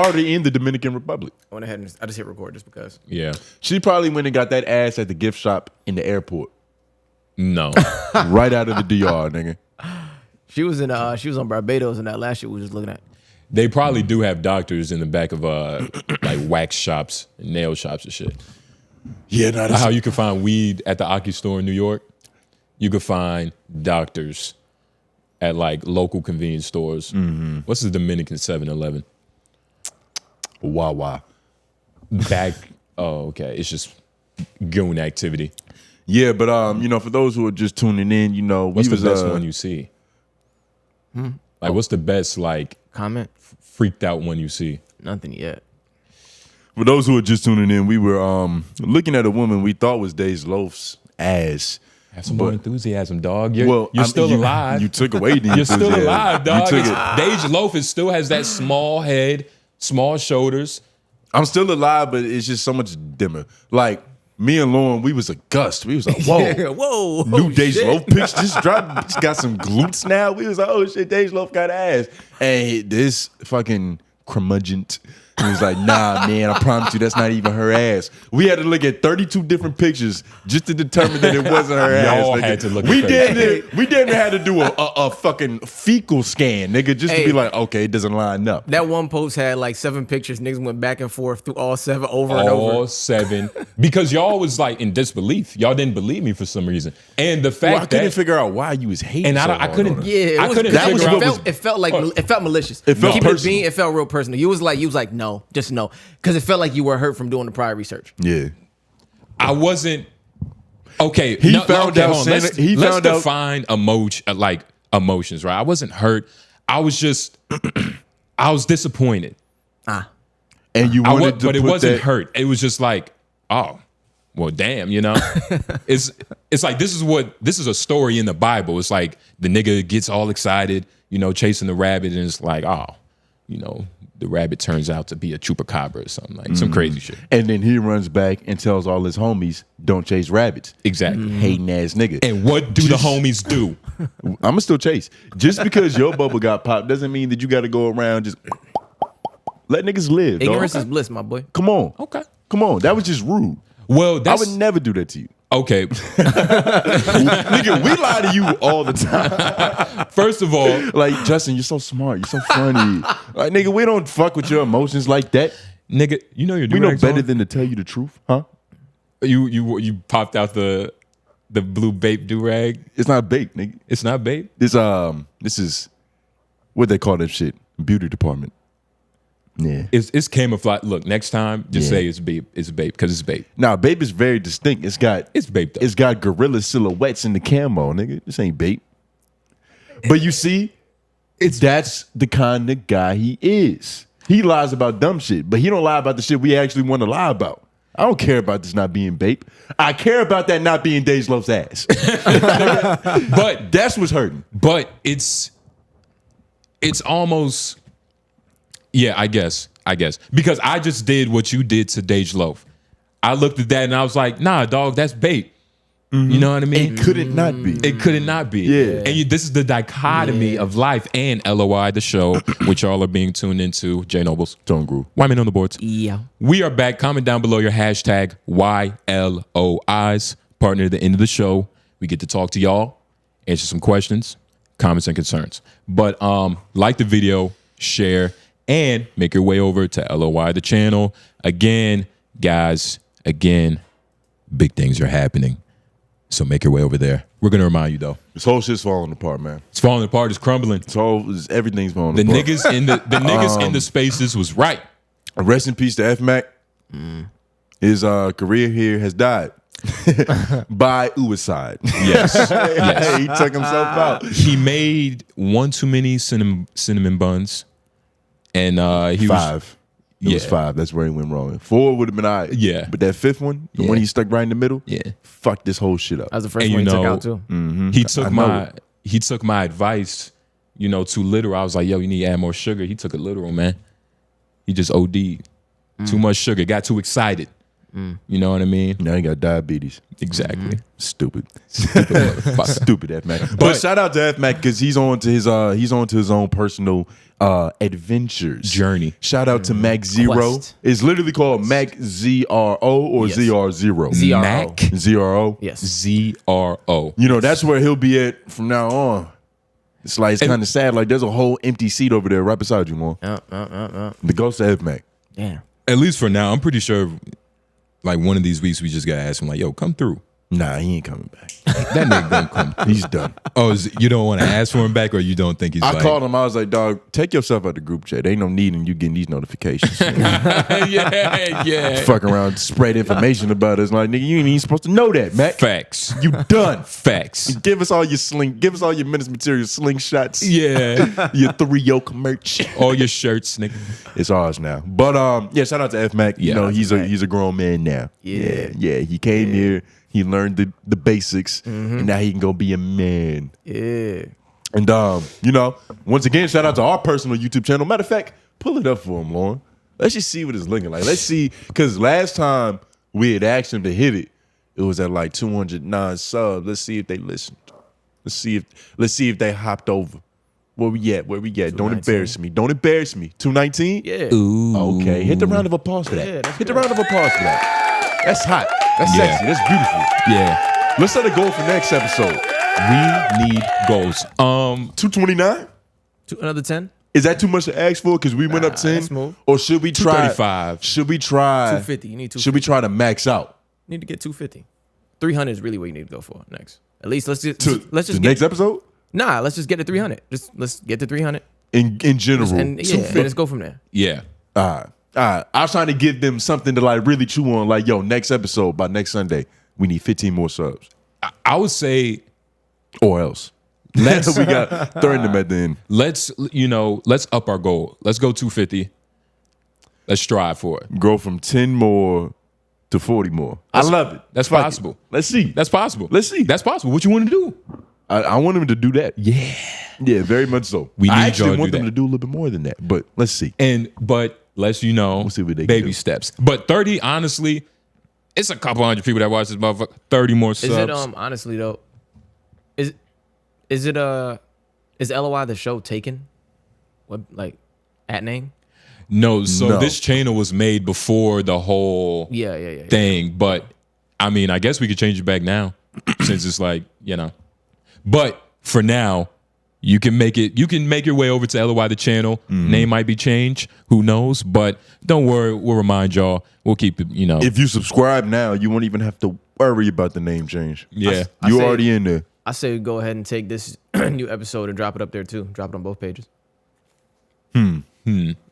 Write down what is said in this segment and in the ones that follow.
already in the Dominican Republic. I went ahead and I just hit record just because. Yeah. She probably went and got that ass at the gift shop in the airport. No. Right out of the DR, nigga. She was on Barbados in that last shit we were just looking at. They probably do have doctors in the back of like wax shops and nail shops and shit. Yeah, no, how you can find weed at the Aki store in New York. You could find doctors at like local convenience stores. Mm-hmm. What's the Dominican 7-Eleven? Wawa. Oh, okay. It's just goon activity. Yeah, but you know, for those who are just tuning in, you know, what's the best one you see? Like, what's the best like comment freaked out one you see? Nothing yet. For those who are just tuning in, we were looking at a woman we thought was 𝙿𝙻𝙰𝚃's ass. Have some more enthusiasm, dog. You're still alive. You took away the enthusiasm. You're still alive, dog. 𝙿𝙻𝙰𝚃 still has that small head, small shoulders. I'm still alive, but it's just so much dimmer. Like, me and Lauren, we was aghast. We was like, whoa. Yeah, whoa. New 𝙿𝙻𝙰𝚃 pics just dropped. Just got some glutes now. We was like, oh shit, 𝙿𝙻𝙰𝚃 got ass. And this fucking curmudgeon, he was like, nah, man, I promise you that's not even her ass. We had to look at 32 different pictures just to determine that it wasn't her ass. Y'all had to look we at We didn't have to do a fucking fecal scan, nigga, just to be like, okay, it doesn't line up. That one post had like 7 pictures. Niggas went back and forth through all 7 over and over. All 7. Because y'all was like in disbelief. Y'all didn't believe me for some reason. And the fact I couldn't figure out why you was hating. And I couldn't. Yeah, I couldn't figure out. It felt malicious. It felt Keep personal. it being, it felt real personal. You was like, no, just no. Because it felt like you were hurt from doing the prior research. Yeah. I wasn't. Okay. He found out. Let's define emotions, right? I wasn't hurt. I was just, I was disappointed. And you wanted to but it put wasn't that, hurt. It was just like, oh, well, damn, you know? It's like, this is a story in the Bible. It's like the nigga gets all excited, you know, chasing the rabbit, and it's like, oh, you know, the rabbit turns out to be a chupacabra or something, like some crazy shit. And then he runs back and tells all his homies, don't chase rabbits. Exactly. Hating ass nigga. And what do the homies do? I'ma still chase. Just because your bubble got popped doesn't mean that you gotta go around just let niggas live. Ignorance dog. is bliss, my boy. Come on. Okay. Come on. That was just rude. Well, I would never do that to you. Okay. Nigga, we lie to you all the time. First of all, like, Justin, you're so smart. You're so funny. Like, nigga, we don't fuck with your emotions like that. Nigga, you know your We know do-rags better on? than to tell you the truth, huh? You popped out the blue bape do-rag. It's not bait, nigga. It's not bape? This is what they call that shit. Beauty department. Yeah. It's camouflage. Look, next time, just say it's bape. It's bape, because it's bape. Nah, bape is very distinct. It's bape though. It's got gorilla silhouettes in the camo, nigga. This ain't bape. But you see, that's the kind of guy he is. He lies about dumb shit, but he don't lie about the shit we actually want to lie about. I don't care about this not being bape. I care about that not being 𝙿𝙻𝙰𝚃's ass. But that's what's hurting. But it's almost, yeah, I guess. Because I just did what you did to 𝙿𝙻𝙰𝚃. I looked at that and I was like, nah, dog, that's bape. You know what I mean? It couldn't not be. It couldn't not be. Yeah. And this is the dichotomy of life and LOI, the show, which y'all are being tuned into. J Noblez. Tone Groove. White men on the boards. Yeah. We are back. Comment down below your hashtag YLOIs. Partner at the end of the show. We get to talk to y'all, answer some questions, comments, and concerns. But like the video, share, and make your way over to LOI, the channel. Again, guys, big things are happening. So make your way over there. We're gonna remind you though. This whole shit's falling apart, man. It's falling apart. It's crumbling. Everything's falling The apart. niggas in the niggas in the spaces was right. Rest in peace to 𝐿𝙾𝚂𝚃. His career here has died by suicide. Yes. Yes. He took himself out. He made one too many cinnamon buns, and he Five. It was 5. That's where he went wrong. 4 would have been all right. Yeah. But that 5th one, the one he stuck right in the middle, fucked this whole shit up. That was the first one he took out too. He took my advice, you know, too literal. I was like, yo, you need to add more sugar. He took it literal, man. He just OD'd. Too much sugar. Got too excited. You know what I mean? Now he got diabetes. Exactly. Stupid. Motherfucker. Stupid F Mac. But shout out to F Mac because he's on to his own personal adventures. Journey. Shout out to Mac Zero. Quest. It's literally called Mac ZRO or Yes. ZR0. ZRO. Mac ZRO. Yes. ZRO. You know, that's where he'll be at from now on. It's like it's kind of sad. Like there's a whole empty seat over there right beside you, man. The ghost of F Mac. Yeah. At least for now, I'm pretty sure. Like one of these weeks, we just gotta ask him, like, "Yo, come through." Nah, he ain't coming back. That nigga gonna come. He's done. Oh, you don't want to ask for him back, or you don't think he's? I like, called him. I was like, dog, take yourself out the group chat. Ain't no need in you getting these notifications. yeah. Fuck around, spread information about us. Like, nigga, you ain't even supposed to know that, Mac. Facts. You done. Facts. Give us all your Menace material slingshots. Yeah. Your 3 yoke merch. All your shirts, nigga. It's ours now. But yeah, shout out to F Mac. You Yeah. know, he's a grown man now. Yeah. Yeah. He came here. He learned the basics, and now he can go be a man. Yeah. And you know, once again, shout out to our personal YouTube channel. Matter of fact, pull it up for him, Lauren. Let's just see what it's looking like. Let's see, because last time we had asked him to hit it, it was at like 209 subs. Let's see if they listened. Let's see if they hopped over. Where we at? Don't embarrass me. 219? Yeah. Ooh. Okay. Hit the round of applause for that. Yeah, that's Hit the round of applause for that. That's hot. That's Yeah. sexy. That's beautiful. Yeah. Let's set a goal for next episode. We need goals. 229? Another 10? Is that too much to ask for? Because we went up 10? that's smooth. Or should we try 235. Should we try 250. You need 250. Should we try to max out? You need to get 250. 300 is really what you need to go for next. At least let's just To let's just the get next episode? Nah, let's just get to 300. Let's get to 300. In general. And yeah, and let's go from there. Yeah. All right. I was trying to give them something to like really chew on. Like, yo, next episode, by next Sunday, we need 15 more subs. I would say Or else. We got 30 them at the end. let's up our goal. Let's go 250. Let's strive for it. Go from 10 more to 40 more. I love it. That's Fuck it. possible. Let's see. That's possible. Let's see. That's possible. What you want to do? I want him to do that. Yeah. Yeah, very much so. We need I y'all actually to want do them that. to do a little bit more than that, but let's see. But let's see what they can baby do. steps. But 30, honestly, it's a couple hundred people that watch this motherfucker. 30 more subs. Is it honestly though? Is LOI the show taken? What like at name? No, so No. this channel was made before the whole Yeah. thing. But I mean, I guess we could change it back now since it's like, But for now, you can make your way over to LOI the channel. Mm-hmm. Name might be changed. Who knows? But don't worry, we'll remind y'all. We'll keep it, If you subscribe now, you won't even have to worry about the name change. Yeah. You say- already in there. I say go ahead and take this new episode and drop it up there too. Drop it on both pages.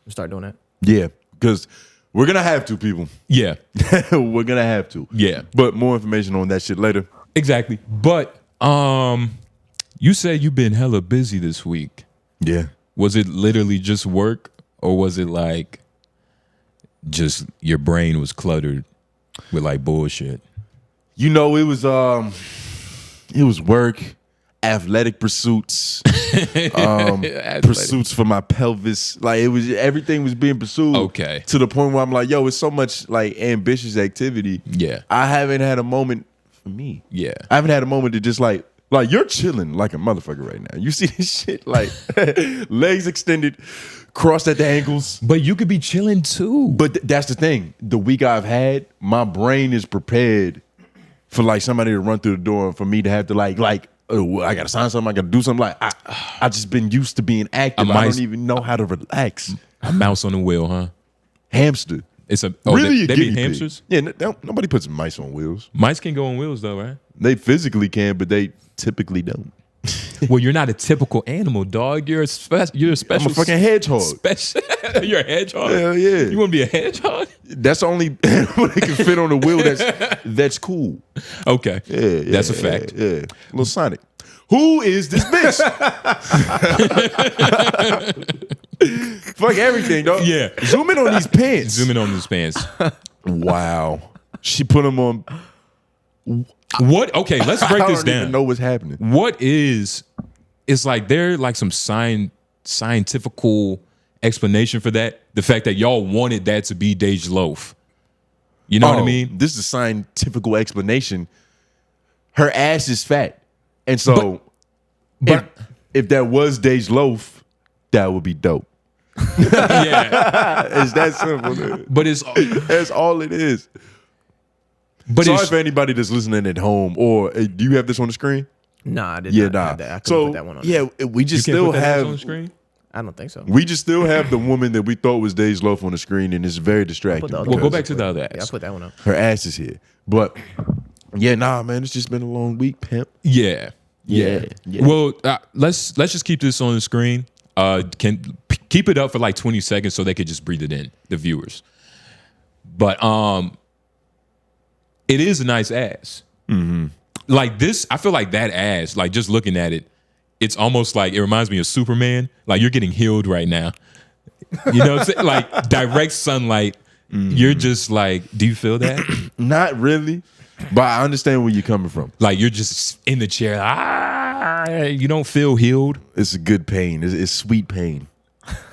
Start doing that. Yeah, because we're going to have to, people. Yeah. We're going to have to. Yeah. But more information on that shit later. Exactly. But you said you've been hella busy this week. Yeah. Was it literally just work, or was it like just your brain was cluttered with like bullshit? You know, it was work, athletic pursuits, pursuits for my pelvis. Like everything was being pursued. Okay. To the point where I'm like, yo, it's so much like ambitious activity. Yeah. I haven't had a moment for me. Yeah. I haven't had a moment to just like you're chilling like a motherfucker right now. You see this shit like legs extended, crossed at the ankles. But you could be chilling too. But that's the thing. The week I've had, my brain is prepared for like somebody to run through the door and for me to have to like oh, I gotta sign something, I gotta do something. Like I just been used to being active. I don't even know how to relax. A mouse on the wheel, huh? Hamster. It's a Really, they a be guinea pig. hamsters. Yeah, nobody puts mice on wheels. Mice can go on wheels though, right? They physically can, but they typically don't. Well, you're not a typical animal, dog. You're a special. I'm a fucking hedgehog. Special. You're a hedgehog. Hell yeah. You want to be a hedgehog? That's the only animal that can fit on the wheel. That's cool. Okay. Yeah, That's a fact. Yeah, little Sonic. Who is this bitch? Fuck everything, dog. Yeah. Zoom in on these pants. Zoom in on these pants. Wow. She put them on. What? Okay, let's break I this don't even down. know what's happening. What is? It's like there like some scientifical explanation for that. The fact that y'all wanted that to be Ď Loaf. You know what I mean? This is a scientific explanation. Her ass is fat. And so But if that was 𝙿𝙻𝙰𝚃, that would be dope. yeah, It's that simple. Dude. but it's That's all it is. but Sorry it's for anybody that's listening at home. Or do you have this on the screen? Nah, I did Yeah, not nah. have that. I couldn't So put that one on. yeah, we you just can't still put that on the have. screen. I don't think so. We just still have the woman that we thought was 𝙿𝙻𝙰𝚃 on the screen, and it's very distracting. the other Well, because go back to the other Yeah, I ass. put that one up. her ass is here. But yeah, nah, man, it's just been a long week, pimp. Yeah. Yeah. Well, let's just keep this on the screen. Keep it up for like 20 seconds so they could just breathe it in, the viewers. But it is a nice ass. Mm-hmm. Like this, I feel like that ass, like just looking at it, it's almost like it reminds me of Superman. Like you're getting healed right now. You know what I'm saying? Like direct sunlight. You're just like, do you feel that? Not really, but I understand where you're coming from. Like you're just in the chair. You don't feel healed. It's a good pain. It's sweet pain.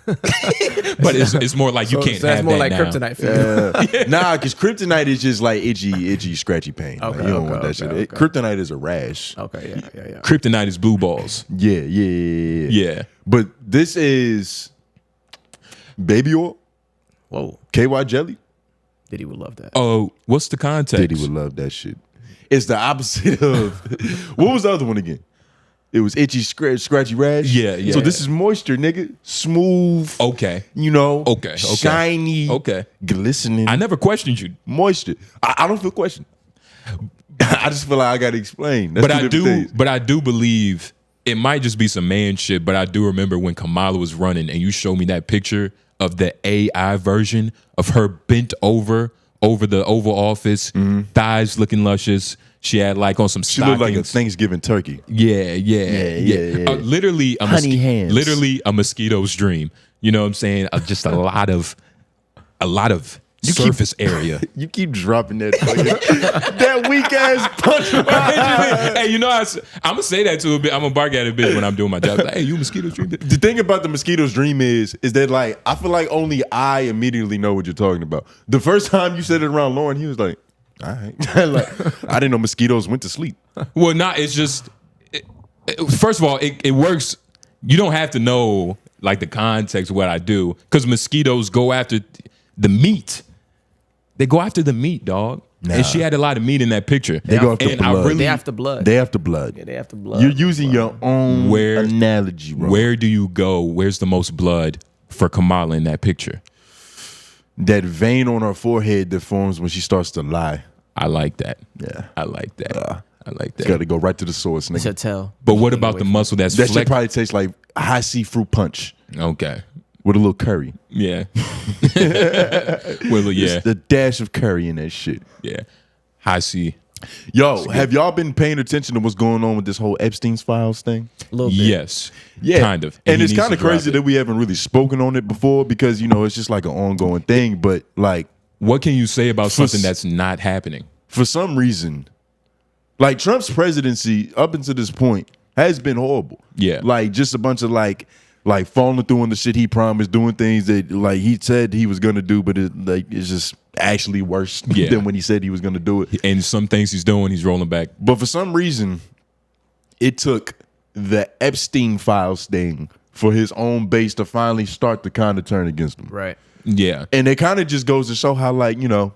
But it's more like you can't So that's have more that like now. kryptonite for you. Nah, because kryptonite is just like itchy, scratchy pain. Like, Okay, you don't okay, want that okay, shit. okay. Kryptonite is a rash. Okay, yeah. Kryptonite is blue balls. Yeah. Yeah. But this is baby oil, Whoa, KY jelly. Diddy would love that. Oh, what's the context? Diddy would love that shit. It's the opposite of what was the other one again? It was itchy, scratchy rash. Yeah. So this is moisture, nigga. Smooth. Okay. You know. Okay. Shiny. Okay. Glistening. I never questioned you, Moisture. I don't feel questioned. I just feel like I got to explain. That's but two I different do. things. But I do believe it might just be some man shit. But I do remember when Kamala was running, and you showed me that picture of the AI version of her bent over the Oval Office, thighs looking luscious. She had like on some She stockings. looked like a Thanksgiving turkey. Yeah. Literally a Honey hands. Literally a mosquito's dream. You know what I'm saying? Just a lot of surface area. You keep dropping that that weak ass punch. Hey, you know I'm gonna say that to a bit. I'm gonna bark at a bit when I'm doing my job. Like, hey, you mosquito's dream. The thing about the mosquito's dream is that like I feel like only I immediately know what you're talking about. The first time you said it around Lauren, he was like, "All right," like I didn't know mosquitoes went to sleep. Well, not. It's just. First of all, it works. You don't have to know like the context of what I do because mosquitoes go after the meat. They go after the meat, dog. Nah. And she had a lot of meat in that picture. They go after and blood. They after blood. They after blood. Yeah, they after blood. You're using your own analogy, bro. Where do you go? Where's the most blood for Kamala in that picture? That vein on her forehead that forms when she starts to lie. I like that. Yeah. I like that. I like It's that. got to go right to the source, It's a nigga. tell. But what about the muscle that's That should flex? probably taste like high C fruit punch Okay. with a little curry. Yeah. Well, yeah. The dash of curry in that shit. Yeah. High C. Yo, have y'all been paying attention to what's going on with this whole Epstein's files thing? A little bit. Yes. Yeah, Kind of. And he it's needs kind to of drop crazy it. that we haven't really spoken on it before because you know it's just like an ongoing thing. But like What can you say about something that's not happening? for some reason, like Trump's presidency up until this point has been horrible. Yeah. like just a bunch of like falling through on the shit he promised, doing things that like he said he was gonna do, but it's just actually worse Yeah. than when he said he was gonna do it. And some things he's doing, he's rolling back. But for some reason, it took the Epstein files thing for his own base to finally start to kind of turn against him. Right. Yeah. And it kind of just goes to show how, like, you know,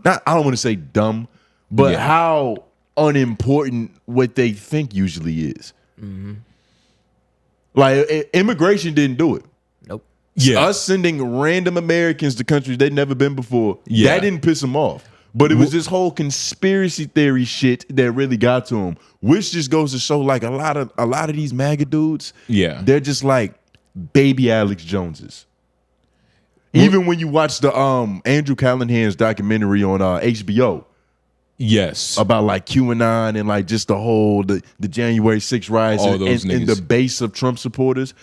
I don't want to say dumb, but Yeah. how unimportant what they think usually is. Like, immigration didn't do it. Nope. Yeah. Us sending random Americans to countries they'd never been before, Yeah. that didn't piss them off. But it was this whole conspiracy theory shit that really got to him, which just goes to show like a lot of these MAGA dudes, Yeah. they're just like baby Alex Joneses. Even when you watch the Andrew Callahan's documentary on HBO Yes. about like QAnon and like just the whole the January 6th riots All those and the niggas. base of Trump supporters,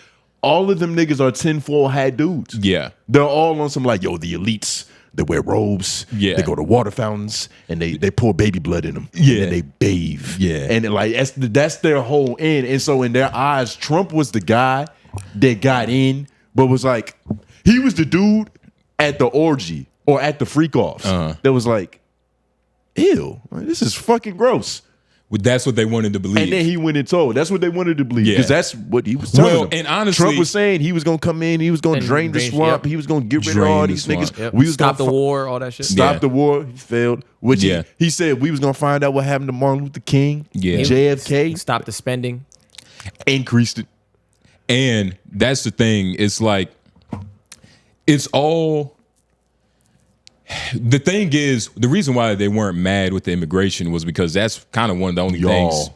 all of them niggas are tinfoil hat dudes. Yeah. They're all on some like, yo, the elites, they wear robes, Yeah. they go to water fountains, and they pour baby blood in them. Yeah. And they bathe. Yeah. And like that's their whole end. And so in their eyes, Trump was the guy that got in, but was like, he was the dude at the orgy or at the freak offs that was like, ew, like, this is fucking gross. Well, that's what they wanted to believe. And then he went and told. That's what they wanted to believe. Because that's what he was telling them. And honestly, Trump was saying he was going to come in, he was going to drain the swamp, he was going to get rid of all these niggas. Yep. We was Stop the war, all that shit. Stop the war. He failed. Which he said we was going to find out what happened to Martin Luther King, JFK. Stop the spending. Increased it. And that's the thing. It's like, it's all... The thing is, the reason why they weren't mad with the immigration was because that's kind of one of the only things.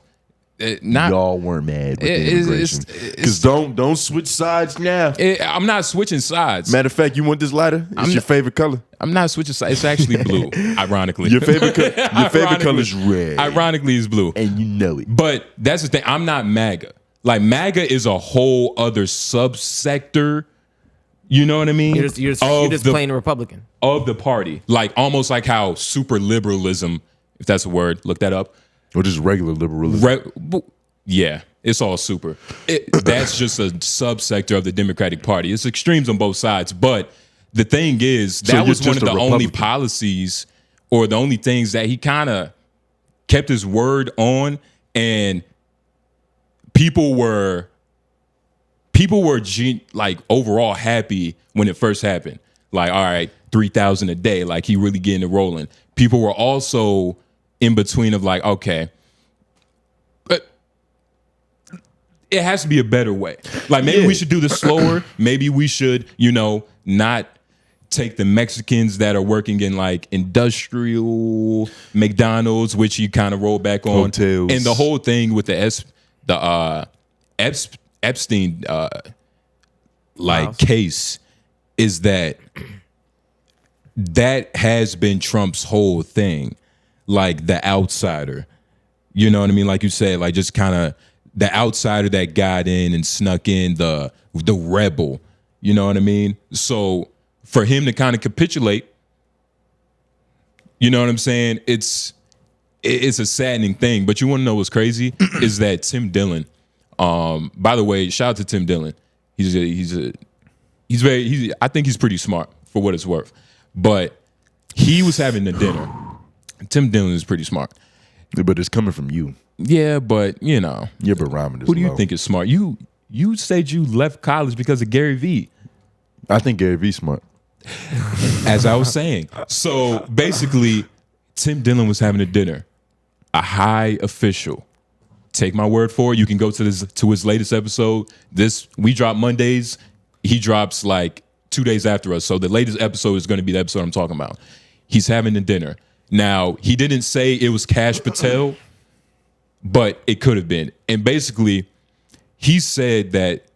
Y'all weren't mad with the immigration. Because don't switch sides now. I'm not switching sides. Matter of fact, you want this lighter? It's your favorite color. I'm not switching sides. It's actually blue, ironically. Your favorite color is red. Ironically, it's blue. And you know it. But that's the thing. I'm not MAGA. Like, MAGA is a whole other subsector. You know what I mean? You're just playing a Republican. Of the party. Like, almost like how super liberalism, if that's a word, look that up. Or just regular liberalism. Yeah, it's all super. That's just a subsector of the Democratic Party. It's extremes on both sides. But the thing is, that was one of the only policies or the only things that he kind of kept his word on. And people were like overall happy when it first happened. Like, all right, 3,000 a day. Like, he really getting it rolling. People were also in between of like, okay, but it has to be a better way. Like, maybe we should do this slower. Maybe we should, not take the Mexicans that are working in like industrial McDonald's, which you kind of roll back on. Hotels. And the whole thing with the Epstein case is that has been Trump's whole thing, like the outsider. You know what I mean? Like you said, like just kind of the outsider that got in and snuck in, the rebel. You know what I mean? So for him to kind of capitulate, you know what I'm saying? It's a saddening thing. But you want to know what's crazy is that Tim Dillon. By the way, shout out to Tim Dillon. I think he's pretty smart for what it's worth. But he was having a dinner. Tim Dillon is pretty smart. But it's coming from you. Yeah, but your barometer's who do you low. think is smart? You said you left college because of Gary Vee. I think Gary V's smart. As I was saying. So basically, Tim Dillon was having a dinner. A high official. Take my word for it. You can go to his latest episode. We drop Mondays. He drops like 2 days after us. So the latest episode is going to be the episode I'm talking about. He's having a dinner. Now, he didn't say it was Kash Patel, but it could have been. And basically, he said that,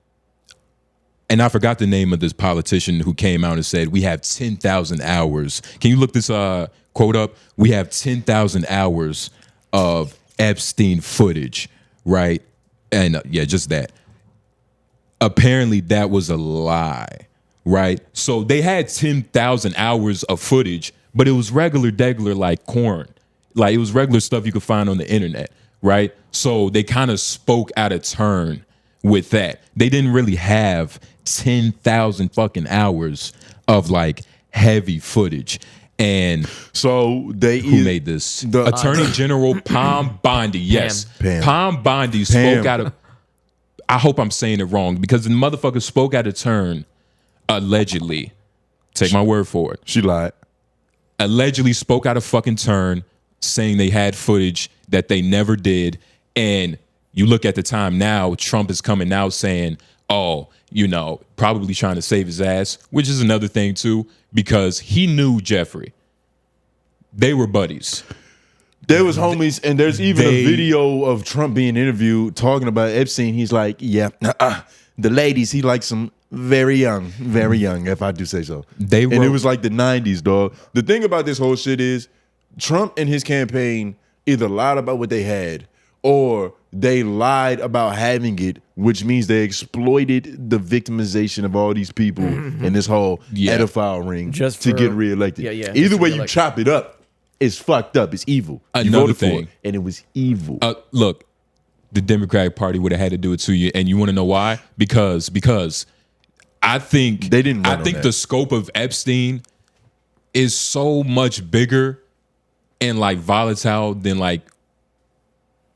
and I forgot the name of this politician who came out and said, we have 10,000 hours. Can you look this quote up? We have 10,000 hours of Epstein footage, right? And just that. Apparently that was a lie, right? So they had 10,000 hours of footage, but it was regular like corn. Like, it was regular stuff you could find on the internet, right? So they kind of spoke out of turn with that. They didn't really have 10,000 fucking hours of like heavy footage. And so who made this? The Attorney General Pam Bondi. Yes. Pam Bondi spoke out of, I hope I'm saying it wrong, because the motherfucker spoke out of turn, allegedly. Take my word for it. She lied. Allegedly spoke out of fucking turn, saying they had footage that they never did. And you look at the time now, Trump is coming out saying, probably trying to save his ass, which is another thing too, because he knew Jeffrey. They were buddies. There was homies, and there's even a video of Trump being interviewed talking about Epstein. He's like, the ladies, he likes them very young, if I do say so. And it was like the 90s, dog. The thing about this whole shit is Trump and his campaign either lied about what they had or they lied about having it, which means they exploited the victimization of all these people in this whole pedophile ring to get reelected. Either way you chop it up, it's fucked up. It's evil. You voted for it, and it was evil. Look, the Democratic Party would have had to do it to you, and you want to know why? Because I think they didn't. I think the scope of Epstein is so much bigger and like volatile than like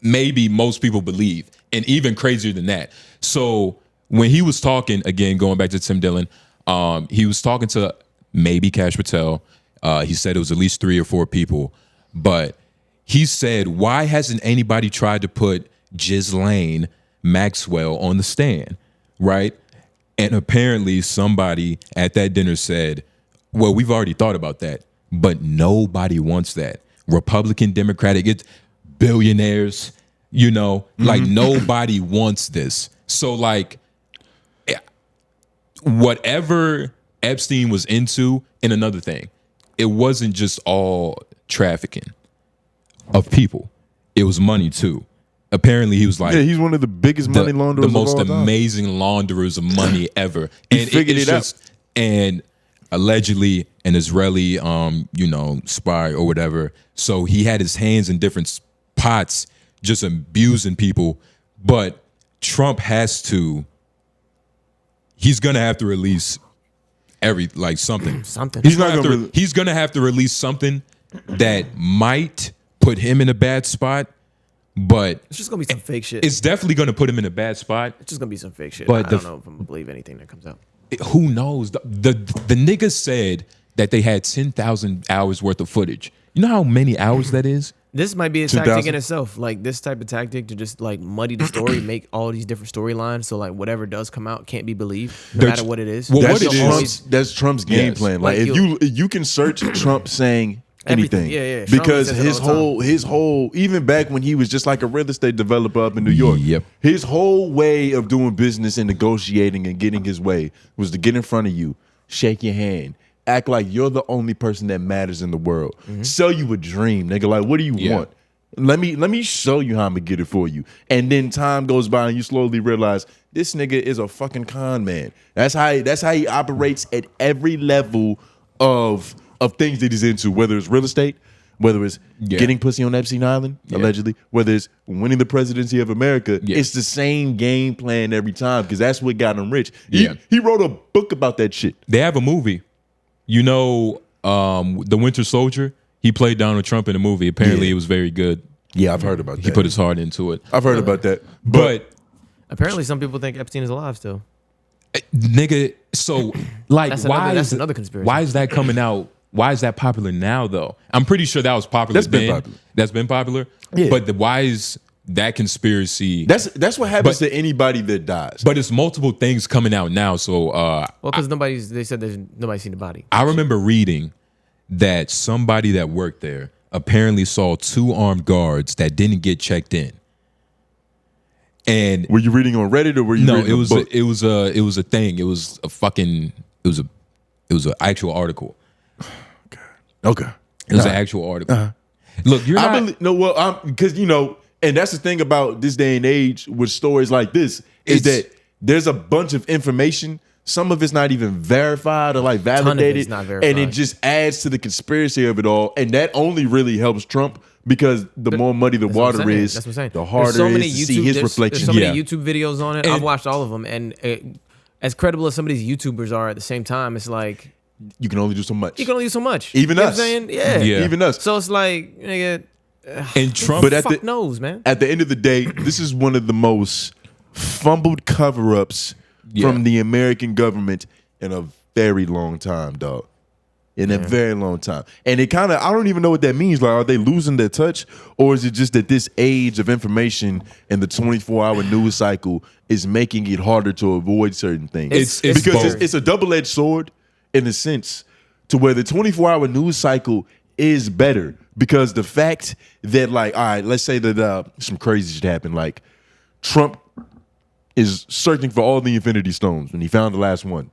maybe most people believe, and even crazier than that. So when he was talking, again, going back to Tim Dillon, he was talking to maybe Cash Patel. He said it was at least 3 or 4 people, but he said, why hasn't anybody tried to put Ghislaine Maxwell on the stand, right? And apparently somebody at that dinner said, well, we've already thought about that, but nobody wants that. Republican, Democratic, it's billionaires, you know, like nobody wants this. So like whatever Epstein was into, and another thing, it wasn't just all trafficking of people. It was money too. Apparently he was like, yeah, he's one of the biggest money launderers, the most of all time. amazing launderers of money ever. He figured it out. And allegedly an Israeli, you know, spy or whatever. So he had his hands in different pots, just abusing people. But Trump has to. He's gonna have to release something. Something. He's gonna have to release something that might put him in a bad spot. But It's just gonna be some fake shit. it's definitely gonna put him in a bad spot. It's just gonna be some fake shit. But I don't know if I'm gonna believe anything that comes out. Who knows? The nigga said that they had 10,000 hours worth of footage. You know how many hours that is? This might be a 2,000? tactic in itself. Like this type of tactic to just like muddy the story, make all these different storylines. So like whatever does come out can't be believed, no They're- matter what it is. Well, That's what it is- Trump's game Yes. plan. Like Like if you can search Trump saying anything, Everything. Yeah. Trump because says it his all the time. whole even back when he was just like a real estate developer up in New York, Yep. his whole way of doing business and negotiating and getting his way was to get in front of you, shake your hand, act like you're the only person that matters in the world, sell you a dream, nigga. Like, what do you Yeah. want? Let me show you how I'm gonna get it for you. And then time goes by and you slowly realize this nigga is a fucking con man. That's how he operates at every level of things that he's into, whether it's real estate, whether it's getting pussy on Epstein Island, allegedly, whether it's winning the presidency of America. It's the same game plan every time because that's what got him rich. He wrote a book about that shit. They have a movie. You know, The Winter Soldier? He played Donald Trump in a movie. Apparently it was very good. Yeah, I've heard about that. He put his heart into it. I've heard about that. But Apparently, some people think Epstein is alive still. nigga, so like That's another conspiracy. Why is that coming out? Why is that popular now though? I'm pretty sure that was popular That's been then. popular. That's been popular. Yeah. But why is that conspiracy? That's what happens to anybody that dies. But it's multiple things coming out now. So Well, because they said there's nobody's seen the body. I remember reading that somebody that worked there apparently saw 2 armed guards that didn't get checked in. And were you reading on Reddit or were you reading it was a book? it was a thing. It was an actual article. Okay. It was an actual article. Look, you're not. Because and that's the thing about this day and age with stories like this is It's- that there's a bunch of information. Some of it's not even verified or like validated, not and verified. it just adds to the conspiracy of it all. And that only really helps Trump because the more muddy the That's what I'm water saying. is, That's what I'm saying. the There's harder so it many is to see his there's reflection. so many Yeah. YouTube videos on it. And- I've watched all of them, and as credible as some of these YouTubers are, at the same time, it's like You can only do so much. you can only do so much. Even You know us. what I'm saying? Yeah. Yeah. Even us. So it's like, nigga, And Trump, But at fuck the- knows, man. At the end of the day, this is one of the most fumbled cover-ups from the American government in a very long time, dog. In a very long time. And it kind of, I don't even know what that means. Like, are they losing their touch? Or is it just that this age of information and the 24-hour news cycle is making it harder to avoid certain things? It's because both. it's a double-edged sword in a sense to where the 24-hour news cycle is better because the fact that, like, all right, let's say that some crazy shit happened. Like, Trump is searching for all the Infinity Stones when he found the last one.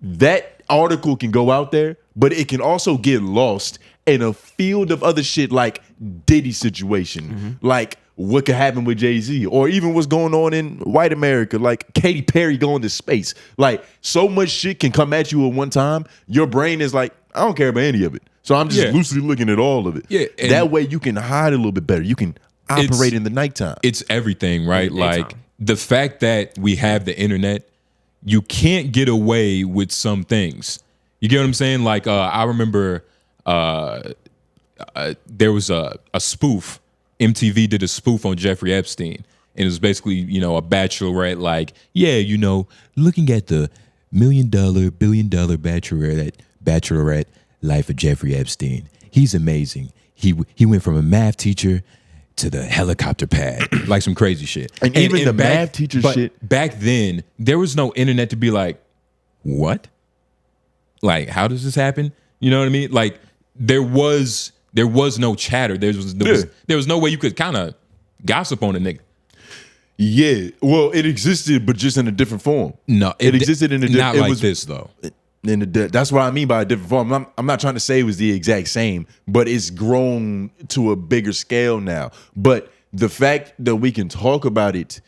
That article can go out there, but it can also get lost in a field of other shit like Diddy's situation, like what could happen with Jay-Z, or even what's going on in white America, like Katy Perry going to space. Like, so much shit can come at you at one time. Your brain is like, I don't care about any of it. So I'm just loosely looking at all of it. Yeah, and that way you can hide a little bit better. You can operate in the nighttime. it's everything, right? In the daytime. Like the fact that we have the internet, you can't get away with some things. You get what I'm saying? Like I remember there was a spoof. MTV did a spoof on Jeffrey Epstein. And it was basically, a bachelorette, like, yeah, looking at the $1 million, $1 billion bachelorette life of Jeffrey Epstein. He's amazing. He went from a math teacher to the helicopter pad, like some crazy shit. And even the math teacher shit. Back then, there was no internet to be like, what? Like, how does this happen? You know what I mean? Like, there was no chatter. There was no way you could kind of gossip on a nigga. Yeah, well, it existed, but just in a different form. No, it existed in a different. Not like this though. That's what I mean by a different form. I'm not trying to say it was the exact same, but it's grown to a bigger scale now. But the fact that we can talk about it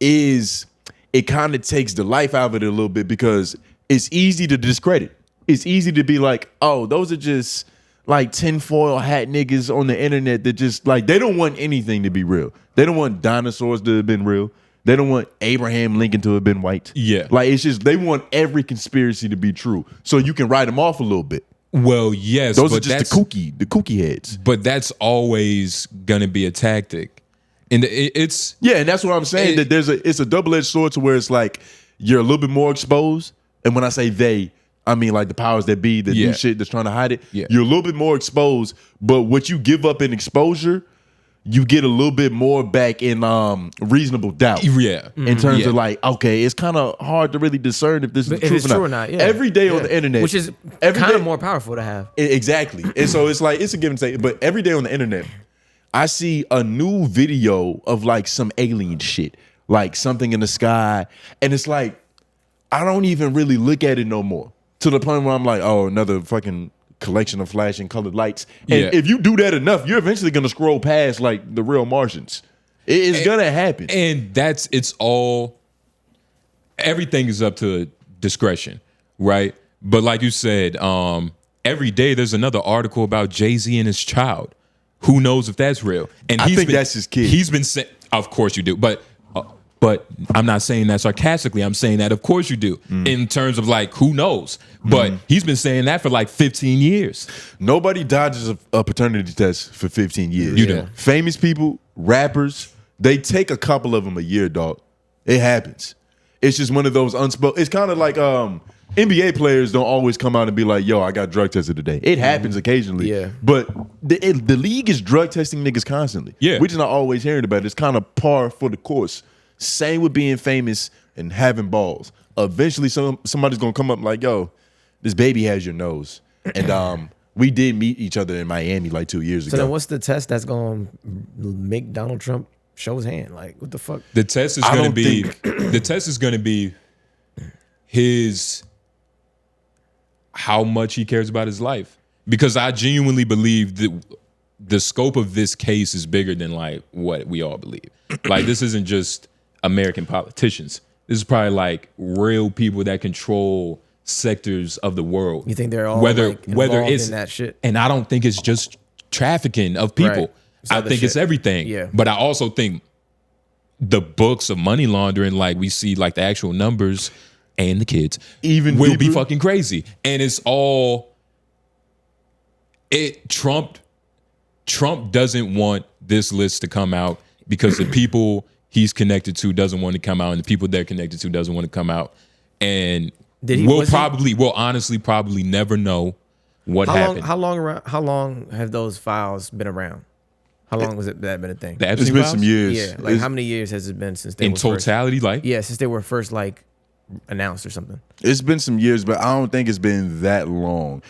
kind of takes the life out of it a little bit, because it's easy to discredit. It's easy to be like, oh, those are just like tinfoil hat niggas on the internet that just like, they don't want anything to be real. They don't want dinosaurs to have been real. They don't want Abraham Lincoln to have been white. Yeah. Like, it's just, they want every conspiracy to be true. So you can write them off a little bit. Well, yes. Those are just the kooky heads. But that's always going to be a tactic. And it's... Yeah, and that's what I'm saying, that it's a double-edged sword to where it's like, you're a little bit more exposed. And when I say they, I mean like the powers that be, that do shit that's trying to hide it. Yeah. You're a little bit more exposed, but what you give up in exposure, you get a little bit more back in reasonable doubt. Yeah. In terms of like, okay, it's kind of hard to really discern if this is if it's true or not. Yeah. Every day on the internet. Which is kind of more powerful to have. Exactly. And so it's like, it's a give and take. But every day on the internet, I see a new video of like some alien shit, like something in the sky. And it's like, I don't even really look at it no more. To the point where I'm like, oh, another fucking collection of flashing colored lights. And if you do that enough, you're eventually going to scroll past like the real Martians. It's going to happen. And everything is up to discretion, right? But like you said, every day there's another article about Jay-Z and his child. Who knows if that's real? And I think that's his kid. He's been saying, of course you do, but I'm not saying that sarcastically. I'm saying that of course you do, in terms of like, who knows? But he's been saying that for like 15 years. Nobody dodges a paternity test for 15 years. You do. Famous people, rappers, they take a couple of them a year, dog. It happens. It's just one of those unspoken. It's kind of like NBA players don't always come out and be like, yo, I got drug tested today. It happens occasionally. Yeah. But the league is drug testing niggas constantly. Yeah. We're just not always hearing about it. It's kind of par for the course. Same with being famous and having balls. Eventually somebody's gonna come up like, yo, this baby has your nose. And we did meet each other in Miami like 2 years ago. So then what's the test that's gonna make Donald Trump show his hand? Like, what the fuck? The test is gonna be how much he cares about his life. Because I genuinely believe that the scope of this case is bigger than like what we all believe. Like, this isn't just American politicians. This is probably like real people that control sectors of the world. You think they're all whether it's in that shit? And I don't think it's just trafficking of people. Right. I think it's everything. Yeah. But I also think the books of money laundering, like we see like the actual numbers and the kids, even will be fucking crazy. And it's all Trump doesn't want this list to come out because the people he's connected to doesn't want to come out, and the people they're connected to doesn't want to come out. And we'll honestly probably never know what happened. How long have those files been around? How long has that been a thing? It's been some years. Yeah, like how many years has it been since they in were totality? First, since they were first like announced or something. It's been some years, but I don't think it's been that long.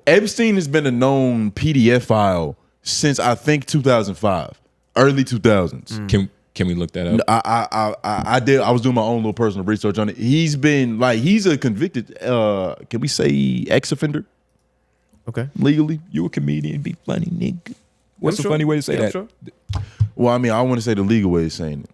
Epstein has been a known PDF file since I think 2005, early 2000s. Can we look that up? I did. I was doing my own little personal research on it. He's a convicted, can we say ex-offender? Okay. Legally. You a comedian, be funny, nigga. What's a funny way to say that? Sure. Well, I mean, I want to say the legal way of saying it.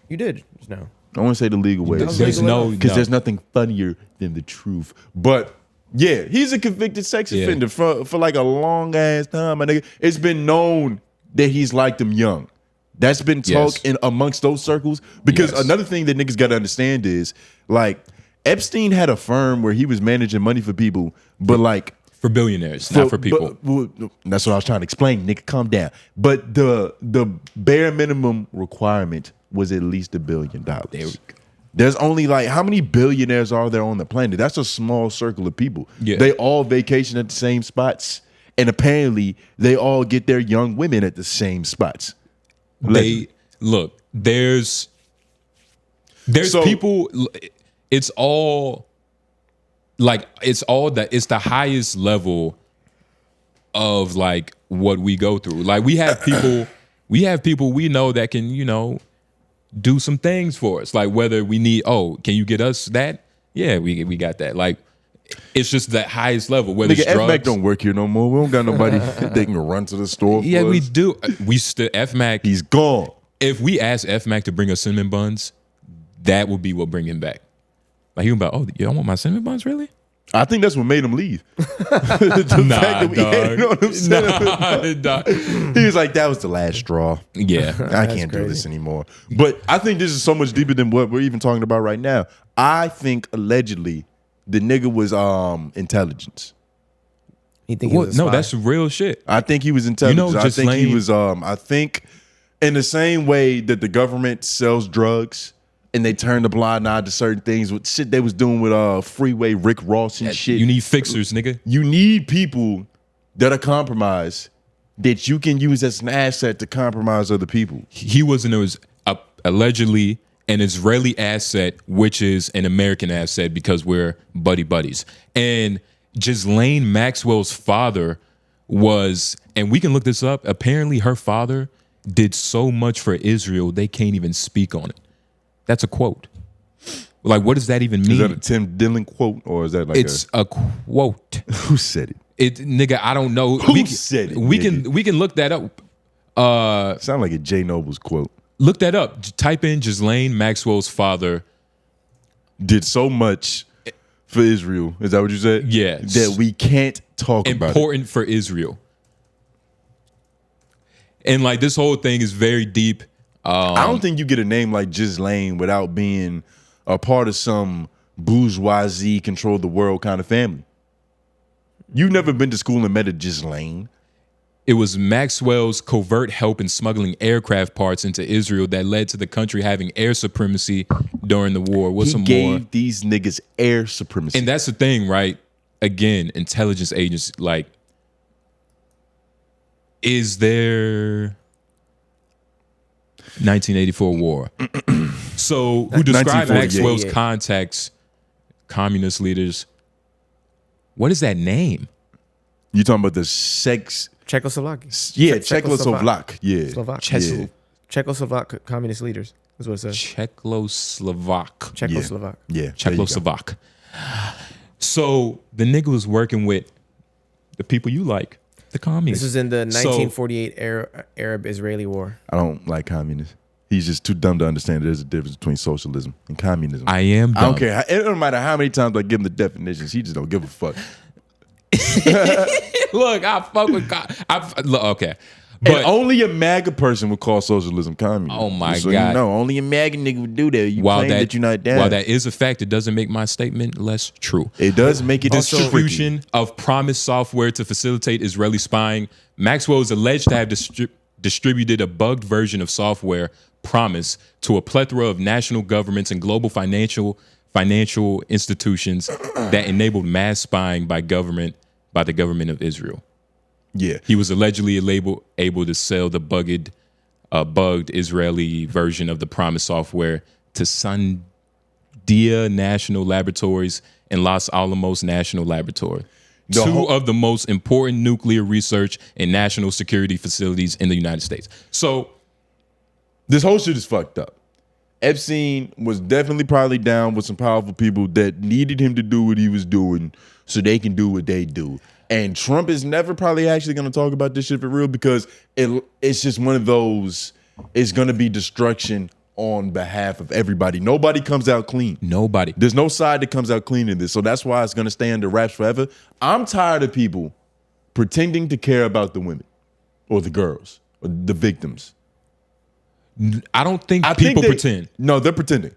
You did just now. I want to say the legal way. There's there's nothing funnier than the truth. But yeah, he's a convicted sex offender for like a long ass time. My nigga, it's been known that he's liked them young. That's been talked in amongst those circles. Because another thing that niggas got to understand is like Epstein had a firm where he was managing money for people, but like For billionaires, not for people. That's what I was trying to explain. Nigga, calm down. But the bare minimum requirement was at least $1 billion. There we go. There's only like, how many billionaires are there on the planet? That's a small circle of people. Yeah. They all vacation at the same spots. And apparently they all get their young women at the same spots. There's people, it's the highest level of like what we go through. Like we have people we know that can, you know, do some things for us. Like whether we need, can you get us that? Yeah, we got that. Like it's just that highest level. Whether it's drugs. F-Mac don't work here no more. We don't got nobody they can run to the store. Yeah, we do. We still F-Mac. He's gone. If we ask F-Mac to bring us cinnamon buns, that would be what bring him back. Like he would be like, you don't want my cinnamon buns, really? I think that's what made him leave. Nah, dog. He was like, that was the last straw. Yeah. I can't do this anymore. But I think this is so much deeper than what we're even talking about right now. I think allegedly the nigga was intelligence. You think he was a spy? No, that's real shit. I think he was intelligence. You know, I think he was I think in the same way that the government sells drugs and they turn the blind eye to certain things with shit they was doing with Freeway Rick Ross and shit. You need fixers, nigga. You need people that are compromised that you can use as an asset to compromise other people. He was allegedly an Israeli asset, which is an American asset because we're buddies. And 𝙿𝙾𝚂𝚃 Maxwell's father was, and we can look this up, apparently her father did so much for Israel, they can't even speak on it. That's a quote. Like, what does that even mean? Is that a Tim Dillon quote, or is that like it's a quote? Who said it? Nigga, I don't know. Who said it? We can look that up. Sound like a J Noble's quote. Look that up. Type in 𝙿𝙾𝚃 Maxwell's father did so much for Israel. Is that what you said? Yeah. That we can't talk about. Important for Israel. And like this whole thing is very deep. I don't think you get a name like 𝙿𝙾𝚃 without being a part of some bourgeoisie control the world kind of family. You've never been to school and met a 𝙿𝙾𝚃. It was Maxwell's covert help in smuggling aircraft parts into Israel that led to the country having air supremacy during the war. He gave these niggas air supremacy. And that's the thing, right? Again, intelligence agents, like, is there 1984 war? So who described Maxwell's contacts, communist leaders? What is that name? You talking about the sex? Czechoslovakia. Yeah, Czechoslovak. Yeah. Slovak. Yeah. Czechoslovak communist leaders. That's what it says. Czechoslovak. Czechoslovak. Yeah. Czechoslovak. So the nigga was working with the people you like, the communists. This was in the 1948 Arab-Israeli War. I don't like communists. He's just too dumb to understand there's a difference between socialism and communism. I am dumb. I don't care. It don't matter how many times I give him the definitions. He just don't give a fuck. Look, I fuck with okay. But and only a MAGA person would call socialism communism. Oh my so God. You know, only a MAGA nigga would do that. You claim that you're not down. While that is a fact, it doesn't make my statement less true. It does make it distribution of promised software to facilitate Israeli spying. Maxwell is alleged to have distributed a bugged version of software, Promise, to a plethora of national governments and global financial institutions that enabled mass spying by the government of Israel. Yeah, he was allegedly able to sell the bugged Israeli version of the Promise software to Sandia National Laboratories and Los Alamos National Laboratory, two of the most important nuclear research and national security facilities in the United States. So this whole shit is fucked up. Epstein was definitely probably down with some powerful people that needed him to do what he was doing so they can do what they do. And Trump is never probably actually going to talk about this shit for real because it's just one of those, it's going to be destruction on behalf of everybody. Nobody comes out clean. Nobody. There's no side that comes out clean in this. So that's why it's going to stay under wraps forever. I'm tired of people pretending to care about the women or the girls or the victims. I don't think people pretend. No, they're pretending.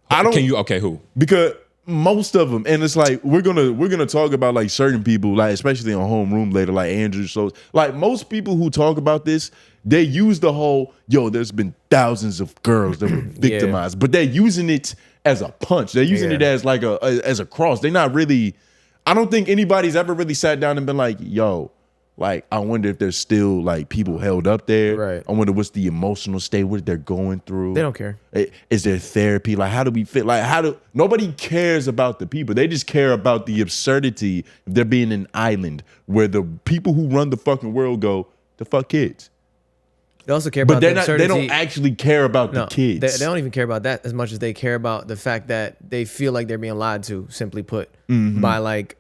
Who? Because most of them, and it's like we're gonna talk about like certain people, like especially on Homeroom later, like Andrew. So like most people who talk about this, they use the whole there's been thousands of girls that were victimized, but they're using it as a punch. They're using it as like as a cross. They're not really. I don't think anybody's ever really sat down and been like, yo. Like, I wonder if there's still like people held up there. Right. I wonder what's the emotional state, what they're going through. They don't care. Is there therapy? Like, how do we fit? Like, nobody cares about the people. They just care about the absurdity of there being an island where the people who run the fucking world go, the fuck kids. They also care about But the absurdity. they don't actually care about the kids. They don't even care about that as much as they care about the fact that they feel like they're being lied to, simply put, by like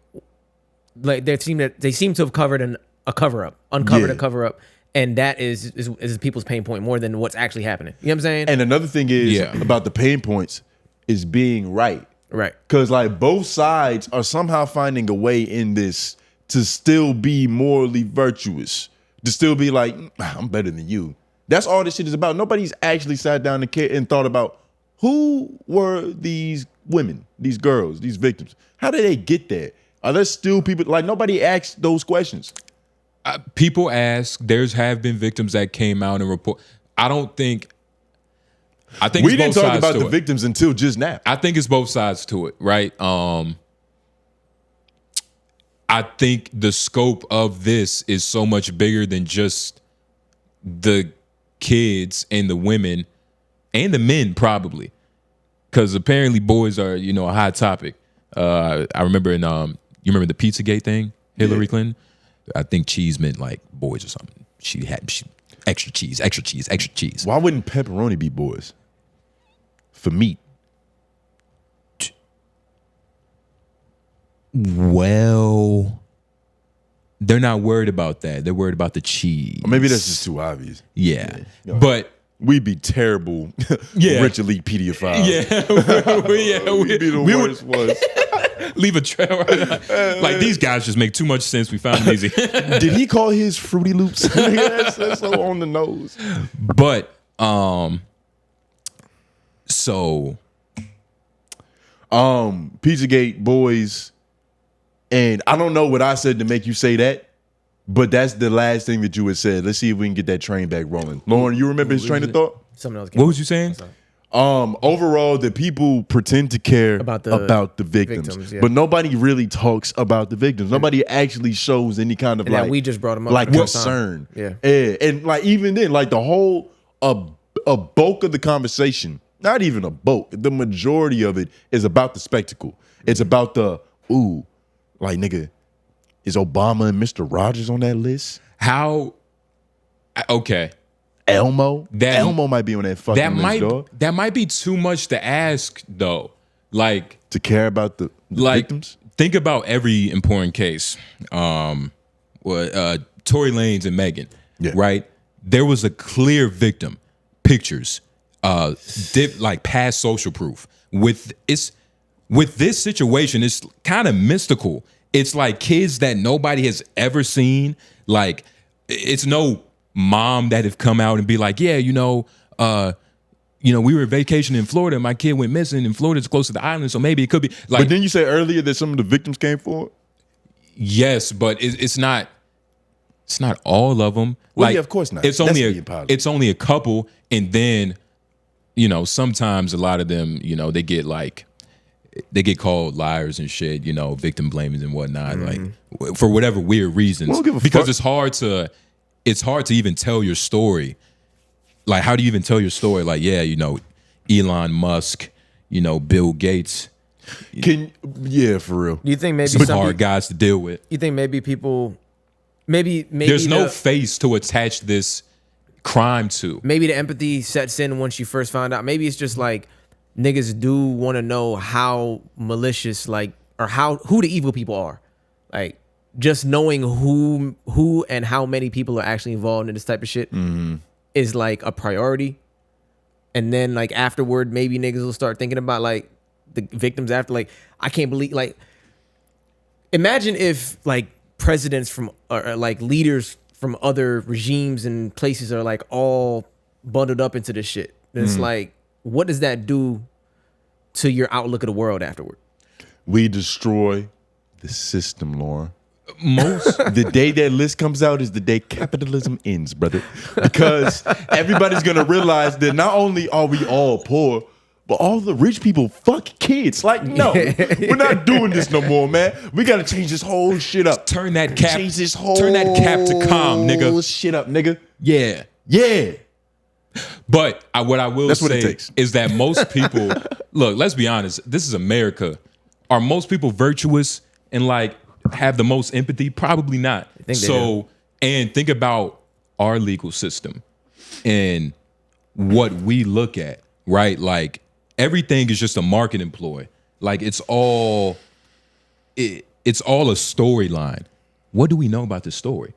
they seem to have covered a cover-up, uncovered a cover-up, and that is people's pain point more than what's actually happening. You know what I'm saying? And another thing is about the pain points is being right. Right. Because like both sides are somehow finding a way in this to still be morally virtuous, to still be like, I'm better than you. That's all this shit is about. Nobody's actually sat down and thought about who were these women, these girls, these victims. How did they get there? Are there still people, like nobody asked those questions? People ask. Have been victims that came out and report. I think we didn't talk about the victims until just now. I think it's both sides to it, right? I think the scope of this is so much bigger than just the kids and the women and the men, probably, because apparently boys are a hot topic. I remember you remember the Pizzagate thing, Hillary Clinton. I think cheese meant like boys or something. She extra cheese, extra cheese, extra cheese. Why wouldn't pepperoni be boys? For meat. Well, they're not worried about that. They're worried about the cheese. Or maybe that's just too obvious. Yeah. But we'd be terrible rich elite pedophiles. We'd be the worst ones. Leave a trail. Like, these guys just make too much sense. We found it easy. Did he call his Fruity Loops? that's so on the nose. But so Pizzagate boys, and I don't know what I said to make you say that, but that's the last thing that you had said. Let's see if we can get that train back rolling. Lauren, you remember his train of thought? Something else. What was you saying? Overall, the people pretend to care about the victims, but nobody really talks about the victims. Nobody actually shows any kind of we just brought them up like concern. Yeah, and like even then, like the whole a bulk of the conversation, not even a bulk, the majority of it is about the spectacle. It's about the like nigga, is Obama and Mr. Rogers on that list? How? Okay. Elmo might be on that fucking list, dog. That might be too much to ask, though. Like, to care about the victims. Think about every important case. Tory Lanez and Megan, right? There was a clear victim. Pictures, like past social proof. With this situation, it's kind of mystical. It's like kids that nobody has ever seen. Like, it's no mom that have come out and be like, we were vacationing in Florida and my kid went missing, and Florida's close to the island, so maybe it could be like. But didn't you say earlier that some of the victims came forward? Yes, but it's not all of them. Well, yeah, of course not. It's only a couple, and then sometimes a lot of them, they get called liars and shit, victim blaming and whatnot, like for whatever weird reasons. Because it's hard to even tell your story. Like, how do you even tell your story? Like, Elon Musk, Bill Gates. For real. Do you think maybe some hard guys to deal with? You think maybe people, maybe there's no face to attach this crime to. Maybe the empathy sets in once you first find out. Maybe it's just like niggas do want to know how malicious, or who the evil people are. Like, just knowing who and how many people are actually involved in this type of shit is like a priority. And then like afterward, maybe niggas will start thinking about like the victims after. Like, I can't believe, like, imagine if like presidents from or like leaders from other regimes and places are like all bundled up into this shit. And it's like, what does that do to your outlook of the world afterward? We destroy the system, Lauren. Most The day that list comes out is the day capitalism ends, brother. Because everybody's gonna realize that not only are we all poor, but all the rich people fuck kids. Like, no, we're not doing this no more, man. We gotta change this whole shit up. turn that cap. Change this whole Turn that cap to calm, nigga. shit up, nigga. Yeah. Yeah. But what I will That's what it say takes. is that most people, look, let's be honest. This is America. Are most people virtuous and like have the most empathy? Probably not. So, and think about our legal system and what we look at, right? Like everything is just a marketing ploy. Like it's all a storyline. What do we know about this story?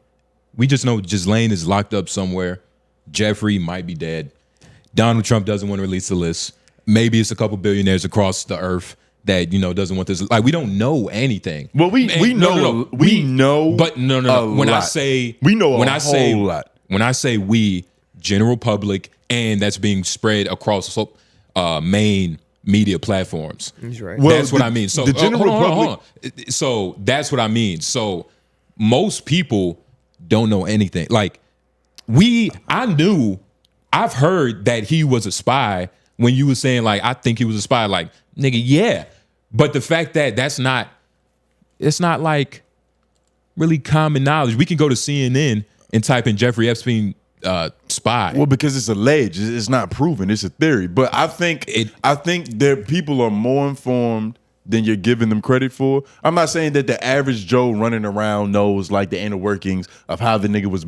We just know Ghislaine is locked up somewhere. Jeffrey might be dead. Donald Trump doesn't want to release the list. Maybe it's a couple billionaires across the earth that, you know, doesn't want this. Like, we don't know anything. Well, we know. We know. But no. When I say we know when a I say whole lot. When I say we, general public, and that's being spread across main media platforms. He's right. Well, That's what I mean. So the general hold on. So that's what I mean. So most people don't know anything. Like I've heard that he was a spy when you were saying like, I think he was a spy. Like, nigga, yeah. But the fact that it's not like really common knowledge. We can go to CNN and type in Jeffrey Epstein spy. Well, because it's alleged, it's not proven, it's a theory. But I think that people are more informed than you're giving them credit for. I'm not saying that the average Joe running around knows like the inner workings of how the nigga was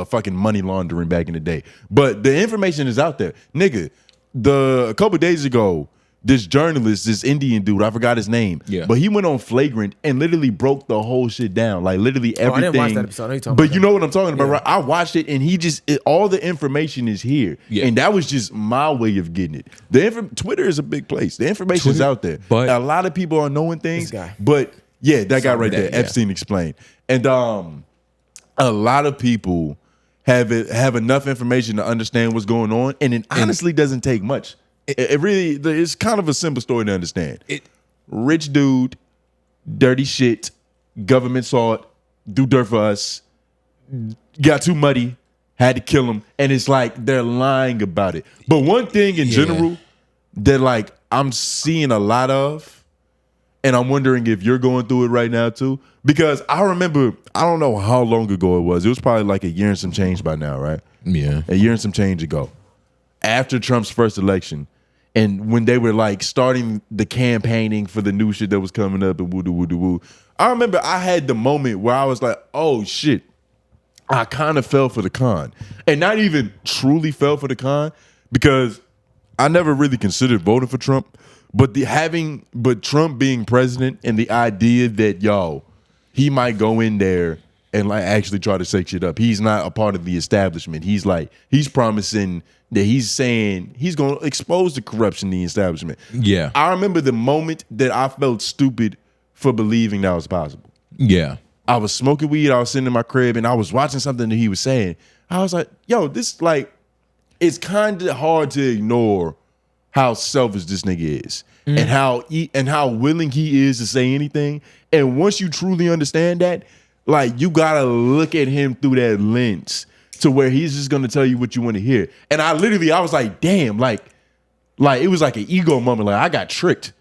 fucking money laundering back in the day. But the information is out there, nigga. A couple days ago, this journalist, this Indian dude, I forgot his name, but he went on Flagrant and literally broke the whole shit down, like literally everything. I didn't watch that episode. I know you're talking but about you know what I'm talking about, right? I watched it, and all the information is here, and that was just my way of getting it. Twitter is a big place. The information's out there, but a lot of people are knowing things. But yeah, that guy right there, Epstein explained, and a lot of people have enough information to understand what's going on, and it honestly doesn't take much. It's kind of a simple story to understand. Rich dude, dirty shit, government saw it, do dirt for us, got too muddy, had to kill him, and it's like they're lying about it. But one thing in general that like I'm seeing a lot of, and I'm wondering if you're going through it right now too, because I remember, I don't know how long ago it was probably like a year and some change by now, right? Yeah. A year and some change ago. After Trump's first election, and when they were like starting the campaigning for the new shit that was coming up and woo. I remember I had the moment where I was like, oh shit, I kind of fell for the con. And not even truly fell for the con, because I never really considered voting for Trump. But Trump being president and the idea that, he might go in there and like actually try to shake shit up. He's not a part of the establishment. He's promising that he's saying he's going to expose the corruption in the establishment. Yeah. I remember the moment that I felt stupid for believing that was possible. Yeah. I was smoking weed. I was sitting in my crib and I was watching something that he was saying. I was like, this like, it's kind of hard to ignore how selfish this nigga is and how willing he is to say anything. And once you truly understand that, like, you gotta look at him through that lens to where he's just gonna tell you what you want to hear. And I was like, damn, like it was like an ego moment. Like, I got tricked.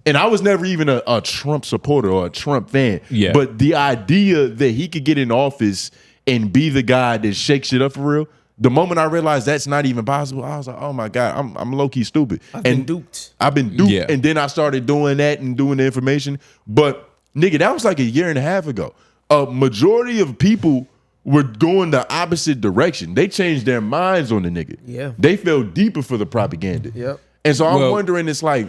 And I was never even a Trump supporter or a Trump fan. Yeah. But the idea that he could get in office and be the guy that shakes shit up for real, the moment I realized that's not even possible, I was like, oh my God, I'm low-key stupid. I've been duped. Yeah. And then I started doing that and doing the information. But nigga, that was like a year and a half ago. A majority of people were going the opposite direction. They changed their minds on the nigga. Yeah. They fell deeper for the propaganda. Yep. And so I'm wondering, it's like,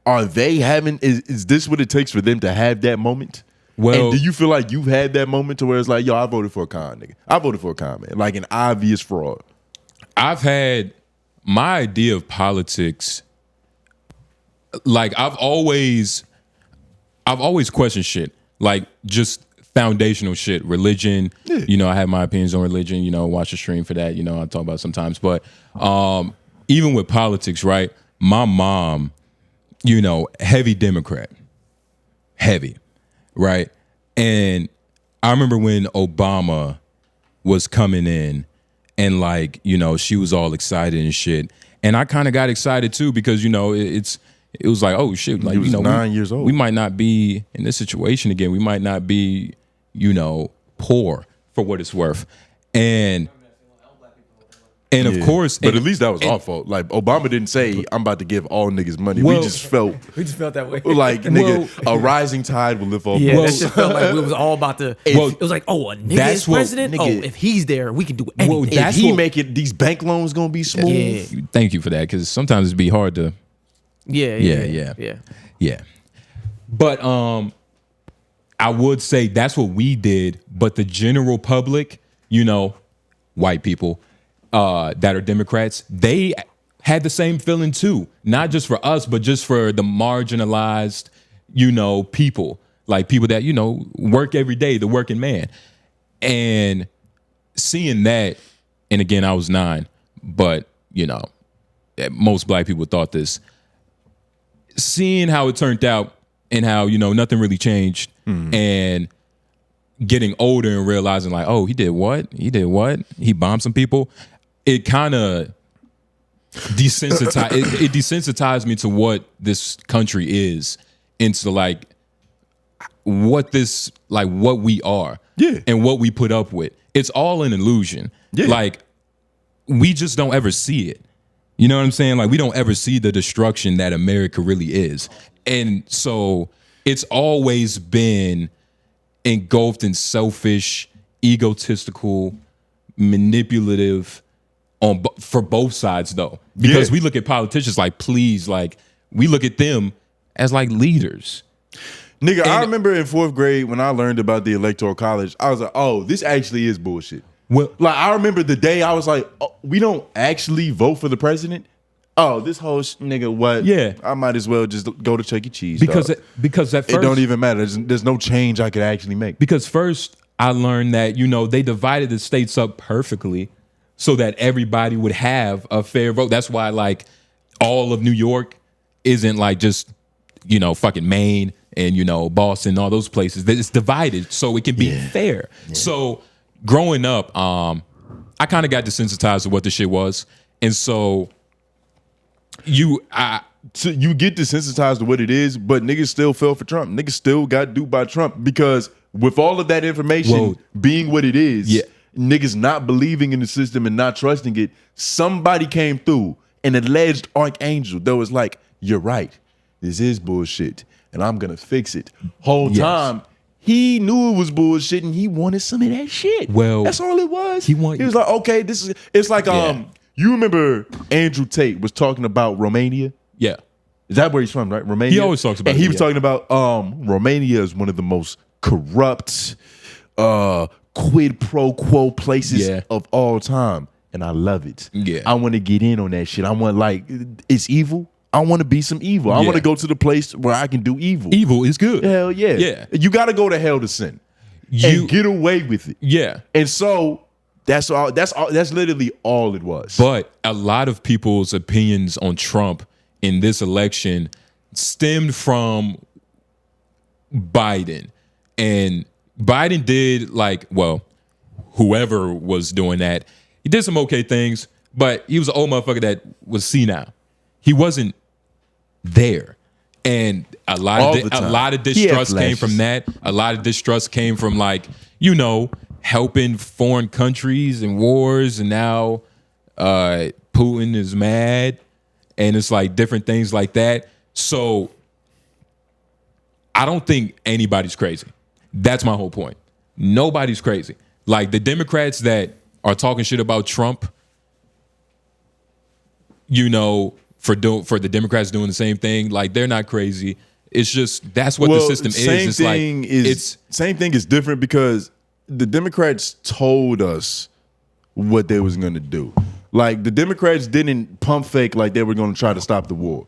are they having, is this what it takes for them to have that moment? Well, and do you feel like you've had that moment to where it's like, I voted for a con, nigga. I voted for a con, man. Like an obvious fraud. I've had my idea of politics, like I've always questioned shit. Like just foundational shit, religion. Yeah. I have my opinions on religion. Watch the stream for that. I talk about it sometimes. But even with politics, right? My mom you know, heavy Democrat. Heavy, right? And I remember when Obama was coming in and like, you know, she was all excited and shit. And I kind of got excited too because, you know, it was like, oh shit, like, He was you know, 9 years old. We might not be in this situation again. We might not be, you know, poor for what it's worth. And of course, but at least that was our fault. Like Obama didn't say, "I'm about to give all niggas money." Well, we just felt that way. like nigga, a rising tide will lift all Yeah, boats. that shit felt like we was all about to. It was like, oh, a nigga that's is what- president. nigga- if he's there, we can do anything. If he make it, these bank loans gonna be smooth. Yeah. thank you for that because sometimes it'd be hard to. Yeah. Yeah. But I would say that's what we did, but the general public, you know, white people that are Democrats, they had the same feeling too. Not just for us, but just for the marginalized, you know, people. Like people that, you know, work every day, the working man. And seeing that, and again, I was 9, but, you know, most black people thought this. Seeing how it turned out and how, you know, nothing really changed and getting older and realizing like, oh, he did what? He bombed some people. It kind of desensitized it desensitized me to what this country is, into like what we are. Yeah. And what we put up with. It's all an illusion. Yeah. Like we just don't ever see it. You know what I'm saying? Like we don't ever see the destruction that America really is. And so it's always been engulfed in selfish, egotistical, manipulative for both sides though. Because we look at politicians like, please, like we look at them as like leaders. Nigga, I remember in 4th grade when I learned about the Electoral College, I was like, oh, this actually is bullshit. Well, Like I remember the day I was like, oh, we don't actually vote for the president. Oh, this whole nigga, what? Yeah. I might as well just go to Chuck E. Cheese. because dog. because at it first don't even matter. There's no change I could actually make. Because first I learned that, you know, they divided the states up perfectly so that everybody would have a fair vote. That's why like all of New York isn't like just, you know, fucking Maine and, you know, Boston, all those places. It's divided so it can be fair. Yeah. So growing up, I kind of got desensitized to what this shit was. And so you get desensitized to what it is, but niggas still fell for Trump. Niggas still got duped by Trump because with all of that information being what it is, niggas not believing in the system and not trusting it, somebody came through, an alleged archangel that was like, you're right, this is bullshit, and I'm gonna fix it. Whole time, he knew it was bullshit and he wanted some of that shit. Well, that's all it was. He was like, okay, it's like, you remember Andrew Tate was talking about Romania? Yeah. Is that where he's from, right? Romania? He always talks about it. it. And he was talking about Romania is one of the most corrupt, quid pro quo places of all time. And I love it. Yeah. I want to get in on that shit. I want, like, it's evil. I want to be some evil. I want to go to the place where I can do evil. Evil is good. Hell yeah. Yeah. You got to go to hell to sin. And get away with it. Yeah. And so that's literally all it was. But a lot of people's opinions on Trump in this election stemmed from Biden. And Biden did like, well, whoever was doing that, he did some okay things, but he was an old motherfucker that was senile. He wasn't there. And a lot of distrust came from that. A lot of distrust came from like, you know, helping foreign countries and wars, and now Putin is mad, and it's like different things like that. So I don't think anybody's crazy. That's my whole point. Nobody's crazy. Like the Democrats that are talking shit about Trump, you know, for the Democrats doing the same thing, like they're not crazy. It's just that's what the system is. Same thing is different because the Democrats told us what they was going to do. Like the Democrats didn't pump fake like they were going to try to stop the war.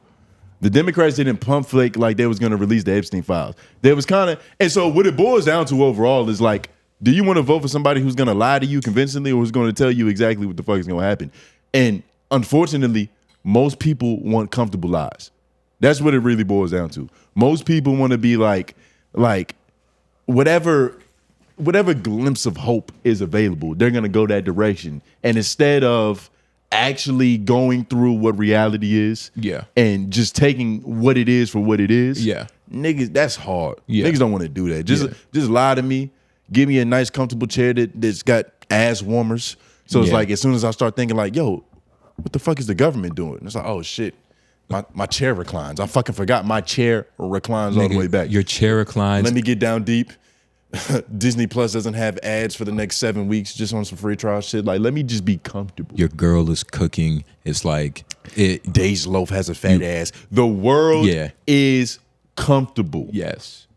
The Democrats didn't pump fake like they was going to release the Epstein files. They was kind of, and so what it boils down to overall is like, do you want to vote for somebody who's going to lie to you convincingly or who's going to tell you exactly what the fuck is going to happen? And unfortunately, most people want comfortable lies. That's what it really boils down to. Most people want to be like whatever glimpse of hope is available, they're gonna go that direction. And instead of actually going through what reality is, and just taking what it is for what it is, niggas, that's hard. Niggas don't want to do that. Just lie to me, give me a nice comfortable chair that's got ass warmers. So it's like as soon as I start thinking like, yo, what the fuck is the government doing? It's like, oh shit, my chair reclines. I fucking forgot my chair reclines all the way back. Your chair reclines. Let me get down deep. Disney Plus doesn't have ads for the next 7 weeks, just on some free trial shit. Like, let me just be comfortable. Your girl is cooking. It's like Days Loaf has a fat ass. The world is comfortable. Yes.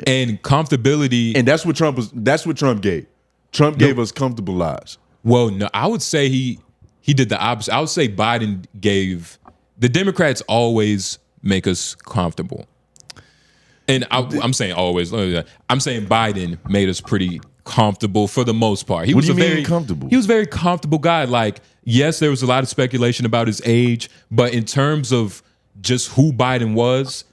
And comfortability. And that's what Trump gave. Trump gave us comfortable lives. Well, no, I would say he did the opposite. I would say Biden gave, the Democrats always make us comfortable. And I'm saying always. I'm saying Biden made us pretty comfortable for the most part. What do you mean comfortable? He was a very comfortable guy. Like, yes, there was a lot of speculation about his age, but in terms of just who Biden was,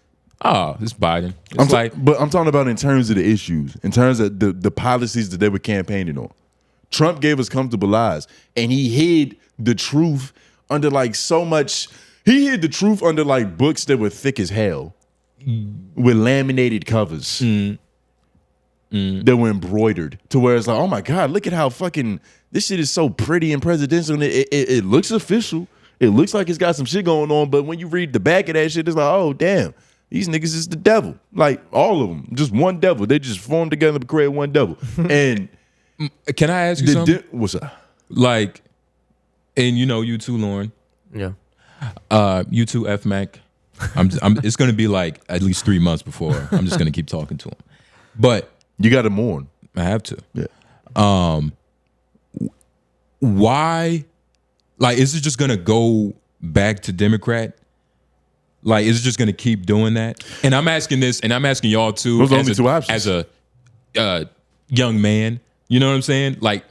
it's Biden. But I'm talking about in terms of the issues, in terms of the policies that they were campaigning on. Trump gave us comfortable lives, and he hid the truth under like so much. He hid the truth under like books that were thick as hell. With laminated covers that were embroidered to where it's like, oh my God, look at how fucking this shit is so pretty and presidential. And it looks official. It looks like it's got some shit going on. But when you read the back of that shit, it's like, oh damn, these niggas is the devil. Like all of them, just one devil. They just formed together to create one devil. And can I ask you something? What's up? Like, and you too, Lauren. Yeah. You too, F Mac. It's going to be like at least 3 months before I'm just going to keep talking to him. But you got to mourn. I have to. Yeah. Why? Like, is it just going to go back to Democrat? Like, is it just going to keep doing that? And I'm asking this, and I'm asking y'all too. Those are only two options. As a young man, you know what I'm saying? Like,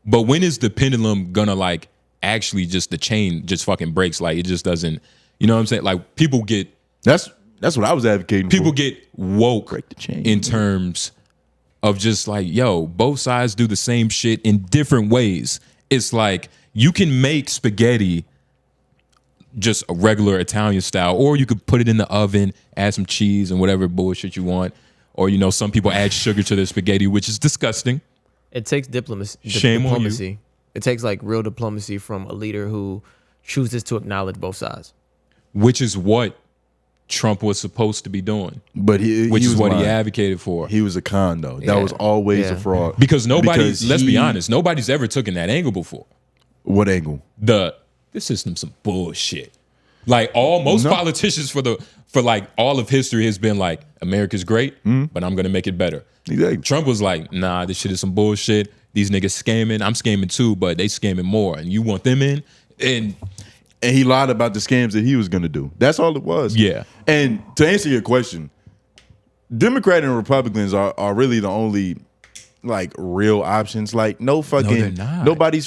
but when is the pendulum gonna like actually just the chain just fucking breaks? Like, it just doesn't. You know what I'm saying? Like, people get... That's what I was advocating people for. Get woke break the chain, in terms of just like, yo, both sides do the same shit in different ways. It's like, you can make spaghetti just a regular Italian style, or you could put it in the oven, add some cheese and whatever bullshit you want. Or, some people add sugar to their spaghetti, which is disgusting. It takes diplomacy. Shame on you. It takes like real diplomacy from a leader who chooses to acknowledge both sides. Which is what Trump was supposed to be doing. But which is what he advocated for. He was a con, though. That was always a fraud. Because let's be honest, nobody's ever taken that angle before. What angle? This system's some bullshit. Like most politicians for like all of history has been like, America's great, but I'm gonna make it better. Exactly. Trump was like, nah, this shit is some bullshit. These niggas scamming. I'm scamming too, but they scamming more. And you want them in? And he lied about the scams that he was going to do. That's all it was. Yeah. And to answer your question, Democrat and Republicans are really the only like real options. Like they're not. Nobody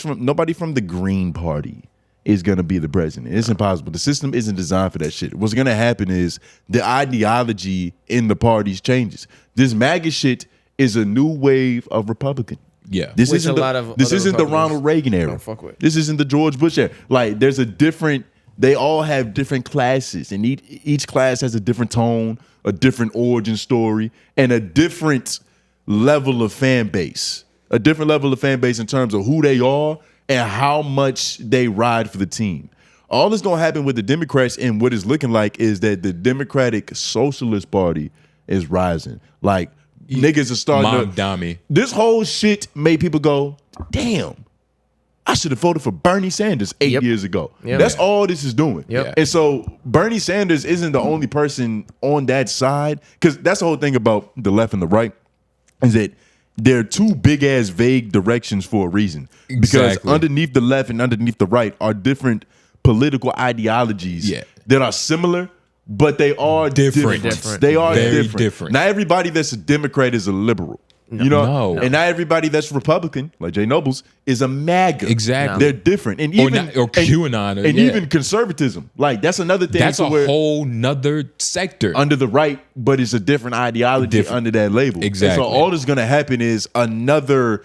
from the Green Party is going to be the president. It's impossible. The system isn't designed for that shit. What's going to happen is the ideology in the parties changes. This MAGA shit is a new wave of Republican. Yeah, this isn't the Ronald Reagan era. This isn't the George Bush era. Like, there's a different. They all have different classes, and each class has a different tone, a different origin story, and a different level of fan base. A different level of fan base in terms of who they are and how much they ride for the team. All that's gonna happen with the Democrats, and what it's looking like is that the Democratic Socialist Party is rising. Like, niggas are starting to... This whole shit made people go, damn, I should have voted for Bernie Sanders 8 years ago. Yep. That's all this is doing. Yep. And so Bernie Sanders isn't the only person on that side, because that's the whole thing about the left and the right, is that they're two big-ass vague directions for a reason. Because underneath the left and underneath the right are different political ideologies that are similar, but they are different. They are very different. Not everybody that's a Democrat is a liberal. You know, No. and not everybody that's Republican, like Jay Nobles, is a MAGA. Exactly. They're different, and even or QAnon, and yeah. even conservatism. Like that's another thing. That's to a where whole nother sector. under the right, but it's a different ideology under that label. Exactly. And so all that's gonna happen is another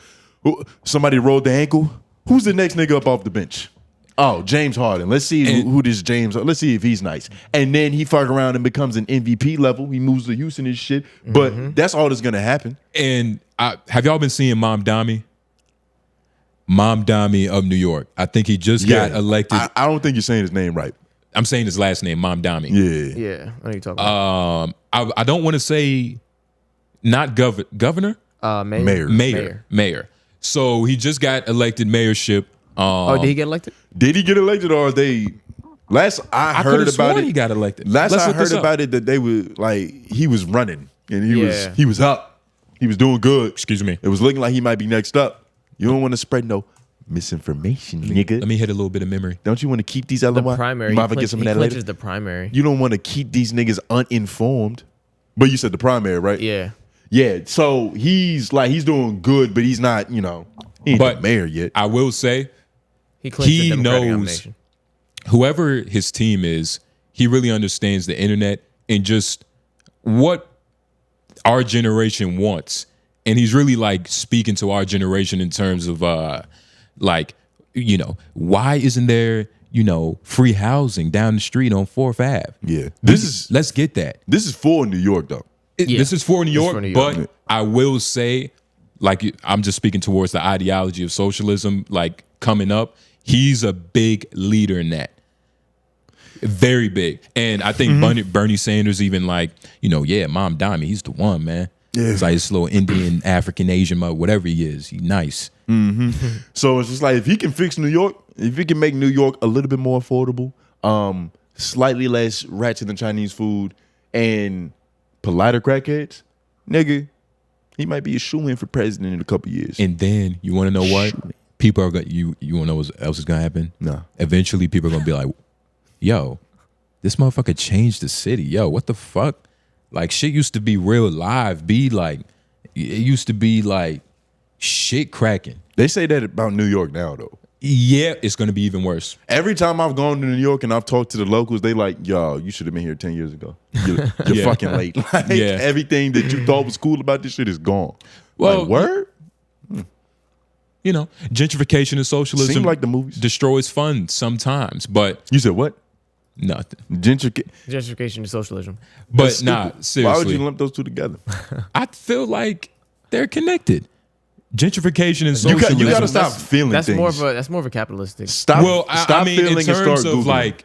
somebody rolled the ankle. Who's the next nigga up off the bench? Oh, James Harden. Let's see who this James. Let's see if he's nice. And then he fuck around and becomes an MVP level. He moves to Houston and shit. But that's all that's gonna happen. And have y'all been seeing Mom Dami? Mom Dami of New York. I think he just got elected. I don't think you're saying his name right. I'm saying his last name, Mom Dami. Yeah. Yeah, I know you're talking about. I don't want to say not governor. Mayor. So he just got elected mayorship. Oh, did he get elected? Did he get elected or they? Last I heard could've about sworn it, he got elected. Last Let's I look heard this up. about it that they were like he was running and Yeah. he was up. He was doing good. Excuse me. It was looking like he might be next up. You don't want to spread no misinformation, nigga. Let me hit a little bit of memory. Don't you want to keep these LOI? The primary. You might get some of that later. Clinches the primary. You don't want to keep these niggas uninformed. But you said the primary, right? Yeah. Yeah. So he's doing good, but he's not, he ain't the mayor yet. I will say, He clinched the he Democratic knows nomination. whoever his team is, he really understands the internet and just what our generation wants. And he's really like speaking to our generation in terms of why isn't there, free housing down the street on 4th Ave? Yeah. Let's get that. This is for New York though. This is for New York, for New York. but I will say, I'm just speaking towards the ideology of socialism, coming up. He's a big leader in that. Very big. And I think Bernie Sanders even Mom Dami, he's the one, man. Yeah. It's like this little Indian, African, Asian, whatever he is. He's nice. So it's just like if he can fix New York, if he can make New York a little bit more affordable, slightly less ratchet than Chinese food, and politer crackheads, nigga, he might be a shoo-in for president in a couple years. And then you want to know what? People are going. You want to know what else is going to happen? No. Eventually, people are going to be like, "Yo, this motherfucker changed the city. Yo, what the fuck? Like shit used to be real live. It used to be like shit cracking. They say that about New York now, though. Yeah, it's going to be even worse. Every time I've gone to New York and I've talked to the locals, they like, yo, you should have been here 10 years ago. You're fucking late. Everything that you thought was cool about this shit is gone. Well, word? Gentrification and socialism Seem like the movies. destroys fun sometimes, but You said what? nothing. Gentrification and socialism. But That's nah, stupid. seriously. Why would you lump those two together? I feel like they're connected. Gentrification and You socialism. got to stop feeling That's things. more of a capitalistic. Stop. Well, stop I mean, feeling in and start terms of Googling.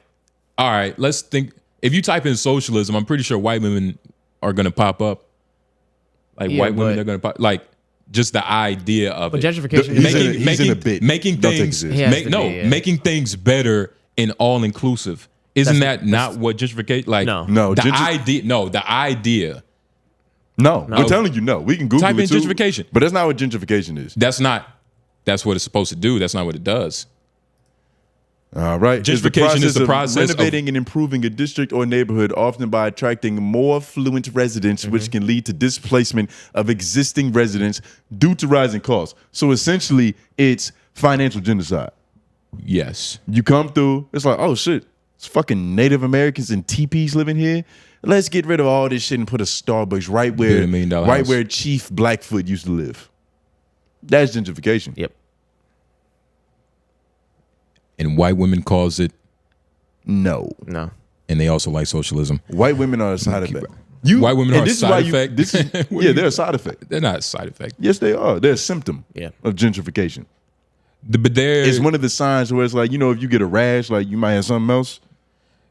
all right, let's think. If you type in socialism, I'm pretty sure white women are going to pop up. White women are going to pop. Just the idea of But it. gentrification He's in a bit. Making Don't take things it serious. making things better and all inclusive. Isn't that not what gentrification No. the idea. No, I'm telling you, no. We can Google Type it in too, gentrification. but that's not what gentrification is. That's what it's supposed to do. That's not what it does. All right. Gentrification is the of process of- renovating and improving a district or neighborhood, often by attracting more affluent residents, which can lead to displacement of existing residents due to rising costs. So essentially, it's financial genocide. Yes. You come through, it's like, oh shit, it's fucking Native Americans and teepees living here. Let's get rid of all this shit and put a Starbucks right Build a $1 million house. where Chief Blackfoot used to live. That's gentrification. Yep. And white women calls it, No. No. and they also like socialism. White women are a side effect. White women and are a this is side why effect? This is, yeah, they're a side effect. They're not a side effect. Yes, they are. They're a symptom Yeah. of gentrification. But they're It's one of the signs where it's like, if you get a rash, like you might have something else.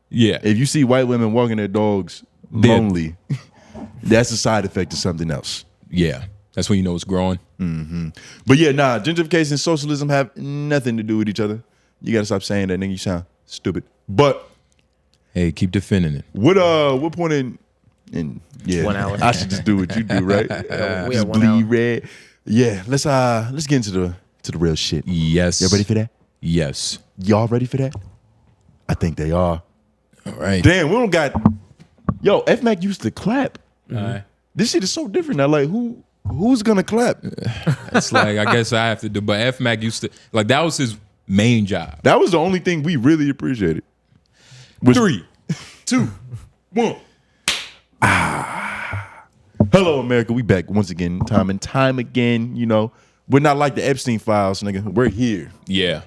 yeah. If you see white women walking their dogs lonely, that's a side effect of something else. Yeah. That's when you know it's growing. But yeah, gentrification and socialism have nothing to do with each other. You gotta stop saying that, nigga. You sound stupid. But Hey, keep defending it. what point in 1 hour. I should just do what you do, right? We Just have 1 bleed hour. red. Yeah, let's get into the real shit. Yes. Y'all ready for that? Yes. Y'all ready for that? I think they are. All right. Damn, we don't got. Yo, F Mac used to clap. All right. This shit is so different now. Like, who who's gonna clap? It's like, I guess I have to do. But F Mac used to, like, that was his main job. That was the only thing we really appreciated. 3, 2, 1. Hello, America. We back once again, time and time again. You know, we're not like the Epstein files, nigga. We're here. Yeah.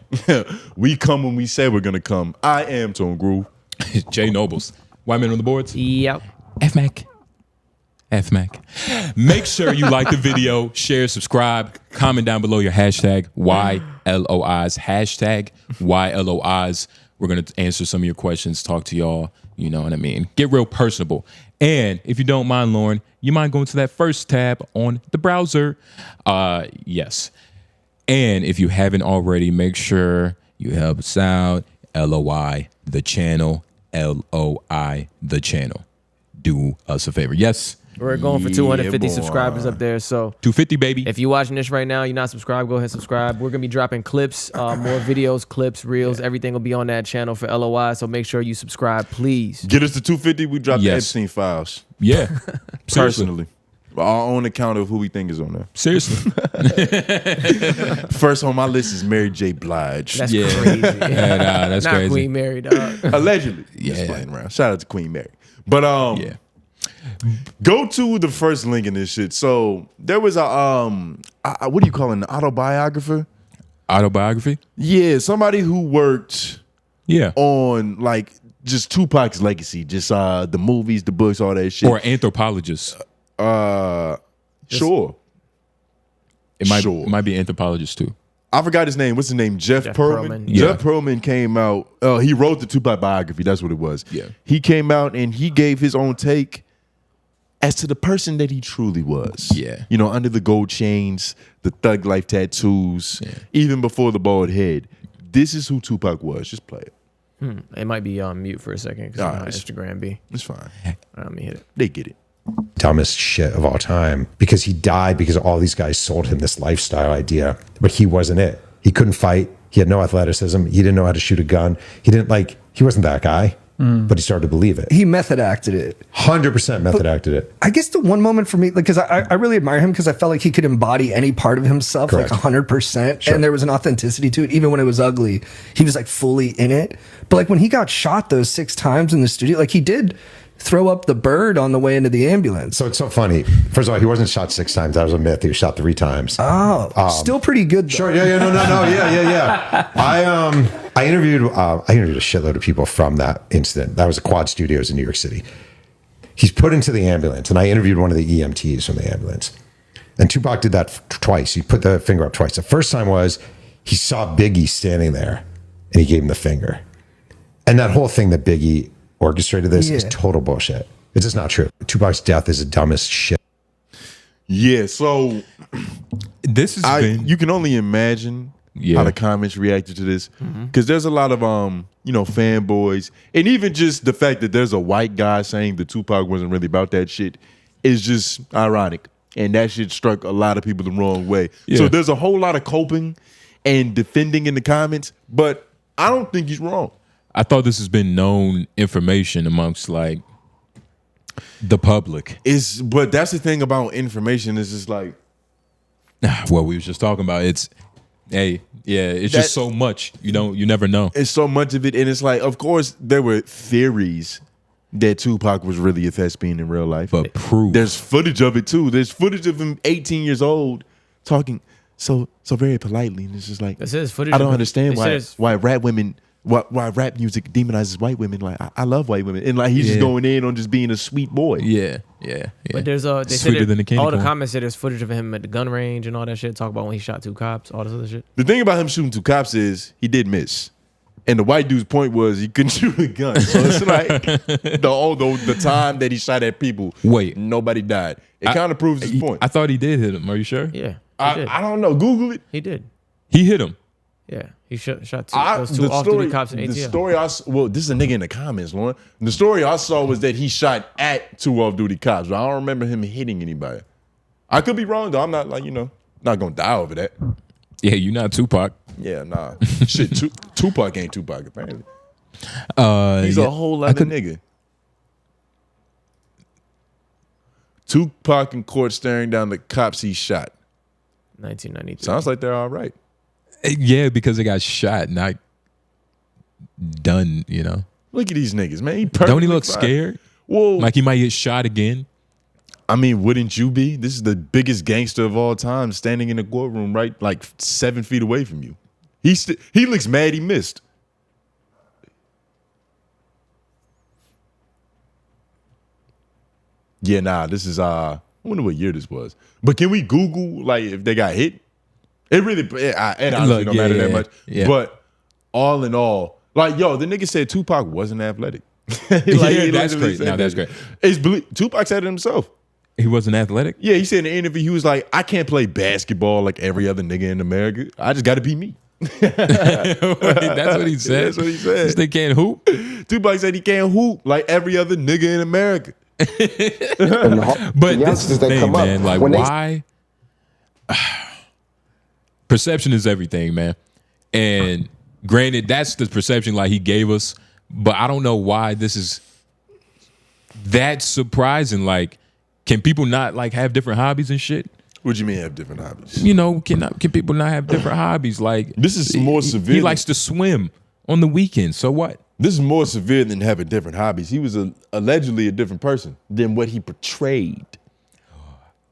We come when we say we're gonna come. I am Tone Groove. Jay Nobles. White man on the boards? Yep. F Mac. F Mac. Make sure you like the video, share, subscribe, comment down below your hashtag YLOIs, hashtag YLOIs. We're going to answer some of your questions, talk to y'all, you know what I mean? Get real personable. And if you don't mind, Lauren, you mind going to that first tab on the browser? Yes. And if you haven't already, make sure you help us out. LOI, the channel. LOI, the channel. Do us a favor. Yes. We're going for 250 boy. subscribers up there. So 250, baby. if you're watching this right now, you're not subscribed, go ahead and subscribe. We're going to be dropping clips, more videos, clips, reels. Everything will be on that channel for LOI. So make sure you subscribe, please. Get us to 250. We drop the Yes. Epstein files Yeah. Seriously. personally. Our own account of who we think is on there. Seriously. First on my list is Mary J. Blige. That's Yeah. crazy. That's Not crazy. Queen Mary, dog. Allegedly. Yeah. Just playing around. Shout out to Queen Mary. But Yeah. go to the first link in this shit. So there was a what do you call it? An autobiographer? Autobiography? Yeah, somebody who worked Yeah. on like just Tupac's legacy, just the movies, the books, all that shit. Or anthropologist. Sure. It might, Sure. it might be anthropologist too. I forgot his name. What's his name? Jeff Pearlman. Pearlman. Yeah. Jeff Pearlman came out. He wrote the Tupac biography. That's what it was. Yeah. He came out and he gave his own take as to the person that he truly was. Yeah. You know, under the gold chains, the thug life tattoos, even before the bald head. This is who Tupac was. Just play it. It might be on mute for a second because All my right. Instagram be. It's fine. Let me hit it. They get it. Dumbest shit of all time because he died because all these guys sold him this lifestyle idea, but he wasn't it. He couldn't fight. He had no athleticism. He didn't know how to shoot a gun. He wasn't that guy, but he started to believe it. He method acted it. 100% method acted it. I guess the one moment for me, like, because I really admire him because I felt like he could embody any part of himself, Correct. like 100%. Sure. And there was an authenticity to it. Even when it was ugly, he was like fully in it. But like when he got shot those 6 times in the studio, like he did throw up the bird on the way into the ambulance. So it's so funny. First of all, he wasn't shot 6 times. That was a myth. He was shot 3 times. Oh, still pretty good. Though. Sure. Yeah. No. Yeah. I interviewed a shitload of people from that incident. That was at Quad Studios in New York City. He's put into the ambulance, and I interviewed one of the EMTs from the ambulance. And Tupac did that twice. He put the finger up twice. The first time was he saw Biggie standing there, and he gave him the finger. And that whole thing that Biggie orchestrated this is total bullshit. It's just not true. Tupac's death is the dumbest shit. Yeah, so This has been. you can only imagine how the comments reacted to this, because there's a lot of fanboys, and even just the fact that there's a white guy saying that Tupac wasn't really about that shit is just ironic, and that shit struck a lot of people the wrong way. So there's a whole lot of coping and defending in the comments, but I don't think he's wrong. I thought this has been known information amongst like the public. But that's the thing about information, is just like, What we was just talking about. It's just so much. You never know. it's so much of it, and it's like, of course there were theories that Tupac was really a thespian in real life, But proof. there's footage of it too. There's footage of him 18 years old talking so very politely, and it's just like, This is footage. I don't of- understand it why says- why rap music demonizes white women. Like, I love white women, and like he's just going in on just being a sweet boy. Yeah. But there's they Sweeter said than a candy all the corn. comments said there's footage of him at the gun range and all that shit. Talk about when he shot 2 cops, all this other shit. The thing about him shooting 2 cops is he did miss. And the white dude's point was he couldn't shoot a gun. So it's like the time that he shot at people, Wait. nobody died. It kind of proves his point. I thought he did hit him. Are you sure? Yeah, he did. I don't know. Google it. He did. He hit him. Yeah, he shot those 2 off-duty cops in ATL. The story this is a nigga in the comments, Lauren. The story I saw was that he shot at 2 off-duty cops. But I don't remember him hitting anybody. I could be wrong though. I'm not like, not gonna die over that. Yeah, you're not Tupac. Yeah, nah. Shit, Tupac ain't Tupac apparently. He's a whole other nigga. Tupac in court staring down the cops he shot. 1993. Sounds like they're all right. Yeah, because they got shot, not done, you know. Look at these niggas, man. Don't he look scared? Whoa. Like he might get shot again? I mean, wouldn't you be? This is the biggest gangster of all time standing in the courtroom right like 7 feet away from you. He looks mad he missed. Yeah, nah, this is I wonder what year this was. But can we Google like if they got hit? It really it honestly don't matter that much. Yeah. But all in all, like yo, the nigga said Tupac wasn't athletic. Like, yeah, that's great. No, that's great. Tupac said it himself. He wasn't athletic? Yeah, he said in the interview, he was like, I can't play basketball like every other nigga in America. I just got to be me. That's what he said? That's what he said. They can't hoop? Tupac said he can't hoop like every other nigga in America. But this is the thing, man. Like, why? Perception is everything, man. And granted, that's the perception like he gave us. But I don't know why this is that surprising. Like, can people not like have different hobbies and shit? What do you mean have different hobbies? You know, can people not have different hobbies? Like, this is more severe. He likes to swim on the weekends. So what? This is more severe than having different hobbies. He was allegedly a different person than what he portrayed.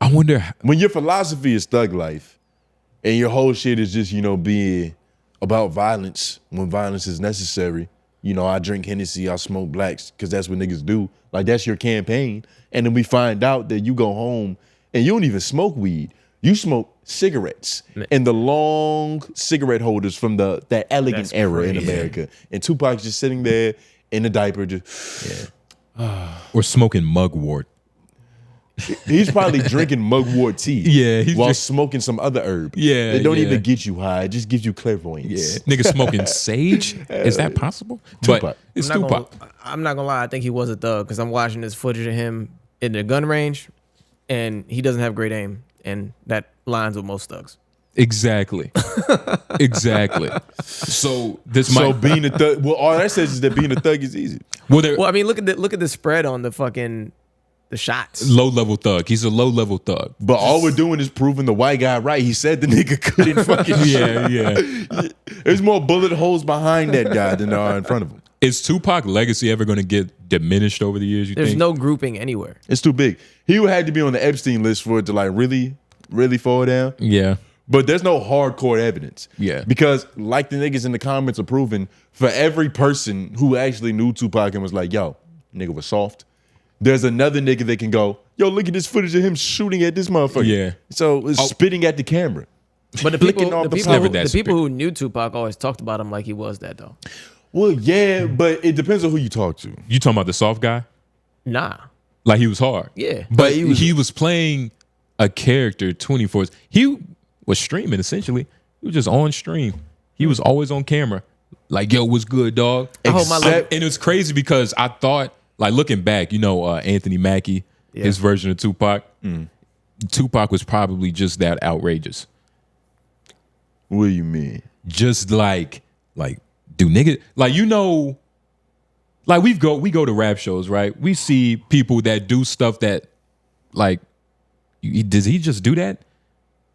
I wonder when your philosophy is thug life, and your whole shit is just being about violence when violence is necessary. You know, I drink Hennessy, I smoke blacks because that's what niggas do. Like, that's your campaign. And then we find out that you go home and you don't even smoke weed. You smoke cigarettes and the long cigarette holders from that elegant era in America. And Tupac's just sitting there in a diaper just... or smoking mugwort. He's probably drinking mugwort tea. Yeah, while smoking some other herb. Yeah, it don't even get you high. It just gives you clairvoyance. Yeah, nigga smoking sage. Is that possible? Tupac. But it's Tupac. I'm not gonna lie. I think he was a thug because I'm watching this footage of him in the gun range, and he doesn't have great aim, and that lines with most thugs. Exactly. Exactly. So being a thug. Well, all that says is that being a thug is easy. Well, I mean, look at the spread on the shots. Low level thug. He's a low level thug. But all we're doing is proving the white guy right. He said the nigga couldn't fucking yeah. There's more bullet holes behind that guy than there are in front of him. Is Tupac legacy ever going to get diminished over the years, you think? There's no grouping anywhere. It's too big. He would have to be on the Epstein list for it to like really, really fall down. Yeah. But there's no hardcore evidence. Yeah. Because like the niggas in the comments are proving, for every person who actually knew Tupac and was like, yo, nigga was soft, there's another nigga that can go, yo, look at this footage of him shooting at this motherfucker. Yeah. So it's spitting at the camera. But the people who knew Tupac always talked about him like he was that though. Well, yeah, but it depends on who you talk to. You talking about the soft guy? Nah. Like he was hard. Yeah. But he was playing a character 24. He was streaming essentially. He was just on stream. He was always on camera. Like, yo, what's good, dog? And it was crazy because I thought, like looking back, Anthony Mackie, his version of Tupac. Tupac was probably just that outrageous. What do you mean? Just like do niggas like we go to rap shows, right? We see people that do stuff that like, does he just do that?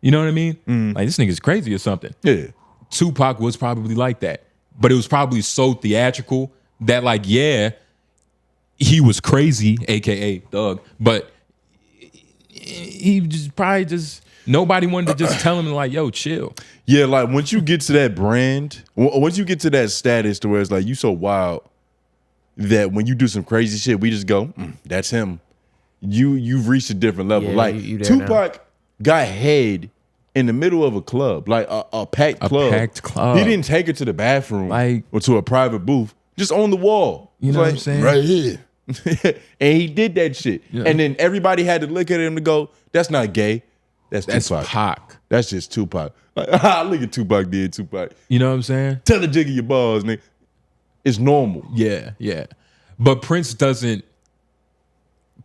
You know what I mean? Like this nigga's crazy or something. Yeah. Tupac was probably like that, but it was probably so theatrical that like, yeah, he was crazy, aka thug, but he just probably nobody wanted to just tell him like, yo, chill. Yeah, like once you get to that brand, once you get to that status to where it's like you so wild that when you do some crazy shit, we just go, that's him. You've reached a different level. Yeah, like you Tupac got head in the middle of a club, like a packed club. Packed club. He didn't take her to the bathroom like, or to a private booth, just on the wall. You know what I'm saying? Right here. And he did that shit. Yeah. And then everybody had to look at him to go, that's not gay. That's Tupac. Pac. That's just Tupac. Like, look at Tupac did Tupac. You know what I'm saying? Tell the jigger your balls, nigga. It's normal. Yeah, yeah. But Prince doesn't.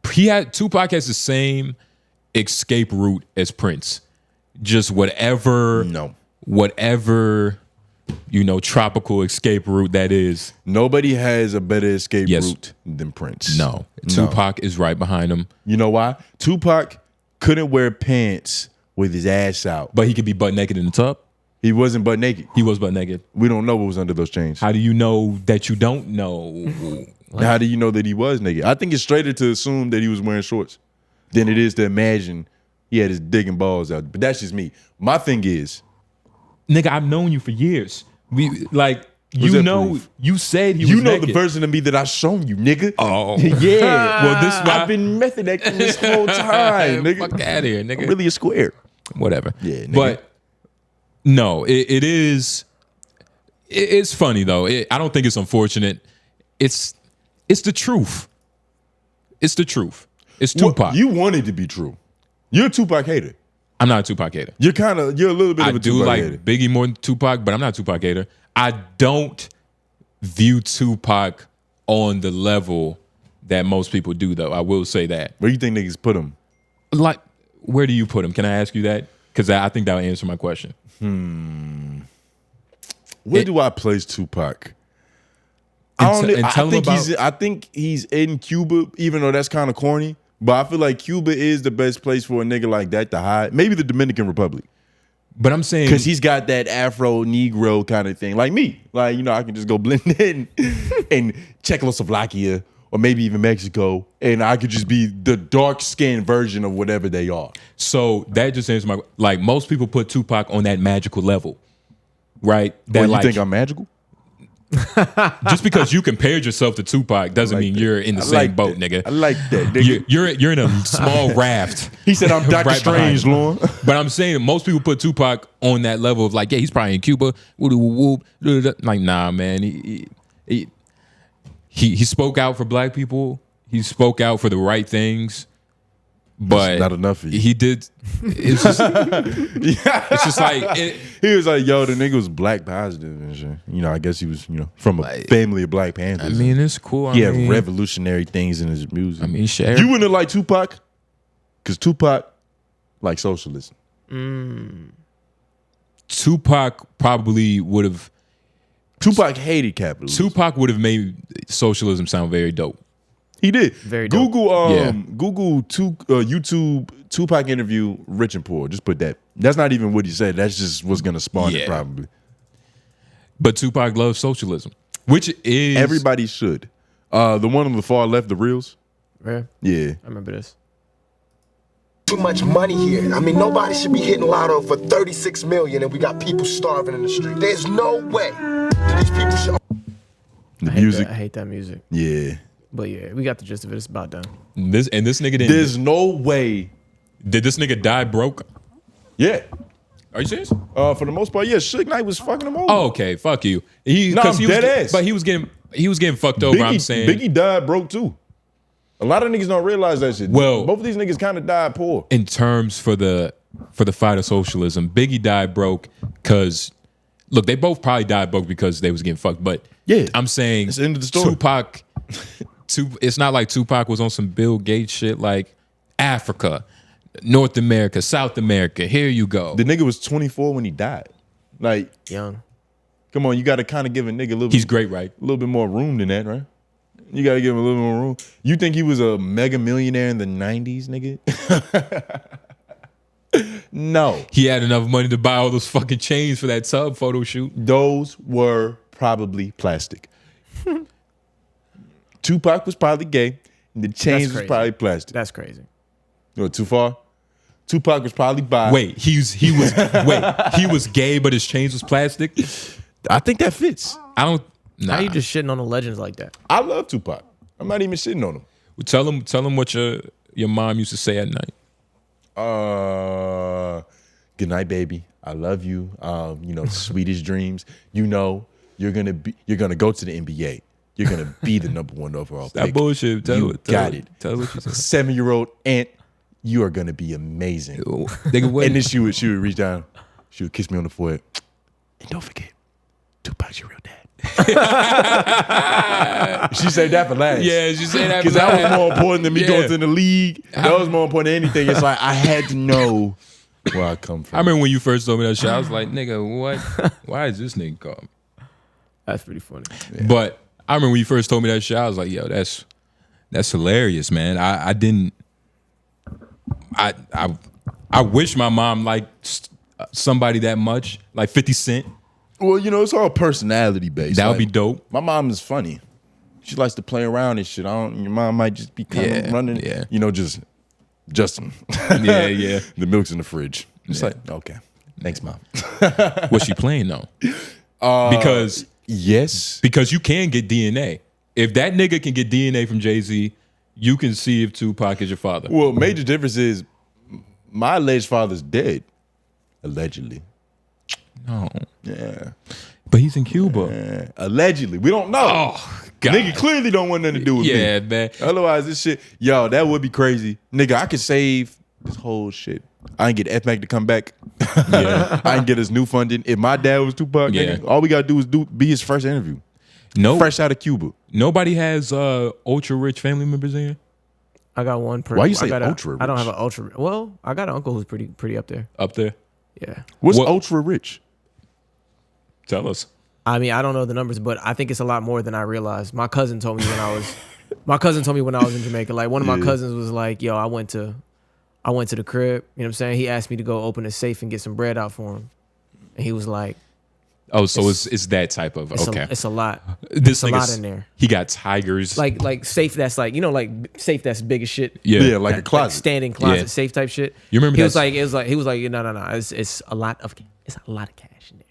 Tupac has the same escape route as Prince. Just whatever tropical escape route that is. Nobody has a better escape Yes. route than Prince. No. Tupac is right behind him. You know why? Tupac couldn't wear pants with his ass out. But he could be butt naked in the tub. He wasn't butt naked. He was butt naked. We don't know what was under those chains. How do you know that you don't know? How do you know that he was naked? I think it's straighter to assume that he was wearing shorts than it is to imagine he had his dick and balls out. But that's just me. My thing is, Nigga, I've known you for years. What's that proof? You said he was you know naked. the version of me that I've shown you, nigga. Oh. Yeah. Well, this is why I've been method acting this whole time, nigga. Fuck out of here, nigga. I'm really a square. Whatever. Yeah, nigga. But no, it is. It's funny though. I don't think it's unfortunate. It's the truth. It's the truth. It's Tupac. Well, you want it to be true. You're a Tupac hater. I'm not a Tupac hater. You're a little bit I of a do Tupac like hater. Biggie more than Tupac, but I'm not a Tupac hater. I don't view Tupac on the level that most people do, though. I will say that. Where do you think niggas put him? Like, where do you put him? Can I ask you that? Because I think that would answer my question. Where do I place Tupac? I think he's in Cuba, even though that's kind of corny. But I feel like Cuba is the best place for a nigga like that to hide. Maybe the Dominican Republic. But I'm saying, Because he's got that Afro Negro kind of thing. Like me. Like, I can just go blend in in Czechoslovakia or maybe even Mexico. And I could just be the dark-skinned version of whatever they are. so that just answers my, like, most people put Tupac on that magical level, right? That, Well, you like, think I'm magical? just because you compared yourself to Tupac doesn't mean you're in the same boat, nigga. I like that, nigga. You're in a small raft. He said I'm Dr. right behind Strange, him. Lauren. But I'm saying most people put Tupac on that level of like, yeah, he's probably in Cuba. Like, nah, man. He spoke out for black people. He spoke out for the right things. But That's not enough for you. He did. It's just, it's just like He was like, yo, the nigga was black positive and shit. I guess he was, from a family of Black Panthers. I mean, it's cool. He had revolutionary things in his music. I mean, share. You wouldn't have liked Tupac? Because Tupac liked socialism. Tupac probably would have. Tupac hated capitalism. Tupac would have made socialism sound very dope. He did. Very dope. Google YouTube Tupac interview Rich and Poor. Just put that. That's not even what he said. That's just what's gonna spawn it probably. But Tupac loves socialism, which is Everybody should. The one on the far left, the reels. Right? Yeah. I remember this. Too much money here. I mean, nobody should be hitting lotto for 36 million and we got people starving in the street. There's no way that these people should. The music. I hate that music. Yeah. But yeah, we got the gist of it. It's about done. this nigga didn't. There's no way. Did this nigga die broke? Yeah. Are you serious? For the most part, yeah. Suge Knight was fucking him over. Oh, okay. Fuck you. No, I'm he dead was, ass. But he was getting fucked over. I'm saying. Biggie died broke too. A lot of niggas don't realize that shit. Well, both of these niggas kind of died poor. in terms for the fight of socialism, Biggie died broke because look, they both probably died broke because they was getting fucked. But Yeah. I'm saying It's the end of the story. Tupac. It's not like Tupac was on some Bill Gates shit like Africa, North America, South America. Here you go. The nigga was 24 when he died. Like, Young. come on, you got to kind of give a nigga a little. He's great, right? A little bit more room than that, right? You got to give him a little more room. You think he was a mega millionaire in the 90s, nigga? No. He had enough money to buy all those fucking chains for that tub photo shoot. Those were probably plastic. Tupac was probably gay, and the chains was crazy. probably plastic. That's crazy. You know, too far? Tupac was probably bi. Wait, he was gay, but his chains was plastic. I think that fits. I don't. Nah. How you just shitting on the legends like that? I love Tupac. I'm not even shitting on him. Tell him what your mom used to say at night. Good night, baby. I love you. Sweetest dreams. You're gonna go to the NBA. You're gonna be the #1 overall pick. That bullshit. You got it. Tell what you said. 7-year-old aunt, you are gonna be amazing. Nigga, wait. And then she would reach down, she would kiss me on the forehead. And don't forget, Tupac's your real dad. She said that for last. Yeah, she said that Because that was more important than me Yeah. going to the league. That was more important than anything. It's like I had to know Where I come from. I remember when you first told me that shit, I was like, nigga, what? Why is this nigga called? That's pretty funny. Yeah. But I remember when you first told me that shit, I was like, yo, that's hilarious, man. I wish my mom liked somebody that much, like 50 Cent. Well, you know, it's all personality based. That would be dope. My mom is funny. She likes to play around and shit. Your mom might just be kind of running. Yeah. You know, just Justin. Yeah. The milk's in the fridge. It's like, okay. Thanks, Mom. Was she playing though? Because you can get DNA. If that nigga can get DNA from Jay-Z, you can see if Tupac is your father. Well, major difference is my alleged father's dead. Allegedly. No. Yeah. But he's in Cuba. Allegedly. We don't know. Oh, God. Nigga clearly don't want nothing to do with me. Yeah, man. Otherwise, this shit, yo, that would be crazy. Nigga, I could save this whole shit. I ain't get FMAC to come back. Yeah. I ain't get his new funding. If my dad was Tupac, nigga, all we gotta do is be his first interview. No, fresh out of Cuba. Nobody has ultra rich family members in here. I got one. Why you say ultra rich? I don't have an ultra. Well, I got an uncle who's pretty up there. Up there. Yeah. What's ultra rich? Tell us. I mean, I don't know the numbers, but I think it's a lot more than I realized. My cousin told me when I was in Jamaica. Like one of my cousins was like, "Yo, I went to the crib." You know what I'm saying? He asked me to go open a safe and get some bread out for him, and he was like, "Oh, so it's that type of okay." It's a lot. It's a lot in there. He got tigers, like safe that's like like safe that's big as shit. Yeah, like a closet, like standing closet, safe type shit. You remember? He was like, no. It's a lot of cash in there.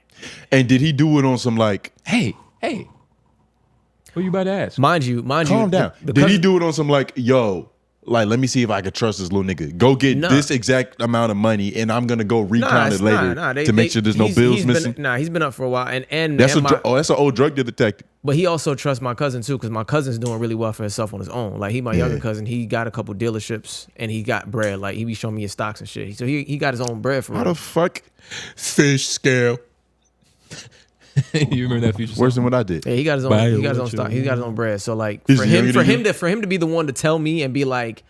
And did he do it on some like, hey, what you about to ask? Mind you, calm down. Did he do it on some like, yo, like let me see if I can trust this little nigga. Go get this exact amount of money, and I'm gonna go recount it later to make sure there's no bills missing. He's been up for a while, and that's an old drug dealer tactic. But he also trusts my cousin too, because my cousin's doing really well for himself on his own. Like he my younger cousin, he got a couple dealerships and he got bread. Like he be showing me his stocks and shit. So he got his own bread for How real. the fuck? Fish scale. You remember that Future song? Worse than what I did. Yeah, he got his own stock. He got his own bread. So like for him to be the one to tell me and be like,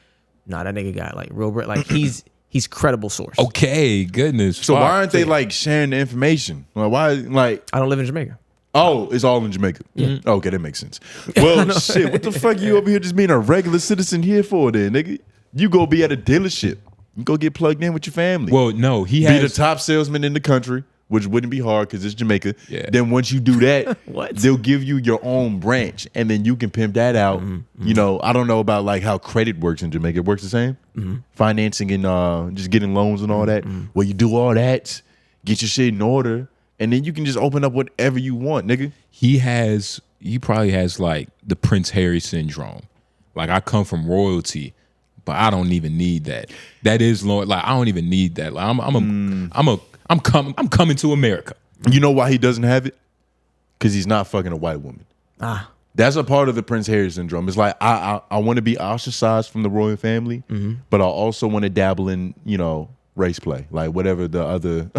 nah, that nigga got like real bread. Like he's credible source. Okay, goodness. So why aren't they like sharing the information? Like why? Like I don't live in Jamaica. Oh, it's all in Jamaica. Mm-hmm. Okay, that makes sense. Well, shit, what the fuck you over here just being a regular citizen here for then, nigga? You go be at a dealership. You go get plugged in with your family. Well, no, he be the top salesman in the country, which wouldn't be hard because it's Jamaica. Yeah. Then once you do that, What? they'll give you your own branch, and then you can pimp that out. Mm-hmm. You know, I don't know about like how credit works in Jamaica. It works the same? Mm-hmm. Financing and just getting loans and all that. Mm-hmm. Well, you do all that, get your shit in order, and then you can just open up whatever you want, nigga. He probably has like the Prince Harry syndrome. Like I come from royalty, but I don't even need that. That is like I don't even need that. Like I'm coming to America. You know why he doesn't have it? Because he's not fucking a white woman. That's a part of the Prince Harry syndrome. It's like I want to be ostracized from the royal family, but I also want to dabble in race play, like whatever the other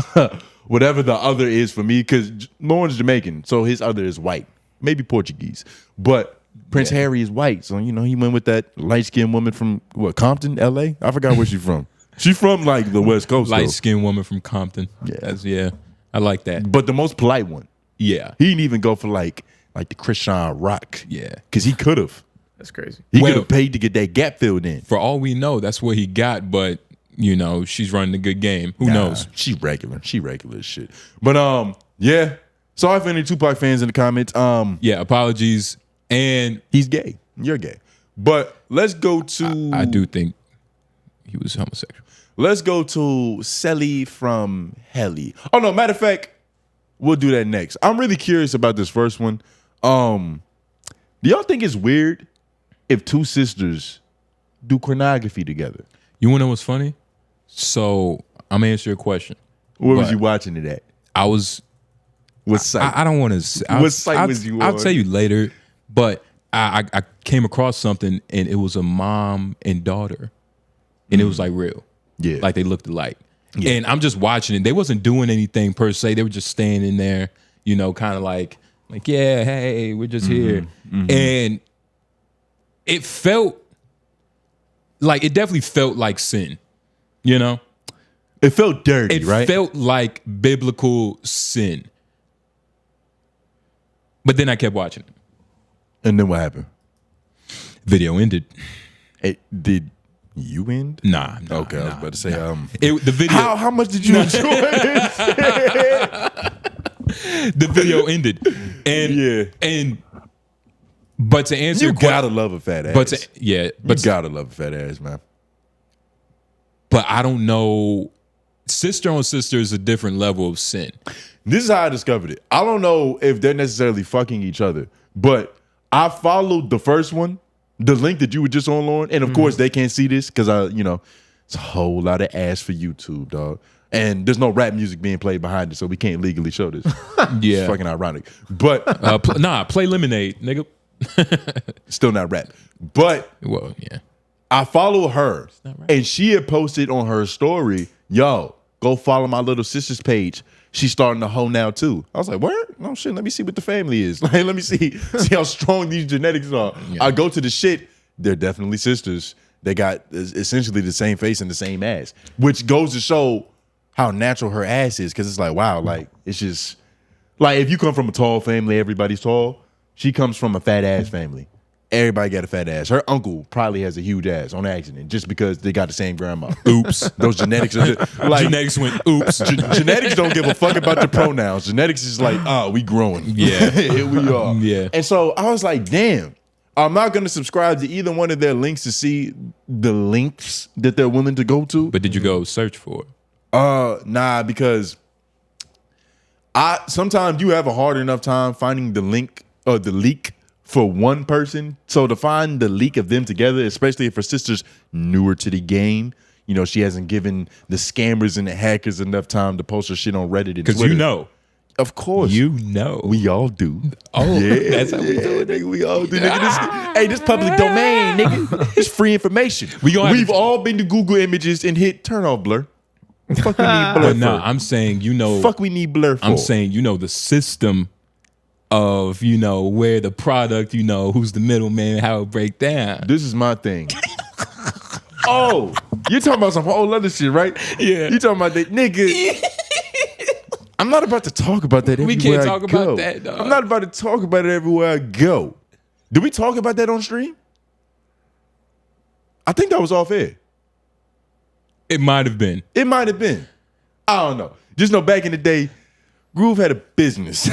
is for me. Because Lauren's Jamaican, so his other is white, maybe Portuguese, but Prince Harry is white, so he went with that light skinned woman from Compton, LA. I forgot where she's from. She's from like the West Coast. Light skinned woman from Compton. Yeah, I like that. But the most polite one. Yeah, he didn't even go for like the Christian Rock. Yeah, because he could have. That's crazy. He could have paid to get that gap filled in. For all we know, that's what he got. But she's running a good game. Who knows? She regular. She regular as shit. But yeah. Sorry for any Tupac fans in the comments. Yeah, apologies. And he's gay. You're gay. But let's go to. I do think he was homosexual. Let's go to 𝔓𝔦𝔑 from Helly. Oh no, matter of fact, we'll do that next. I'm really curious about this first one. Do y'all think it's weird if two sisters do pornography together? You wanna know what's funny? So I'm gonna answer your question. Where was you watching it at? I was. What site? I don't want to. What site was you on? I'll tell you later. But I came across something, and it was a mom and daughter, and it was like real. Yeah, like they looked alike. Yeah. And I'm just watching it. They wasn't doing anything per se. They were just standing there, kind of like yeah, hey, we're just here. Mm-hmm. And it felt like it definitely felt like sin, It felt dirty, It right? felt like biblical sin. But then I kept watching it. And then what happened? Video ended. Did you end? Nah. Okay, I was about to say, The video. how much did you enjoy this? The video ended, but to answer, You gotta love a fat ass. But you gotta love a fat ass, man. But I don't know. Sister on sister is a different level of sin. This is how I discovered it. I don't know if they're necessarily fucking each other, but I followed the first one, the link that you were just on, Lauren, and of course they can't see this because it's a whole lot of ass for YouTube, dog. And there's no rap music being played behind it, so we can't legally show this. Yeah, it's fucking ironic. But play Lemonade, nigga. Still not rap. But well, yeah. I follow her, and she had posted on her story, yo, go follow my little sister's page. She's starting to hoe now too. I was like, word? No shit, let me see what the family is. Like, let me see how strong these genetics are. Yeah. I go to the shit, they're definitely sisters. They got essentially the same face and the same ass, which goes to show how natural her ass is. Cause it's like, wow, like it's just like if you come from a tall family, everybody's tall. She comes from a fat ass family. Everybody got a fat ass. Her uncle probably has a huge ass on accident just because they got the same grandma. Oops. Those genetics are just, like genetics went oops. Genetics don't give a fuck about the pronouns. Genetics is like, oh, we growing. Yeah. Here we are. Yeah. And so I was like, damn, I'm not going to subscribe to either one of their links to see the links that they're willing to go to. But did you go search for it? Nah, because sometimes you have a hard enough time finding the link or the leak for one person. So to find the leak of them together, especially if her sister's newer to the game, she hasn't given the scammers and the hackers enough time to post her shit on Reddit and because Twitter. Of course. We all do. Oh, yeah, that's how we do it. Nigga, we all do. Nigga, this public domain, nigga. It's free information. We've all been to Google Images and hit turn off blur. Fuck we need blur for? No, I'm saying, fuck we need blur for. I'm saying, the system of, where the product, who's the middleman, how it break down. This is my thing. Oh, you're talking about some whole other shit, right? Yeah. You talking about that, nigga. I'm not about to talk about that everywhere We can't talk I go. about that, dog. I'm not about to talk about it everywhere I go. Did we talk about that on stream? I think that was off air. It might have been. It might have been. I don't know. Just know back in the day, Groove had a business.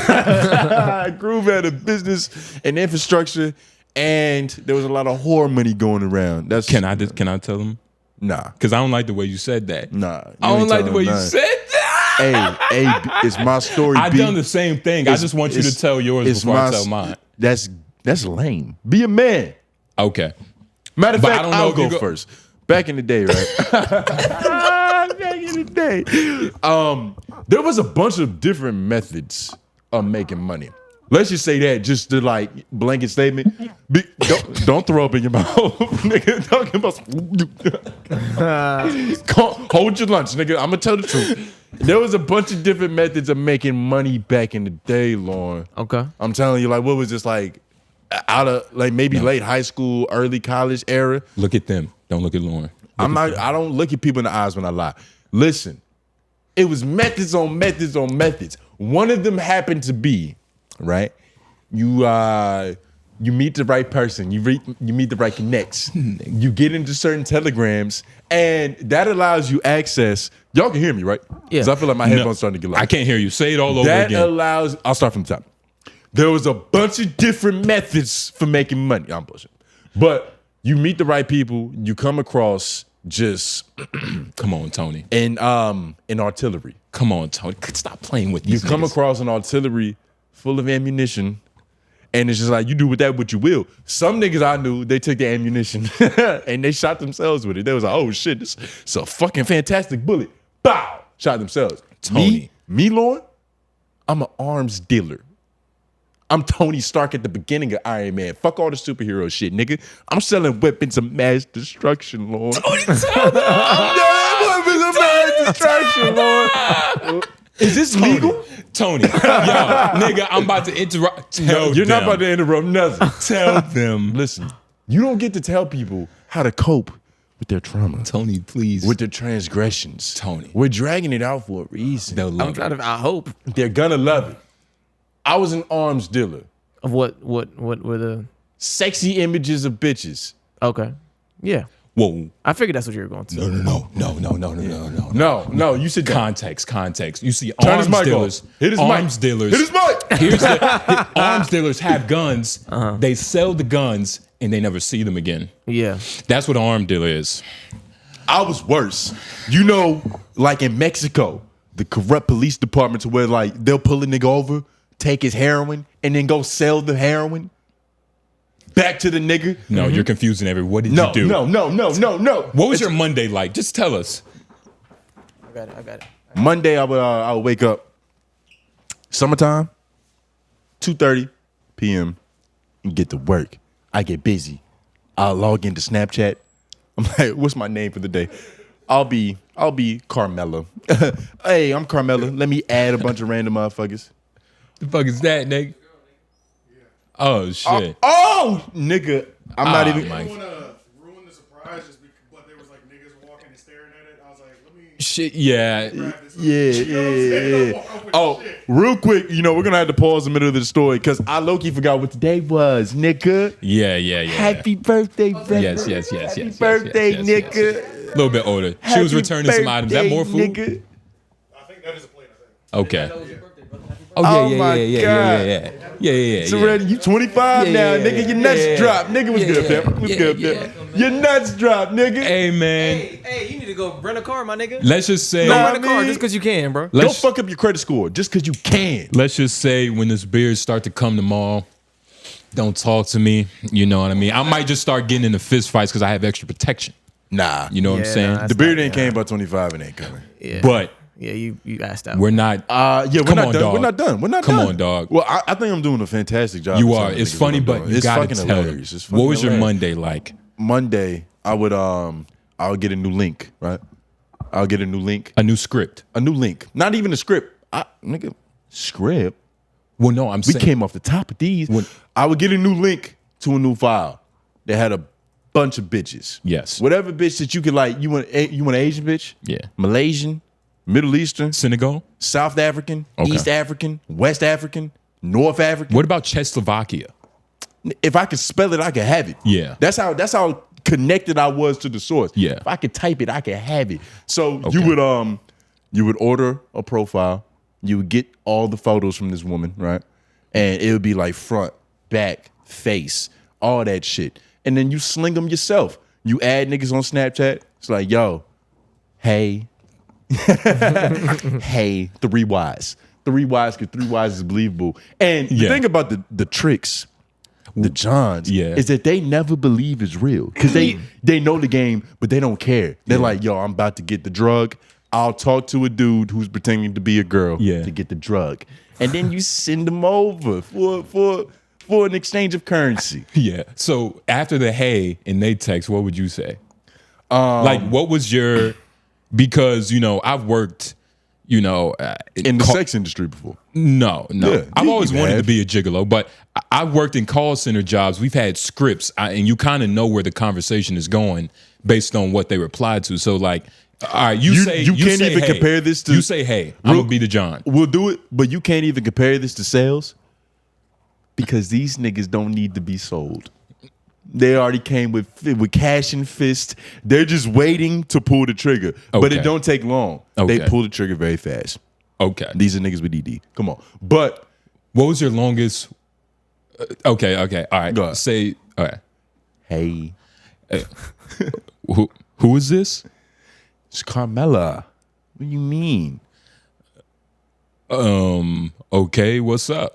Groove had a business and infrastructure, and there was a lot of whore money going around. Can I tell them? Nah. Because I don't like the way you said that. Nah. I don't like the way you said that. Hey, it's my story. I've done the same thing. I just want you to tell yours before I tell mine. That's lame. Be a man. Okay. Matter of fact, I'll go first. Back in the day, right? Back in the day. There was a bunch of different methods of making money. Let's just say that, just to like blanket statement. Don't throw up in your mouth, nigga. Hold your lunch, nigga. I'm gonna tell the truth. There was a bunch of different methods of making money back in the day, Lauren. Okay. I'm telling you, like, what was this like? Out of like maybe late high school, early college era. Look at them. Don't look at Lauren. I don't look at people in the eyes when I lie. Listen, it was methods on methods on methods. One of them happened to be, right? You meet the right person. You meet the right connects. You get into certain telegrams, and that allows you access. Y'all can hear me, right? Yeah. Because I feel like my headphones starting to get loud. I can't hear you. Say it all over that again. That allows. I'll start from the top. There was a bunch of different methods for making money. I'm bullshit. But you meet the right people. You come across just come on, Tony. In artillery. Come on, Tony. Stop playing with these. You come across an artillery full of ammunition, and it's just like you do with that what you will. Some niggas I knew, they took the ammunition and they shot themselves with it. They was like, oh shit, this is a fucking fantastic bullet. Bow! Shot themselves. Tony. Me, Lauren, I'm an arms dealer. I'm Tony Stark at the beginning of Iron Man. Fuck all the superhero shit, nigga. I'm selling weapons of mass destruction, Lord. Tony, I'm selling weapons of mass destruction, Lord. Is this legal? Tony, yo, nigga, I'm about to interrupt. You're not about to interrupt nothing. Tell them. Listen, you don't get to tell people how to cope with their trauma, Tony, please. with their transgressions. Tony. We're dragging it out for a reason. They'll love it. I hope. They're gonna love it. I was an arms dealer. Of what were the Sexy images of bitches. okay? Yeah, Whoa. I figured that's what you were going to. No, you said Context. You see Turn his arms mic dealers. off. Hit his arms mic. dealers. Hit his mic. Here's the arms dealers have guns. They sell the guns and they never see them again. Yeah, That's what an arm dealer is. I was worse. You know, like in Mexico, the corrupt police departments where like they'll pull a nigga over, take his heroin, and then go sell the heroin back to the nigga. No, you're confusing everyone. What did you do? No. What was your Monday like? Just tell us. I got it. Monday, I would wake up, summertime, 2:30 p.m. and get to work. I get busy. I'll log into Snapchat. I'm like, what's my name for the day? I'll be Carmella. Hey, I'm Carmella. Let me add a bunch of random motherfuckers. The fuck is that, nigga? Oh shit. Oh, nigga. I'm not even. my- I want to ruin the surprise just because, but there was like niggas walking and staring at it. I was like, let me Shit. Yeah. grab this. Yeah. Oh, real quick, you know, we're gonna have to pause in the middle of the story because I low-key forgot what today was, nigga. Yeah. Happy birthday, brother. Yes. Happy birthday, nigga. A little bit older. She was returning some items. Is that more food? Nigga. I think that is a plate. I think. Okay. Oh my God. Yeah. Surrender, you 25 now, yeah, nigga. Your nuts yeah. dropped. Nigga, what's good, fam? What's good, fam? Your nuts dropped, nigga. Hey man. Hey, you need to go rent a car, my nigga. Let's just say. Go Nah, rent a car man. just because you can, bro. Don't Let's, fuck up your credit score just because you can. let's just say when this beers start to come tomorrow, don't talk to me. You know what I mean? I might just start getting into fist fights because I have extra protection. Nah. You know what I'm Yeah, saying? nah, The beard ain't came by 25 and ain't coming. Yeah. But Yeah, you asked out. we're not. Yeah, we're Come not on, done. dog. We're not done. We're not Come done. on, dog. Well, I think I'm doing a fantastic job. You of are. telling It's niggas funny, what I'm but doing. you It's gotta fucking tell them. hilarious. It's What fucking was your hilarious. Monday like? Monday, I would get a new link, right? I'll get a new link. A new script. A new link. Not even a script. Nigga, script? Well, no, I'm We saying. came off the top of these. When- I would get a new link to a new file that had a bunch of bitches. Yes. Whatever bitch that you could like, you want an Asian bitch? Yeah. Malaysian, Middle Eastern, Senegal. South African, Okay. East African, West African, North African. What about Czechoslovakia? If I could spell it, I could have it. Yeah. That's how connected I was to the source. Yeah. If I could type it, I could have it. So Okay. you would order a profile, you would get all the photos from this woman, right? And it would be like front, back, face, all that shit. And then you sling them yourself. You add niggas on Snapchat. It's like, yo, hey, hey, 3 Ys. 3 Ys, because 3 Ys is believable. And the Yeah. thing about the tricks, the Johns, Yeah. is that they never believe it's real. Because they know the game, but they don't care. They're like, yo, I'm about to get the drug. I'll talk to a dude who's pretending to be a girl to get the drug. And then you send them over for an exchange of currency. Yeah. So after the hey and they text, what would you say? Like, what was your? Because I've worked, In the sex industry before. No. Yeah, I've always you wanted have. to be a gigolo, but I've worked in call center jobs. We've had scripts, and you kind of know where the conversation is going based on what they reply to. So, like, all right, you say you can't say, even hey. compare this to. You say, hey, I'm gonna be the John. We'll do it, but you can't even compare this to sales because these niggas don't need to be sold. They already came with cash and fist. They're just waiting to pull the trigger, but Okay. it don't take long. Okay. They pull the trigger very fast. Okay. These are niggas with DD. Come on, but What was your longest? Okay. All right. Go ahead. Say. All right. hey, Who is this? it's Carmella. What do you mean? Okay. What's up?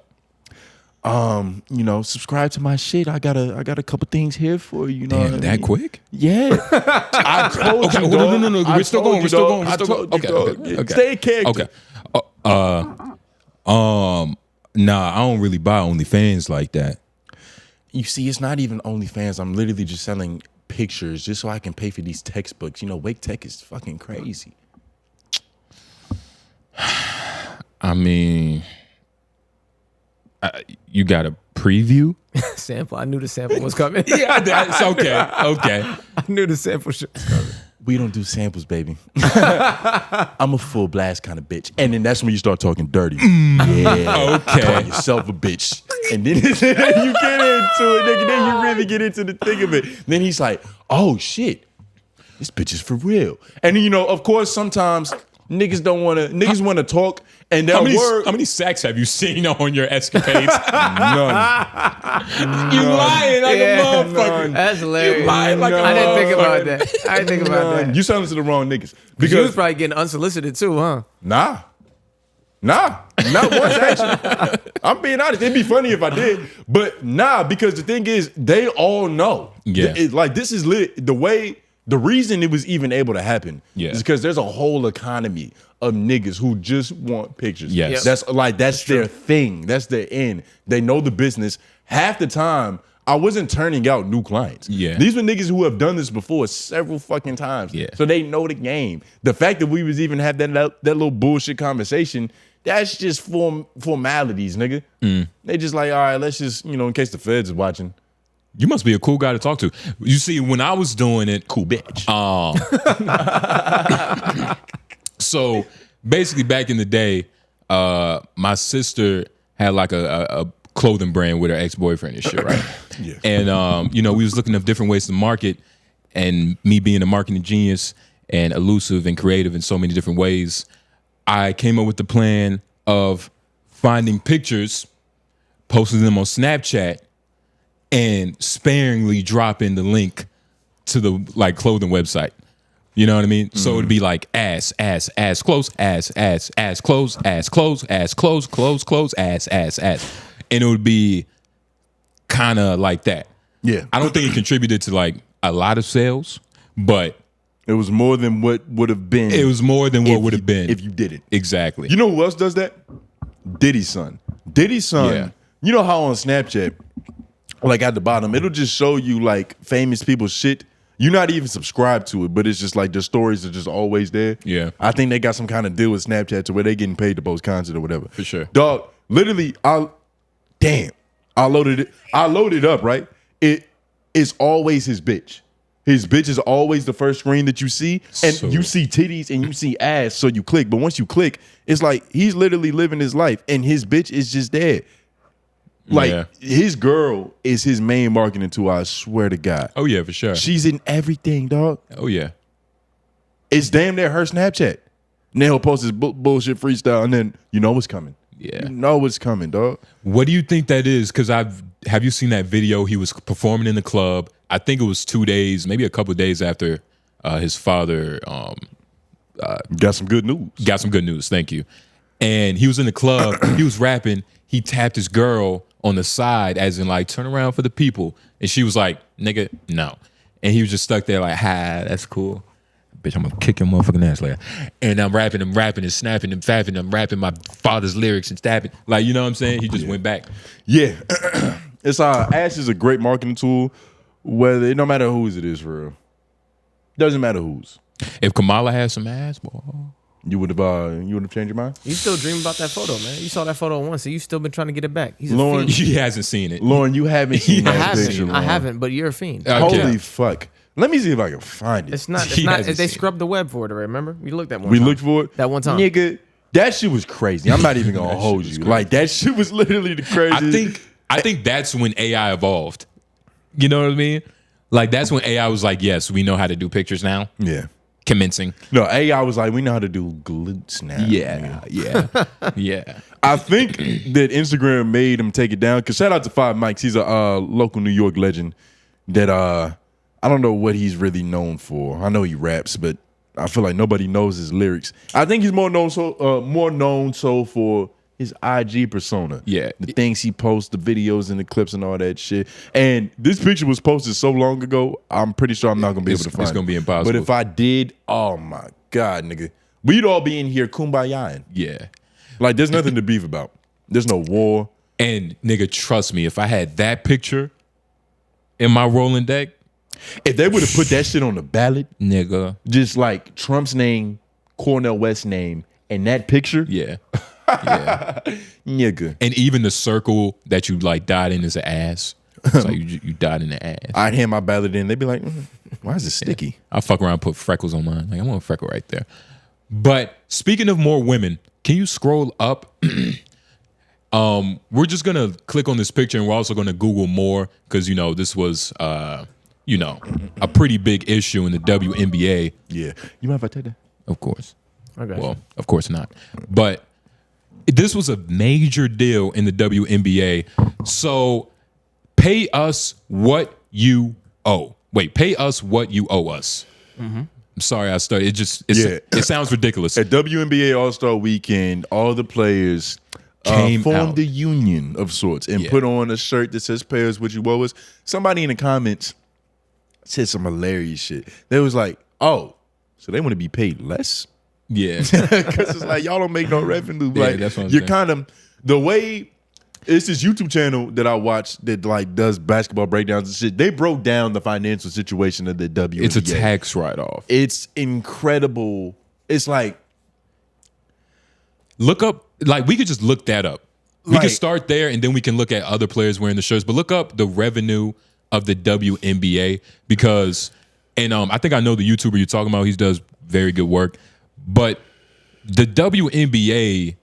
Subscribe to my shit. I got a couple things here for you. Know Damn, what I that mean? quick? Yeah, I told Okay, you. no, dog. no. I We're still told going. you, We're still dog. going. We're I still told going. you, Okay. dog. Okay. Stay in character. Okay. Nah, I don't really buy OnlyFans like that. You see, it's not even OnlyFans. I'm literally just selling pictures just so I can pay for these textbooks. Wake Tech is fucking crazy. I mean, you gotta preview. Sample. I knew the sample was coming. Yeah, that's okay. Okay. I knew the sample shit was coming. We don't do samples, baby. I'm a full blast kind of bitch. And then that's when you start talking dirty. Yeah. Okay. Call yourself a bitch. And then you get into it, nigga. Then you really get into the thick of it. Then he's like, oh, shit. This bitch is for real. And, you know, of course, sometimes niggas want to talk. And How that many sacks have you seen on your escapades? None. You lying like a motherfucker. none. That's hilarious. You lying like a I didn't think about motherfucker. that. I didn't think about that. You selling to the wrong niggas. Because you was Because, probably getting unsolicited too, huh? nah, not once actually. I'm being honest. It'd be funny if I did, but nah. Because the thing is, they all know. Yeah. Like this is lit. The reason it was even able to happen is because there's a whole economy of niggas who just want pictures. Yes. That's their thing. That's their end. They know the business. Half the time, I wasn't turning out new clients. Yeah. These were niggas who have done this before several fucking times. Yeah. So they know the game. The fact that we was even have that little bullshit conversation, that's just formalities, nigga. They just like, all right, let's just, you know, in case the feds is watching. You must be a cool guy to talk to. You see, when I was doing it, Cool bitch. So basically, back in the day, my sister had like a clothing brand with her ex-boyfriend and shit, right? Yeah. And you know, we was looking up different ways to market, and me being a marketing genius and elusive and creative in so many different ways, I came up with the plan of finding pictures, posting them on Snapchat, and sparingly dropping the link to the like clothing website. You know what I mean? So it'd be like ass, close, ass, close, close, ass. And it would be kind of like that. Yeah. I don't think it contributed to like a lot of sales, but It was more than what would have been. it was more than what would have been if you did it. Exactly. You know who else does that? Diddy's son. Diddy's son. Yeah. You know how on Snapchat, like at the bottom, it'll just show you like famous people's shit. You're not even subscribed to it, but it's just like the stories are just always there. Yeah. I think they got some kind of deal with Snapchat to where they getting paid to post content or whatever. For sure. Dog, literally, I loaded it up, right? It is always his bitch. His bitch is always the first screen that you see, and So- you see titties and you see ass, so you click. But once you click, it's like he's literally living his life, and his bitch is just there. Like Yeah. his girl is his main marketing tool. I swear to God. Oh yeah, for sure. She's in everything, dog. Oh yeah. It's damn near her Snapchat. And then he'll post his bullshit freestyle, and then you know what's coming. Yeah. You know what's coming, dog. What do you think that is? Because have you seen that video? He was performing in the club. I think it was 2 days, maybe a couple of days after his father Got some good news. got some good news. Thank you. And he was in the club. He was rapping. He tapped his girl on the side, as in like, turn around for the people. And she was like, nigga, no. And he was just stuck there like, ha, that's cool. Bitch, I'm gonna kick your motherfucking ass later. And I'm rapping and snapping and fapping. I'm rapping my father's lyrics and stabbing. Like, you know what I'm saying? He just went back. Yeah. It's ass is a great marketing tool, no matter whose it is for real. Doesn't matter whose. If Kamala had some ass, boy. You would have changed your mind? You still dream about that photo, man. You saw that photo once, so you still been trying to get it back. He's a Lauren, fiend. He hasn't seen it. Lauren, you haven't seen I that picture. haven't. I Lauren. haven't, but you're a fiend. Okay. Holy fuck. Let me see if I can find it. It's not. It's He not. hasn't They seen scrubbed the web for it. Remember? We looked at one. We time. looked for it? That one time. Nigga, that shit was crazy. I'm not even gonna hold you. Like, that shit was literally the craziest. I think that's when AI evolved. You know what I mean? Like that's when AI was like, yes, we know how to do pictures now. Yeah. Commencing. No, AI was like, we know how to do glutes now. Yeah. Yeah. I think that Instagram made him take it down. Because shout out to 5 Mics. He's a local New York legend that I don't know what he's really known for. I know he raps, but I feel like nobody knows his lyrics. I think he's more known so for his IG persona. Yeah. The things he posts, the videos and the clips and all that shit. And this picture was posted so long ago, I'm pretty sure I'm not going to be able to find it. It's going to be impossible. But if I did, oh my God, nigga. We'd all be in here kumbayaing. Yeah. Like, there's nothing to beef about. There's no war. And nigga, trust me, if I had that picture in my rolling deck, If they would have put that shit on the ballot, nigga. just like Trump's name, Cornel West's name, and that picture, Yeah. Nigga. And even the circle that you like died in is an ass. It's like you died in the ass. I'd hand my ballot in. They'd be like, why is it sticky? I'll fuck around and put freckles on mine. Like, I want a freckle right there. But speaking of more women, can you scroll up? We're just gonna click on this picture, and we're also gonna Google more because this was a pretty big issue in the WNBA. Yeah. You mind if I take that? Of course. Okay. Well, of course not. But this was a major deal in the WNBA. So pay us what you owe. Wait, pay us what you owe us. I'm sorry I started. It sounds ridiculous. At WNBA All-Star Weekend, all the players Came formed out. a union of sorts and put on a shirt that says "Pay us what you owe us." Somebody in the comments said some hilarious shit. They was like, "Oh, so they want to be paid less?" Yeah. Because it's like y'all don't make no revenue. Yeah, Like that's what I'm you're saying. kind of the way. It's this YouTube channel that I watch that like does basketball breakdowns and shit. They broke down the financial situation of the WNBA. It's a tax write-off. It's incredible. It's like Look up, like we could just look that up. We Like- could start there and then we can look at other players wearing the shirts. But look up the revenue of the WNBA because, and I think I know the YouTuber you're talking about. He does very good work. But the WNBA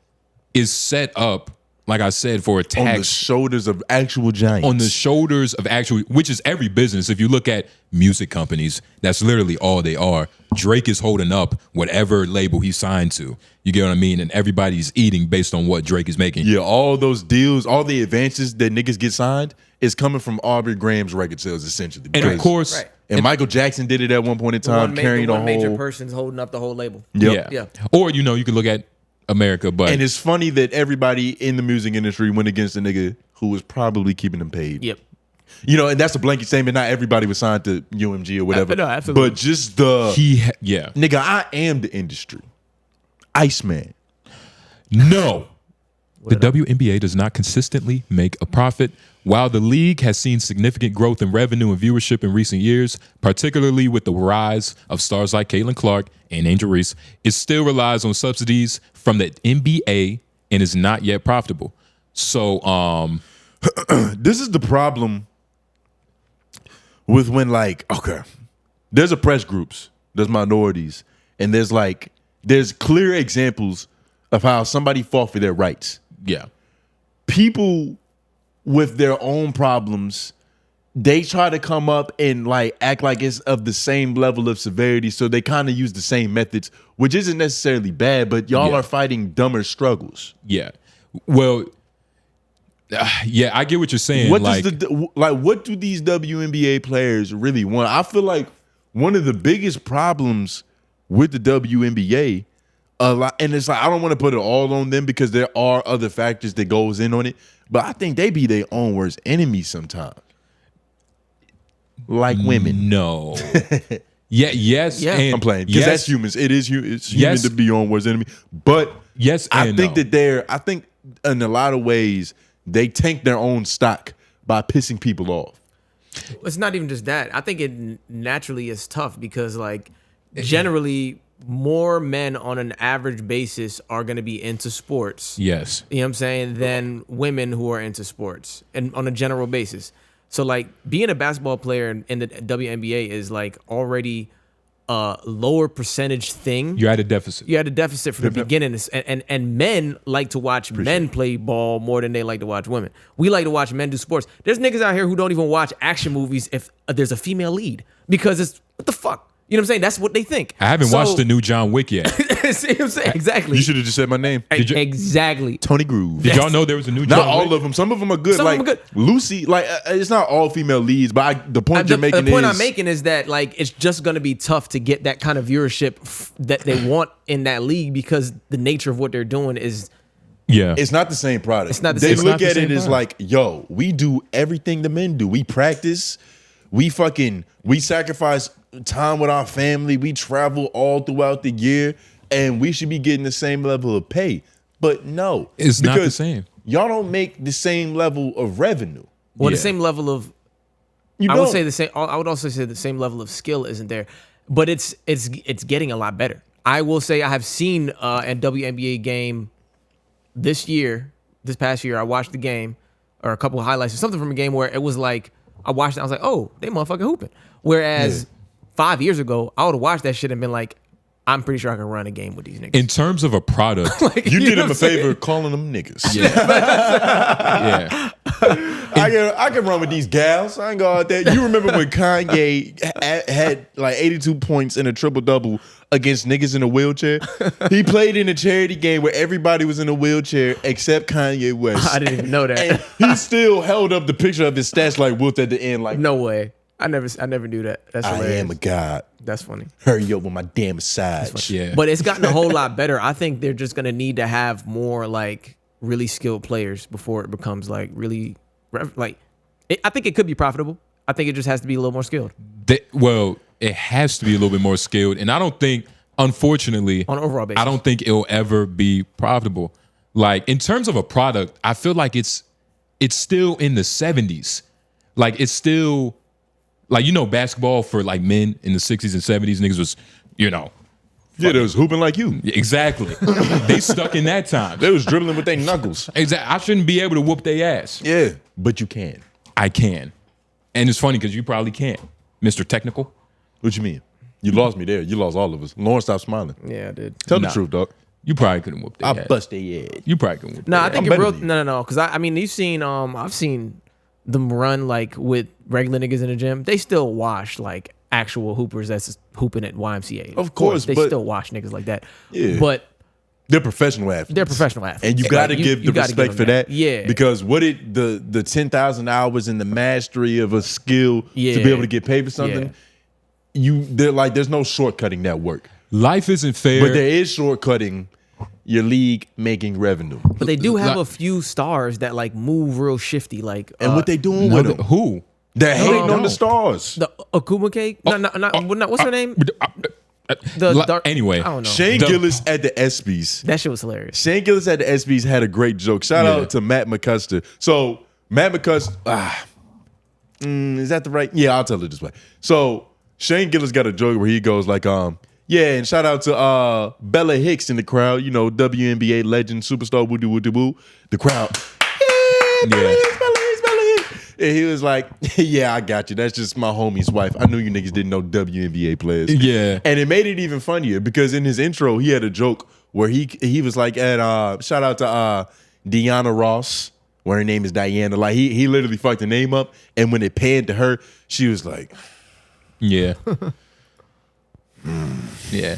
is set up, like I said, for a on the tax shoulders of actual giants. on the shoulders of actual, which is every business. If you look at music companies, that's literally all they are. Drake is holding up whatever label he signed to. You get what I mean? And everybody's eating based on what Drake is making. Yeah, all those deals, all the advances that niggas get signed is coming from Aubrey Graham's record sales, essentially. And of Because- course, Right. and Michael Jackson did it at one point in time, carrying the the one major whole. person's holding up the whole label. Yep. yeah. Or you can look at America, but And it's funny that everybody in the music industry went against a nigga who was probably keeping them paid. Yep. And that's a blanket statement. Not everybody was signed to UMG or whatever. No, absolutely. But just the yeah. nigga, I am the industry. Iceman. No. The WNBA does not consistently make a profit. While the league has seen significant growth in revenue and viewership in recent years, particularly with the rise of stars like Caitlin Clark and Angel Reese, it still relies on subsidies from the NBA and is not yet profitable. So, This is the problem with when there's oppressed groups, there's minorities, and there's clear examples of how somebody fought for their rights. yeah. People with their own problems, they try to come up and act like it's of the same level of severity, so they kind of use the same methods, which isn't necessarily bad, but y'all Yeah. are fighting dumber struggles. Yeah. Well, yeah, I get what you're saying. What like, what do these WNBA players really want? I feel like one of the biggest problems with the WNBA, and it's like I don't want to put it all on them because there are other factors that goes in on it, but I think they be their own worst enemies sometimes. Like women. no. Yeah, yes, Yeah. and I'm playing because yes, that's humans. It's human Yes. to be your own worst enemy. But Yes, I and think no. I think in a lot of ways they tank their own stock by pissing people off. It's not even just that. I think it naturally is tough because generally more men on an average basis are going to be into sports. Yes. You know what I'm saying? Than women who are into sports and on a general basis. So being a basketball player in the WNBA is already a lower percentage thing. You're at a deficit. You had a deficit from the beginning, and men like to watch men play ball more than they like to watch women. We like to watch men do sports. There's niggas out here who don't even watch action movies if there's a female lead because it's what the fuck. You know what I'm saying? That's what they think. I haven't watched the new John Wick yet. See what I'm saying? Exactly. You should have just said my name. Exactly. Tony Groove. Did y'all know there was a new John Not all Wick? of them. Some of them are good. Some of them are good. Lucy, it's not all female leads, but the point you're making the point is I'm making is that it's just going to be tough to get that kind of viewership that they want in that league because the nature of what they're doing is Yeah. it's not the same product. It's not the they same- look It's not the at it same as product. yo, we do everything the men do. We practice. We sacrifice time with our family. We travel all throughout the year, and we should be getting the same level of pay. But no, It's not the because same. Y'all don't make the same level of revenue. well, Yeah. the same level of You I don't. would say the same. I would also say the same level of skill isn't there, but it's getting a lot better. I will say I have seen a WNBA game this past year, I watched the game or a couple of highlights or something from a game where it was like, I watched it, I was like, oh, they motherfucking hooping. Whereas 5 years ago, I would have watched that shit and been like, I'm pretty sure I can run a game with these niggas. In terms of a product, You did him a favor calling them niggas. yeah. I can run with these gals. I ain't go out there. You remember when Kanye had like 82 points in a triple-double against niggas in a wheelchair? He played in a charity game where everybody was in a wheelchair except Kanye West. I didn't even know that. And he still held up the picture of his stats like Wilt at the end. Like, No way. I never knew that. That's I hilarious. am a god. That's funny. Hurry up with my damn massage. Yeah. But it's gotten a whole lot better. I think they're just gonna need to have more like really skilled players before it becomes like really I think it could be profitable. I think it just has to be a little more skilled It has to be a little bit more skilled, and I don't think, unfortunately, on an overall basis. I don't think it'll ever be profitable. Like in terms of a product, I feel like it's still in the 70s. Like it's still like, basketball for like men in the 60s and 70s, niggas was, Yeah, they was hooping like you. exactly. They stuck in that time. They was dribbling with their knuckles. Exactly. I shouldn't be able to whoop their ass. Yeah, but you can. I can. And it's funny because you probably can't, Mr. Technical. What you mean? You lost me there. You lost all of us. Lauren, stop smiling. Yeah, I did. Tell Nah. the truth, dog. You probably couldn't whoop their I ass. bust their head. You probably couldn't whoop No, their I ass. think I'm in real better than you. no. Because I mean, you've seen I've seen them run like with regular niggas in the gym. They still wash like actual hoopers that's hooping at YMCA. Of course, they but- still wash niggas like that. Yeah. But They're professional athletes. they're professional athletes. And you got to Like, give the gotta respect them for that. Yeah. Because what it the 10,000 hours in the mastery of a skill to Yeah. be able to get paid for something, Yeah. there's no shortcutting that work. Life isn't fair. But there is shortcutting your league making revenue. But they do have Like- a few stars that like move real shifty. Like And what they doing No, with them? who? They're hating on don't. the stars. the 𝙼𝙾𝚃. No, what's her name? The dark. Anyway, I don't know. Shane The- Gillis at the ESPYs. That shit was hilarious. Shane Gillis at the ESPYs had a great joke. Shout Yeah. out to Matt McCusker. So Matt McCusker, is that the right? Yeah, I'll tell it this way. So Shane Gillis got a joke where he goes like, yeah, and shout out to Bella Hicks in the crowd. WNBA legend, superstar, woo doo woo doo woo. The crowd, Bella Hicks, Bella Hicks, Bella Hicks. And he was like, yeah, I got you. That's just my homie's wife. I knew you niggas didn't know WNBA players. Yeah. And it made it even funnier because in his intro, he had a joke where he was like at shout out to Deanna Ross, where her name is Diana. Like he literally fucked the name up. And when it panned to her, she was like, Yeah. Yeah.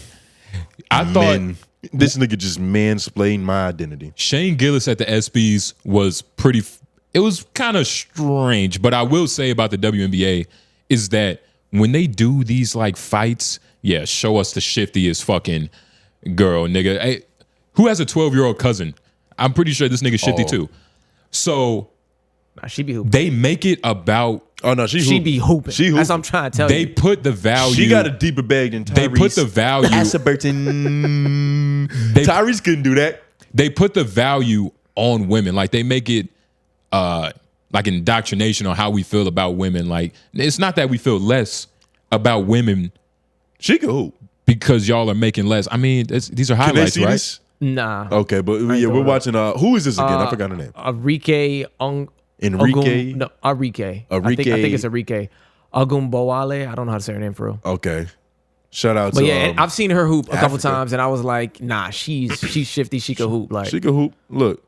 I thought man, this nigga just mansplained my identity. Shane Gillis at the ESPYs was it was kind of strange, but I will say about the WNBA is that when they do these like fights, yeah, show us the shiftiest fucking girl, nigga. Hey, who has a 12-year-old cousin? I'm pretty sure this nigga's shifty too. So Nah, she be hooping. they make it about Oh no, she Be hooping. She That's what I'm hooping. trying to tell they you. put the value. She got a deeper bag than Tyrese. They put the value. Burton. They- Tyrese couldn't do that. They put the value on women. Like they make it like indoctrination on how we feel about women. Like it's not that we feel less about women She could hoop. because y'all are making less. I mean, these are Can they highlights, see right? this? Nah. Okay, but yeah, we're going watching. Who is this again? I forgot her name. Enrique. Enrique? No, Enrique. I Enrique. think it's Enrique. 𝙼𝙾𝚂𝚃. I don't know how to say her name for real. Okay, shout out But to. yeah, and I've seen her hoop a couple Africa. times, and I was like, nah, she's shifty. She could hoop. Like She could hoop. Look,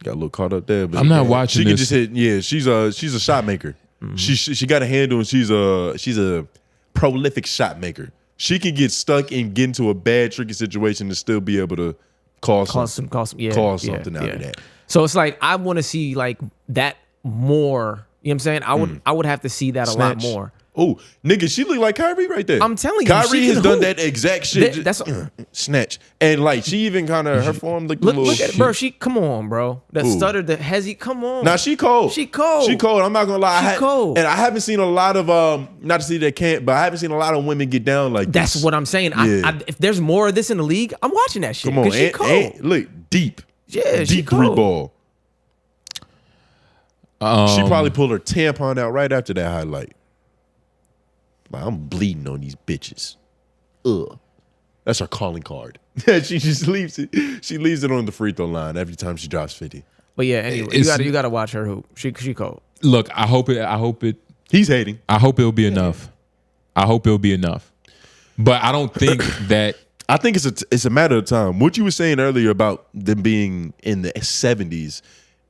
got a little caught up there. But I'm not yeah, watching She can this. just hit. Yeah, she's a shot maker. Mm-hmm. She got a handle, and she's a prolific shot maker. She can get stuck and get into a bad, tricky situation and still be able to cause something out of that. So it's like I want to see like that more. You know what I'm saying? I would have to see that a lot Snatch. more. Oh, nigga, she look like Kyrie right there. I'm telling you, Kyrie she has can done hoop. that exact shit. That's snatch, and like she even kind of her form looked a look little. at it, bro. She come on, bro. That Who? stutter, the hezzy. Come on. Now she cold. She cold. She cold. I'm not gonna lie. She cold. And I haven't seen a lot of not to say they can't, but I haven't seen a lot of women get down like That's this. what I'm saying. Yeah. If there's more of this in the league, I'm watching that shit. Come on, 'cause she and, cold. and look deep. Yeah, she deep three cold. ball. She probably pulled her tampon out right after that highlight. Like, I'm bleeding on these bitches. Ugh. That's her calling card. She just leaves it. She leaves it on the free throw line every time she drops 50. But yeah, anyway, you gotta watch her hoop. She cold. Look, I hope it. He's hating. I hope it'll be enough. I hope it'll be enough. But I don't think that. I think it's a matter of time. What you were saying earlier about them being in the 70s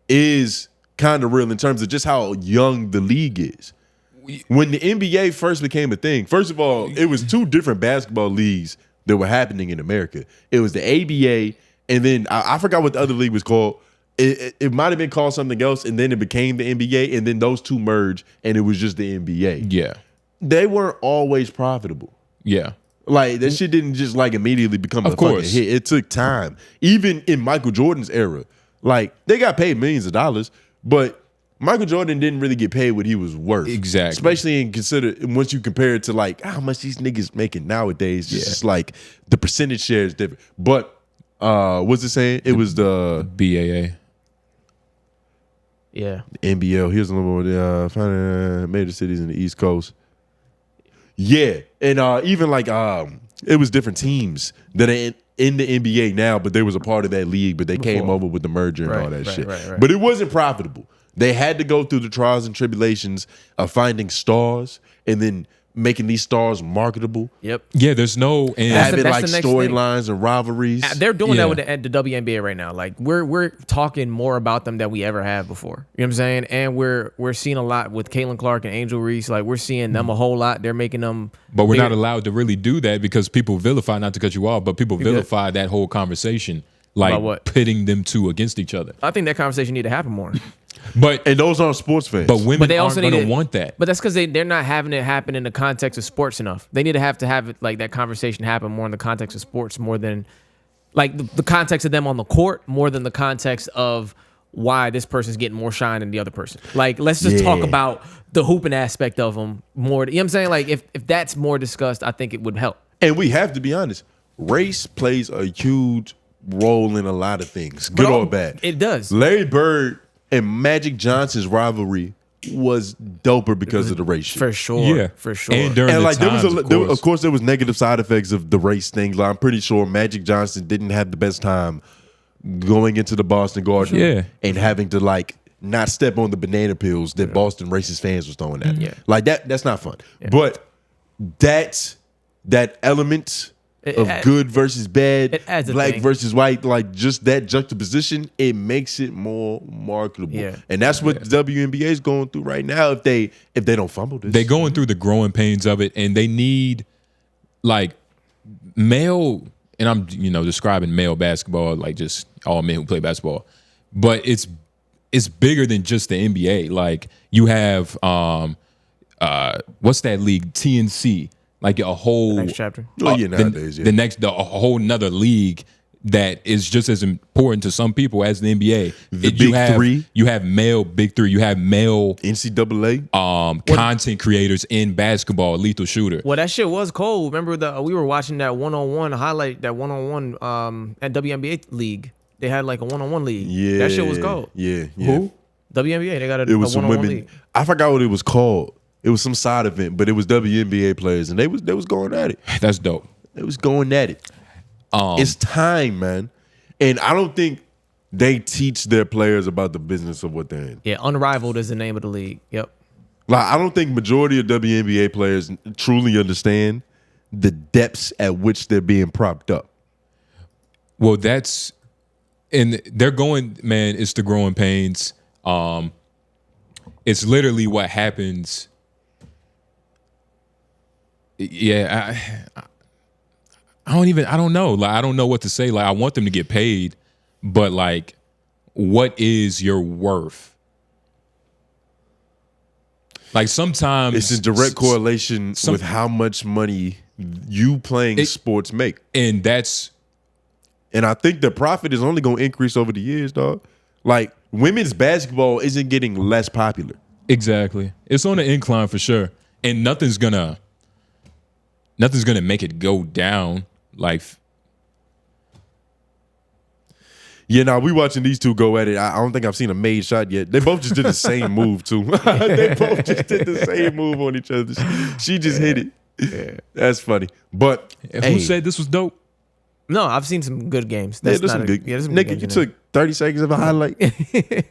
is kind of real in terms of just how young the league is. When the NBA first became a thing, first of all, it was two different basketball leagues that were happening in America. It was the ABA, and then I forgot what the other league was called. It might have been called something else, and then it became the NBA, and then those two merged, and it was just the NBA. Yeah. They weren't always profitable. Yeah. Like, that shit didn't just like immediately become a fucking hit. It took time. Even in Michael Jordan's era, like, they got paid millions of dollars, but Michael Jordan didn't really get paid what he was worth. Exactly. Especially once you compare it to like how much these niggas making nowadays. It's just like the percentage share is different. But what's it saying? It was the BAA. Yeah. NBL. Here's a little more major cities in the East Coast. Yeah. And even like it was different teams that are in the NBA now, but they was a part of that league, but they came over with the merger and all that shit. Right. But it wasn't profitable. They had to go through the trials and tribulations of finding stars and then making these stars marketable. Yep. Yeah, there's no and Having that's like the next storylines and rivalries. They're doing Yeah. that with the WNBA right now. Like we're talking more about them than we ever have before. You know what I'm saying? And we're seeing a lot with Caitlin Clark and Angel Reese. Like we're seeing them a whole lot. They're making them. But we're not allowed to really do that because people vilify, not to cut you off, but people vilify that whole conversation, like About what? pitting them two against each other. I think that conversation need to happen more. But And those aren't sports fans. but women But they aren't also going need to to want that. But that's because they're not having it happen in the context of sports enough. They need to have it like that conversation happen more in the context of sports, more than like the context of them on the court, more than the context of why this person's getting more shine than the other person. Like, let's just talk about the hooping aspect of them more. You know what I'm saying? Like, if that's more discussed, I think it would help. And we have to be honest, race plays a huge role in a lot of things, good or bad. It does. Larry Bird and Magic Johnson's rivalry was doper because of the race shit. For sure. Yeah, For sure. And during And the like times, of course there was negative side effects of the race things. Like, I'm pretty sure Magic Johnson didn't have the best time going into the Boston Garden and having to like not step on the banana peels that Boston racist fans was throwing at him. Yeah. Like that's not fun. But that element of good versus bad, it adds a black thing. versus white, like just that juxtaposition, it makes it more marketable. Yeah. And that's what the WNBA is going through right now. If they don't fumble this, they're going through the growing pains of it, and they need like male. And I'm describing male basketball like just all men who play basketball, but it's bigger than just the NBA. Like you have what's that league? TNC. Like a whole Next chapter. nowadays, a whole nother league that is just as important to some people as the NBA. Big Three. You have male Big Three. You have male NCAA content creators in basketball. Lethal Shooter. Well, that shit was cold. Remember we were watching that one-on-one highlight, that one-on-one at WNBA league. They had like a one-on-one league. Yeah, That shit was cold. Yeah. Who? WNBA. They got It was a some one-on-one women. league. I forgot what it was called. It was some side event, but it was WNBA players, and they was going at it. That's dope. They was going at it. It's time, man. And I don't think they teach their players about the business of what they're in. Yeah, Unrivaled is the name of the league. Yep. Like, I don't think majority of WNBA players truly understand the depths at which they're being propped up. Well, and they're going, man, it's the growing pains. It's literally what happens. Yeah, I don't know. Like, I don't know what to say. Like, I want them to get paid, but like, what is your worth? Like, sometimes It's in direct correlation with how much money you playing sports make. And I think the profit is only going to increase over the years, dog. Like, women's basketball isn't getting less popular. exactly. It's on the incline for sure. And nothing's gonna make it go down. Like, Yeah, now we watching these two go at it. I don't think I've seen a made shot yet. They both just did the same move too. They both just did the same move on each other. She just hit it. Yeah. That's funny. But who said this was dope? No, I've seen some good games. Yeah, That's there's not some a, good. yeah, there's some Nigga, good you games in took 30 seconds of a highlight.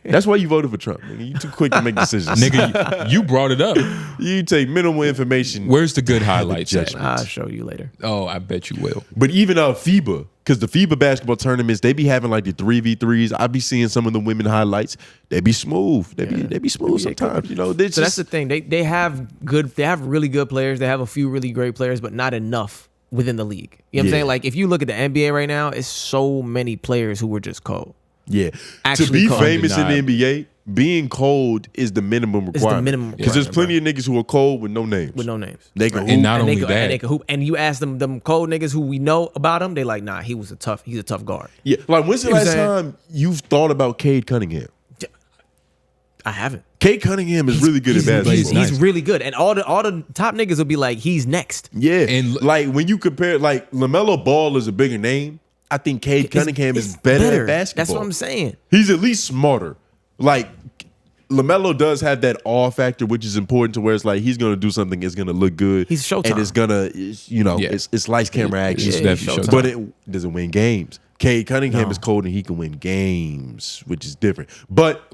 That's why you voted for Trump. Nigga, you too quick to make decisions. Nigga, you brought it up. You take minimal information. Where's the good highlights at? judgment. I'll show you later. Oh, I bet you will. But even FIBA, because the FIBA basketball tournaments, they be having like the 3v3s. I be seeing some of the women highlights. They be smooth. They be smooth sometimes. You know, So that's the thing. They have really good players. They have a few really great players, but not enough within the league. You know what I'm Yeah. saying? Like if you look at the NBA right now, it's so many players who were just cold. Yeah. Actually to be cold. famous in the Undeniable. NBA, being cold is the minimum It's the requirement. minimum Because there's requirement, plenty of niggas who are cold with no names. With no names. They can And hoop. not And they only could- that, and they could hoop. And you ask them cold niggas who we know about him, they like, nah, he's a tough guard. Yeah. Like when's the You know what last I'm saying? time you've thought about Cade Cunningham? I haven't. Cade Cunningham is really good at basketball. he's nice. really good. And all the top niggas will be like, he's next. Yeah. And like when you compare, like LaMelo Ball is a bigger name. I think Cade Cunningham is better at basketball. That's what I'm saying. He's at least smarter. Like LaMelo does have that awe factor, which is important to where it's like he's gonna do something, it's gonna look good. He's Showtime. And it's gonna, Yeah. it's lights, camera, action. He's definitely Showtime. But it doesn't win games. Cade Cunningham is cold and he can win games, which is different. But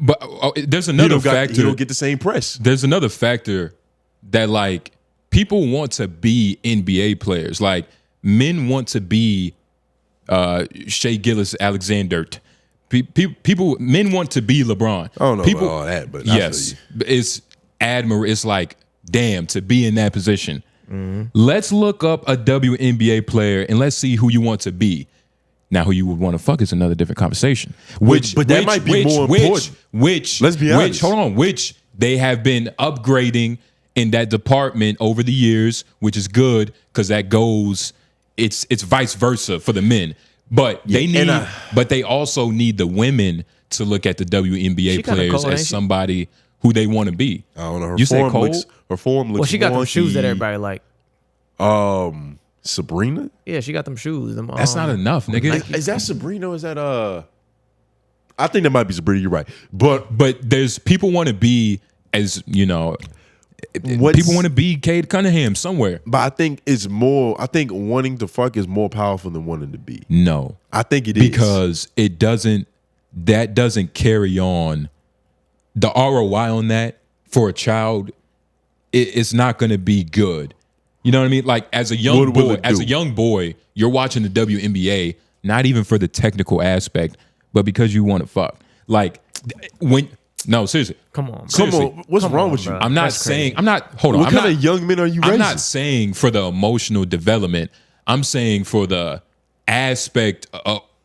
there's he another don't, factor. he don't get the same press. There's another factor that like people want to be NBA players. Like men want to be Shea Gilgeous-Alexander. Men want to be LeBron. I don't know people, about all that, but I yes, feel it's admirable. It's like, damn, to be in that position. Mm-hmm. Let's look up a WNBA player and let's see who you want to be. Now, who you would want to fuck is another different conversation. But that might be more important. Let's be honest. Hold on. Which they have been upgrading in that department over the years, which is good because that goes. It's vice versa for the men, but they need. But they also need the women to look at the WNBA She kinda players cold, ain't as she? somebody who they want to be. I don't know. Her You say form cold? looks. Her form looks. Well, she got them shoes that wonky. everybody like. Sabrina? Yeah, she got them shoes. Them, That's not enough, nigga. Is that Sabrina or is that I think that might be Sabrina, you're right. But there's people want to be as people want to be Cade Cunningham somewhere. But I think it's more, I think wanting to fuck is more powerful than wanting to be. No. I think it is. Because that doesn't carry on the ROI on that for a child. It's not going to be good. You know what I mean? Like as a young boy, you're watching the WNBA, not even for the technical aspect, but because you want to fuck. Like seriously. Come on, What's wrong with you? bro. I'm not That's saying, crazy. I'm not, hold on. What kind of young men are you raising? I'm not saying for the emotional development. I'm saying for the aspect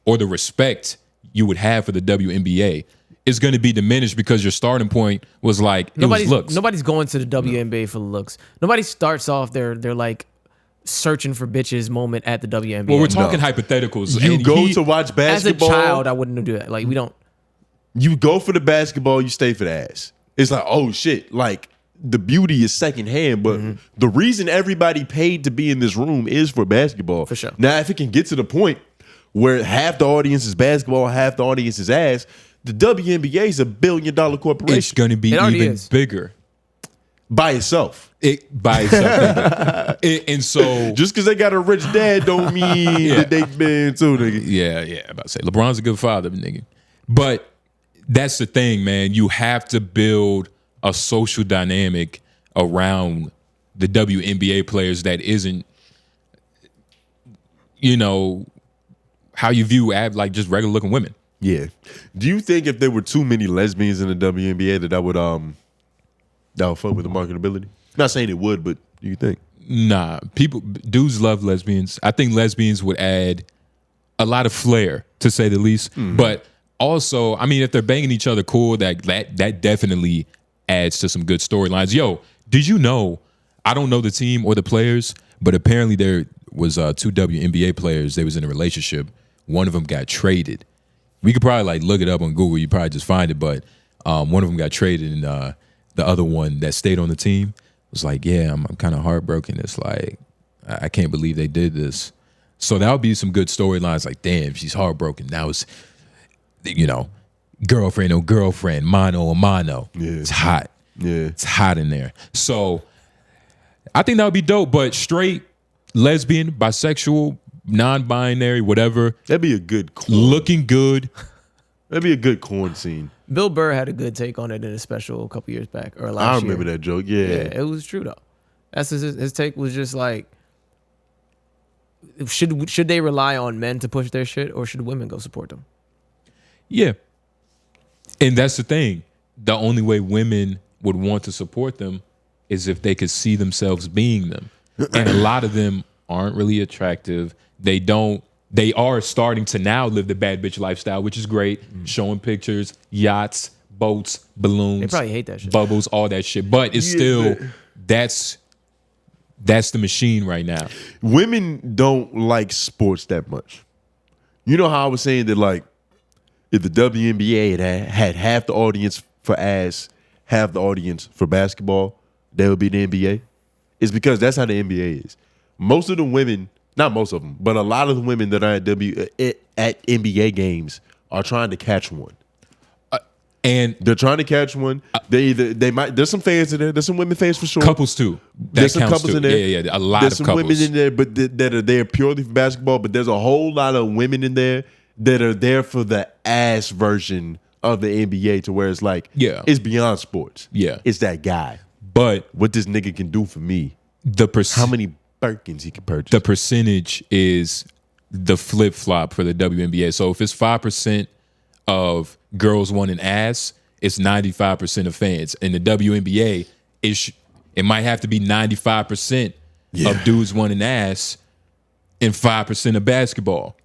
or the respect you would have for the WNBA is going to be diminished because your starting point was like, it was looks. Nobody's going to the WNBA for the looks. Nobody starts off their like searching for bitches moment at the WNBA. Well, we're talking hypotheticals. You and go to watch as a basketball. child, I wouldn't do that. Like we don't. You go for the basketball, you stay for the ass. It's like, oh shit, like the beauty is secondhand, but the reason everybody paid to be in this room is for basketball. For sure. Now, if it can get to the point where half the audience is basketball, half the audience is ass, the WNBA is $1 billion corporation. it's going to be It already even is. bigger. by itself. It by itself. And so Just because they got a rich dad don't mean that they been too, nigga. yeah, I'm about to say LeBron's a good father, nigga. But that's the thing, man. You have to build a social dynamic around the WNBA players that isn't, how you view like just regular looking women. Yeah. Do you think if there were too many lesbians in the WNBA that would fuck with the marketability? Not saying it would, but do you think? Nah, dudes love lesbians. I think lesbians would add a lot of flair, to say the least. But also, I mean, if they're banging each other, cool. That definitely adds to some good storylines. Yo, did you know? I don't know the team or the players, but apparently there was two WNBA players. They was in a relationship. One of them got traded. We could probably like look it up on Google. You probably just find it. But one of them got traded, and the other one that stayed on the team was like, yeah, I'm kind of heartbroken. It's like, I can't believe they did this. So that would be some good storylines. Like, damn, she's heartbroken. Now it's, girlfriend or girlfriend, mano or mano. Yeah. It's hot. Yeah. It's hot in there. So I think that would be dope. But straight, lesbian, bisexual, non-binary, whatever, That'd be a good corn. looking good. That'd be a good corn scene. Bill Burr had a good take on it in a special a couple years back or last I year. remember that joke. Yeah. It was true though. That's his take was just like, should they rely on men to push their shit, or should women go support them? Yeah. And that's the thing. The only way women would want to support them is if they could see themselves being them. And a lot of them aren't really attractive. They are starting to now live the bad bitch lifestyle, which is great. Showing pictures, yachts, boats, balloons. They probably hate that shit. Bubbles, all that shit. But it's still, that's the machine right now. Women don't like sports that much. You know how I was saying that, like, if the WNBA had half the audience for ass, half the audience for basketball, that would be the NBA? It's because that's how the NBA is. Most of the women, not most of them, but a lot of the women that are at NBA games are trying to catch one. And they're trying to catch one. There's some fans in there. There's some women fans for sure. Couples too. There's some couples in there. Yeah. A lot there's of some couples. women in there, but that are there purely for basketball. But there's a whole lot of women in there that are there for the ass version of the NBA, to where it's like, it's beyond sports. Yeah, it's that guy. But what this nigga can do for me? How many Birkins he can purchase? The percentage is the flip flop for the WNBA. So if it's 5% of girls wanting ass, it's 95% of fans. In the WNBA, it might have to be 95% of dudes wanting ass and 5% of basketball.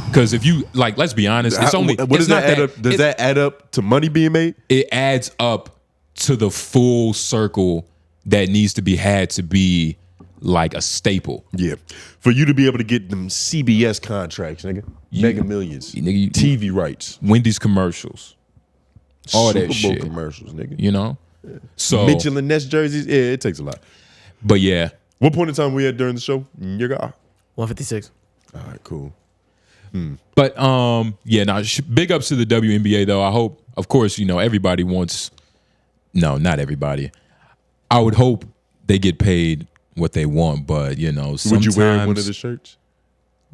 Because if you, like, let's be honest, it's only. What does that add up? Does that add up to money being made? It adds up to the full circle that needs to be had to be like a staple. Yeah. For you to be able to get them CBS contracts, nigga. Mega Millions. Nigga, TV rights. Wendy's commercials. All Super that Bowl shit. commercials, nigga. You know? So Mitchell and Ness jerseys, yeah, it takes a lot. But yeah. What point in time we had during the show? 156. All right, cool. But big ups to the WNBA though. I hope, of course, everybody wants. No, not everybody. I would hope they get paid what they want, but sometimes. Would you wear one of the shirts?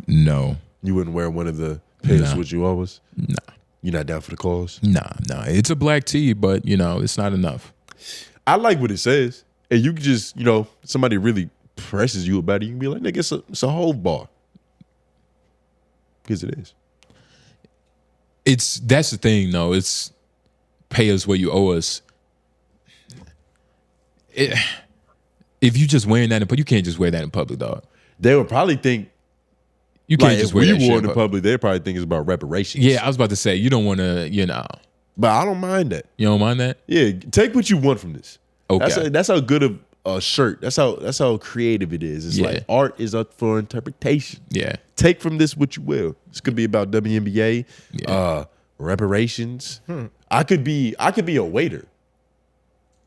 No. You wouldn't wear one of the pants, Nah. would you always? Nah. You're not down for the cause? Nah. It's a black tee, but it's not enough. I like what it says. And you can just, somebody really presses you about it, you can be like, nigga, it's a whole bar. Because it is. That's the thing though. It's pay us what you owe us. If you just wearing that in public, you can't just wear that in public, dog. They would probably think you can't like, just if wear we that shit wore it in public, they'd probably think it's about reparations. Yeah, I was about to say you don't want to, But I don't mind that. You don't mind that? Yeah, take what you want from this. Okay. That's how good of a shirt. That's how creative it is. It's like art is up for interpretation. Yeah. Take from this what you will. This could be about WNBA, reparations. I could be a waiter.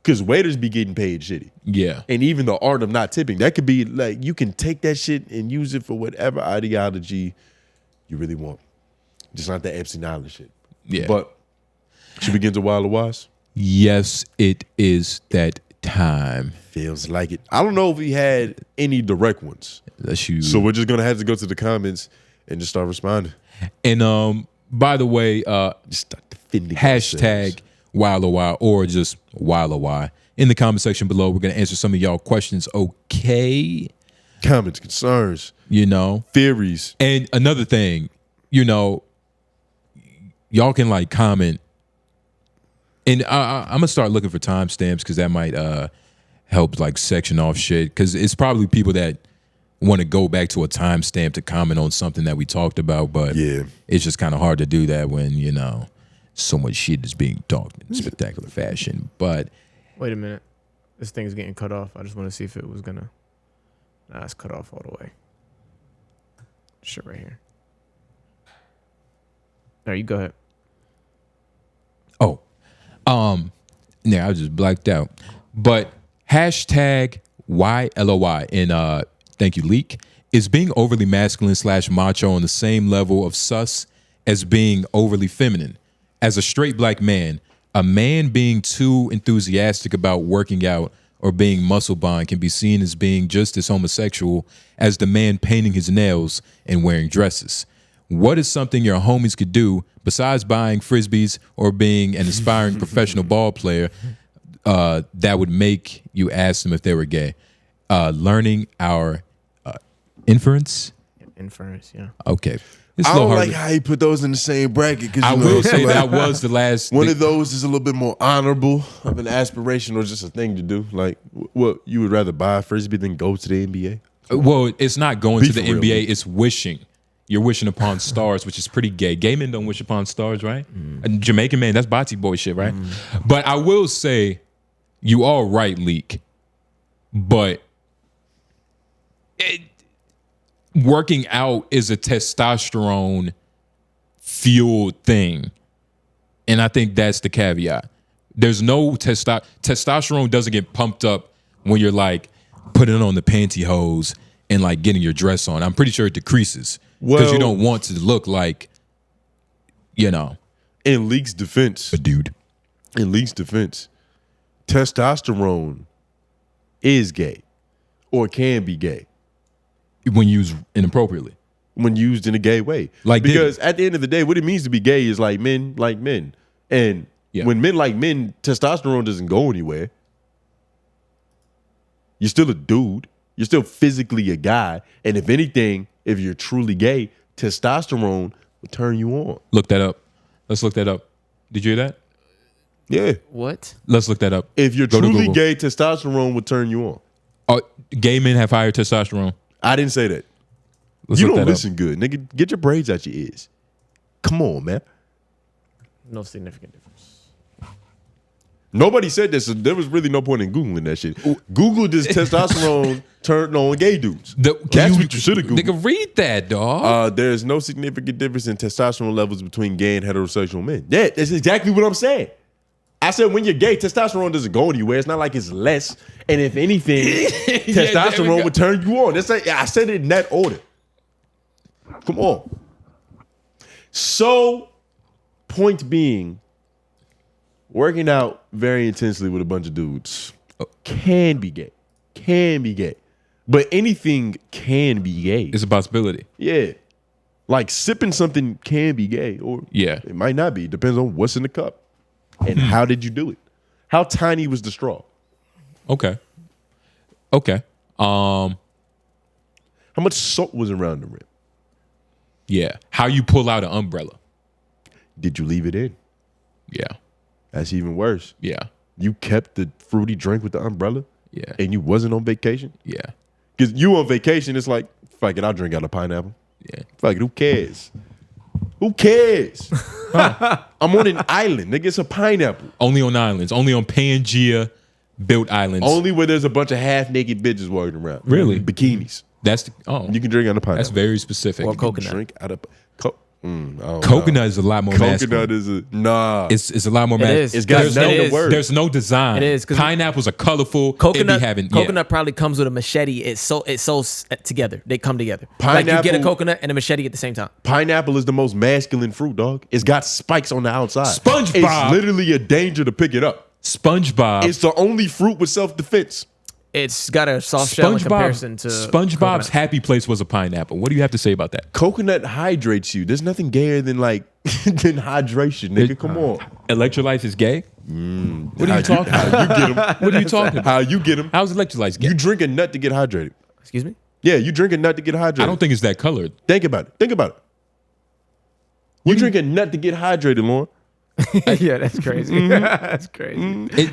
Because waiters be getting paid shitty. Yeah. And even the art of not tipping. That could be like, you can take that shit and use it for whatever ideology you really want. Just not the Epstein Island shit. Yeah. But should we get into Wild or Wise? Yes, it is that time. Feels like it. I don't know if we had any direct ones. So we're just gonna have to go to the comments and just start responding. And by the way, just start defending hashtag Wild or Why or just Wild or Why in the comment section below. We're gonna answer some of y'all questions. Okay. Comments, concerns, theories. And another thing, y'all can like comment. And I'm gonna start looking for timestamps because that might help like section off shit. Because it's probably people that want to go back to a timestamp to comment on something that we talked about, but it's just kind of hard to do that when so much shit is being talked in spectacular fashion. But wait a minute, this thing's getting cut off. I just want to see if it was gonna. Nah, it's cut off all the way. Shit right here. There, you go ahead. Yeah, I was just blacked out. But hashtag YLOI and thank you, Leak, is being overly masculine / macho on the same level of sus as being overly feminine. As a straight black man, a man being too enthusiastic about working out or being muscle bound can be seen as being just as homosexual as the man painting his nails and wearing dresses. What is something your homies could do besides buying frisbees or being an aspiring professional ball player that would make you ask them if they were gay? Learning our inference. Inference, yeah. Okay. It's I a little don't hard. like how you put those in the same bracket. Because I will say that was the last. one of those is a little bit more honorable of an aspiration or just a thing to do. Like, what you would rather buy a frisbee than go to the NBA? Well, it's not going Be to the for real, NBA. man. It's wishing. You're wishing upon stars, which is pretty gay. Gay men don't wish upon stars, right? And Jamaican man, that's Bati boy shit, right? But I will say, you are right, Leak. But working out is a testosterone fueled thing. And I think that's the caveat. There's no testosterone doesn't get pumped up when you're like putting on the pantyhose and like getting your dress on. I'm pretty sure it decreases because you don't want to look like, you know, In Leak's defense, a dude. in Leak's defense, testosterone is gay or can be gay When used inappropriately. when used in a gay way. Like because at the end of the day, what it means to be gay is like men like men. And Yeah. when men like men, testosterone doesn't go anywhere. You're still a dude. You're still physically a guy. And if anything, if you're truly gay, testosterone will turn you on. Look that up. Let's look that up. Did you hear that? Yeah. What? Let's look that up. If you're Go to truly Google. gay, testosterone will turn you on. Oh, gay men have higher testosterone. I didn't say that. Let's You look don't that listen good. Nigga, get your braids out your ears. Come on, man. No significant difference. Nobody said this, so there was really no point in Googling that shit. Google does testosterone turn on gay dudes. That's what you should have Googled. Nigga, read that, dog. There's no significant difference in testosterone levels between gay and heterosexual men. Yeah, that's exactly what I'm saying. I said when you're gay, testosterone doesn't go anywhere. It's not like it's less. And if anything, there we testosterone go. would turn you on. That's like, I said it in that order. Come on. So, point being, working out very intensely with a bunch of dudes can be gay. Can be gay. But anything can be gay. It's a possibility. Yeah. Like sipping something can be gay, or Yeah. it might not be. It depends on what's in the cup and how did you do it. How tiny was the straw? Okay. How much salt was around the rim? Yeah. How you pull out an umbrella. Did you leave it in? Yeah. That's even worse. Yeah. You kept the fruity drink with the umbrella? Yeah. And you wasn't on vacation? Yeah. Because you on vacation, it's like, fuck it, I'll drink out of pineapple. Yeah. Fuck it, who cares? Who cares? I'm on an island. Nigga, it's a pineapple. Only on islands. Only on Pangea built islands. Only where there's a bunch of half-naked bitches walking around. Really? Bikinis. That's You can drink out of pineapple. that's very specific. Or coconut. Drink out of I don't know. Coconut is a lot more masculine. Coconut is a nah. It's a lot more masculine. is. It's got There's no no word. There's no design. It is, 'cause Pineapples are colorful. Coconut, It be having, coconut probably comes with a machete. It's so together. They come together. Like you get a Pineapple- coconut and a machete at the same time. Pineapple is the most masculine fruit, dog. It's got spikes on the outside. SpongeBob. It's literally a danger to pick it up. SpongeBob. It's the only fruit with self-defense. It's got a soft shell in comparison to SpongeBob's coconut. happy place was a pineapple. What do you have to say about that? Coconut hydrates you. There's nothing gayer than like than hydration, nigga. Come on. Electrolytes is gay? What are you talking How about? you get them? What are you talking about? How you get them? How's electrolytes gay? You drink a nut to get hydrated. Excuse me? Yeah, you drink a nut to get hydrated. I don't think it's that colored. Think about it. Think about it. You drink a nut to get hydrated, Lauren. Yeah, that's crazy. That's crazy.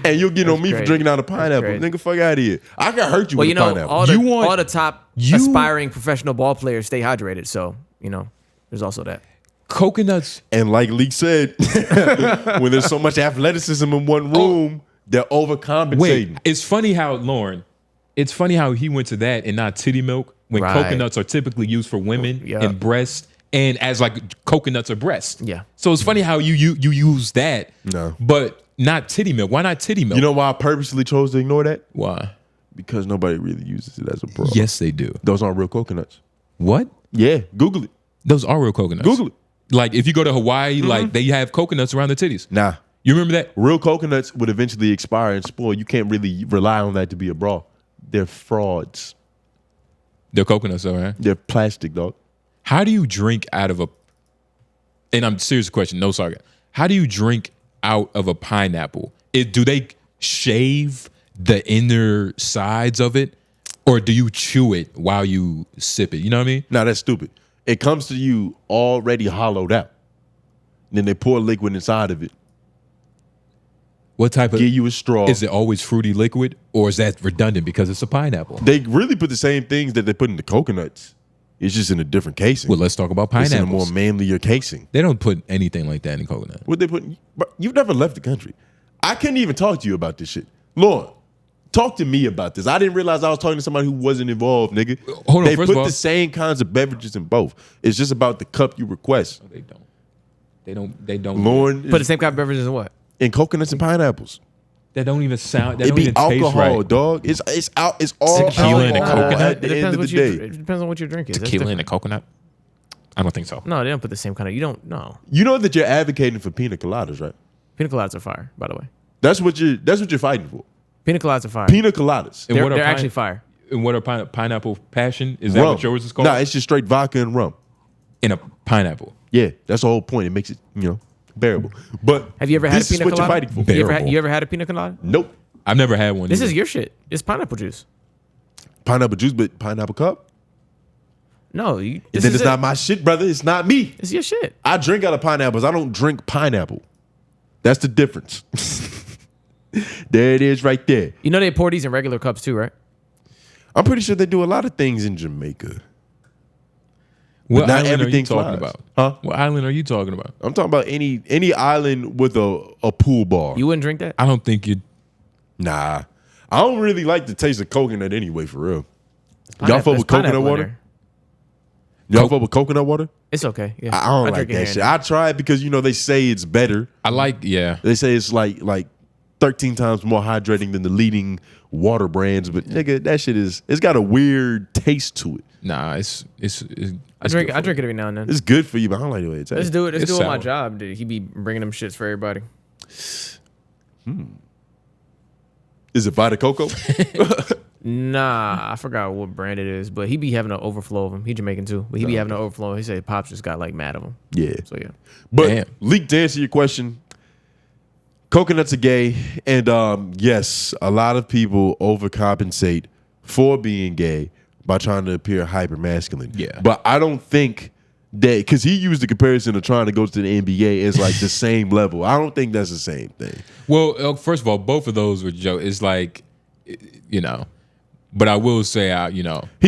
And you'll get on me for crazy. drinking out of pineapple. crazy. Nigga, fuck out of here. I can hurt you Well, with you a know, pineapple. all the, You want- all the top aspiring professional ball players stay hydrated. So, you know, there's also that. Coconuts. And like Leek said, when there's so much athleticism in one room, they're overcompensating. Wait, it's funny how, Lauren, it's funny how he went to that and not titty milk when Right. coconuts are typically used for women Yeah. and breast and as like coconuts are breast. Yeah. So it's funny how you use that, No. but not titty milk. Why not titty milk? You know why I purposely chose to ignore that? why? Because nobody really uses it as a pro. Yes, they do. Those aren't real coconuts. What? Yeah, Google it. Those are real coconuts. Google it. Like if you go to Hawaii, like they have coconuts around the titties. Nah, You remember that? Real coconuts would eventually expire and spoil. You can't really rely on that to be a bra. They're frauds. They're coconuts, though, right? They're plastic, dog. How do you drink out of a? And I'm serious question. No sarcasm. How do you drink out of a pineapple? Do they shave the inner sides of it, or do you chew it while you sip it? You know what I mean? No, that's stupid. It comes to you already hollowed out. Then they pour liquid inside of it. What type of? Give you a straw. Is it always fruity liquid, or is that redundant because it's a pineapple? They really put the same things that they put in the coconuts. It's just in a different casing. Well, let's talk about It's in a pineapples. more manlier casing. They don't put anything like that in coconut. What they put? You've never left the country. I couldn't even talk to you about this shit. Lauren, talk to me about this. I didn't realize I was talking to somebody who wasn't involved, nigga. Hold on, they first put of all- the same kinds of beverages in both. It's just about the cup you request. They don't. They don't. Lauren Put the is same kind of beverages in what? in coconuts and pineapples. That don't even sound. That It don't be even taste alcohol, right. dog. It's all Tequila and a alcohol coconut? at the end of the day. It depends on what you're drinking. That's Tequila different. and a coconut. I don't think so. No, they don't put the same kind of. You don't. No, You know that you're advocating for pina coladas, right? pina coladas are fire. By the way, That's what you're fighting for. pina coladas are fire. Pina coladas. And They're, what are they're pine- actually fire. And what are pineapple passion? Is that Rum. what yours is called? Nah, it's just straight vodka and rum. In a pineapple. Yeah, that's the whole point. It makes it, bearable. But Have you ever had this a pina is what colada? you're fighting for. You ever had a pina colada? Nope. I've never had one. This either. is your shit. It's pineapple juice. Pineapple juice, but pineapple cup? No, this Then is it's not my shit, brother. It's not me. It's your shit. I drink out of pineapples. I don't drink pineapple. That's the difference. There it is right there. You know they pour these in regular cups too, right? I'm pretty sure they do a lot of things in Jamaica. What not island are you everything talking flies. about? Huh? What island are you talking about? I'm talking about any island with a pool bar. You wouldn't drink that? I don't think you. Nah. I don't really like the taste of coconut anyway, for real. Y'all Pineapple- fuck with there's pineapple coconut in water? there. Y'all fuck with coconut water? It's okay. Yeah, I don't like drink it that here shit. and I try it because they say it's better. I like. Yeah. They say it's like 13 times more hydrating than the leading water brands, but nigga, that shit it's got a weird taste to it. Nah. It's I drink it every now and then. It's good for you, but I don't like the way it tastes. Let's do it. Let's It's do it on my sour. job. Dude. He be bringing them shits for everybody. Is it Vita Coco? Nah, I forgot what brand it is, but he be having an overflow of them. He Jamaican too, but he be having an overflow. He said Pops just got like mad of them. Yeah. So yeah. But Damn. Leak, to answer your question, coconuts are gay, and yes, a lot of people overcompensate for being gay by trying to appear hyper masculine. Yeah. But I don't think that, because he used the comparison of trying to go to the NBA as like the same level. I don't think that's the same thing. Well, first of all, both of those were jokes. It's like, but I will say, He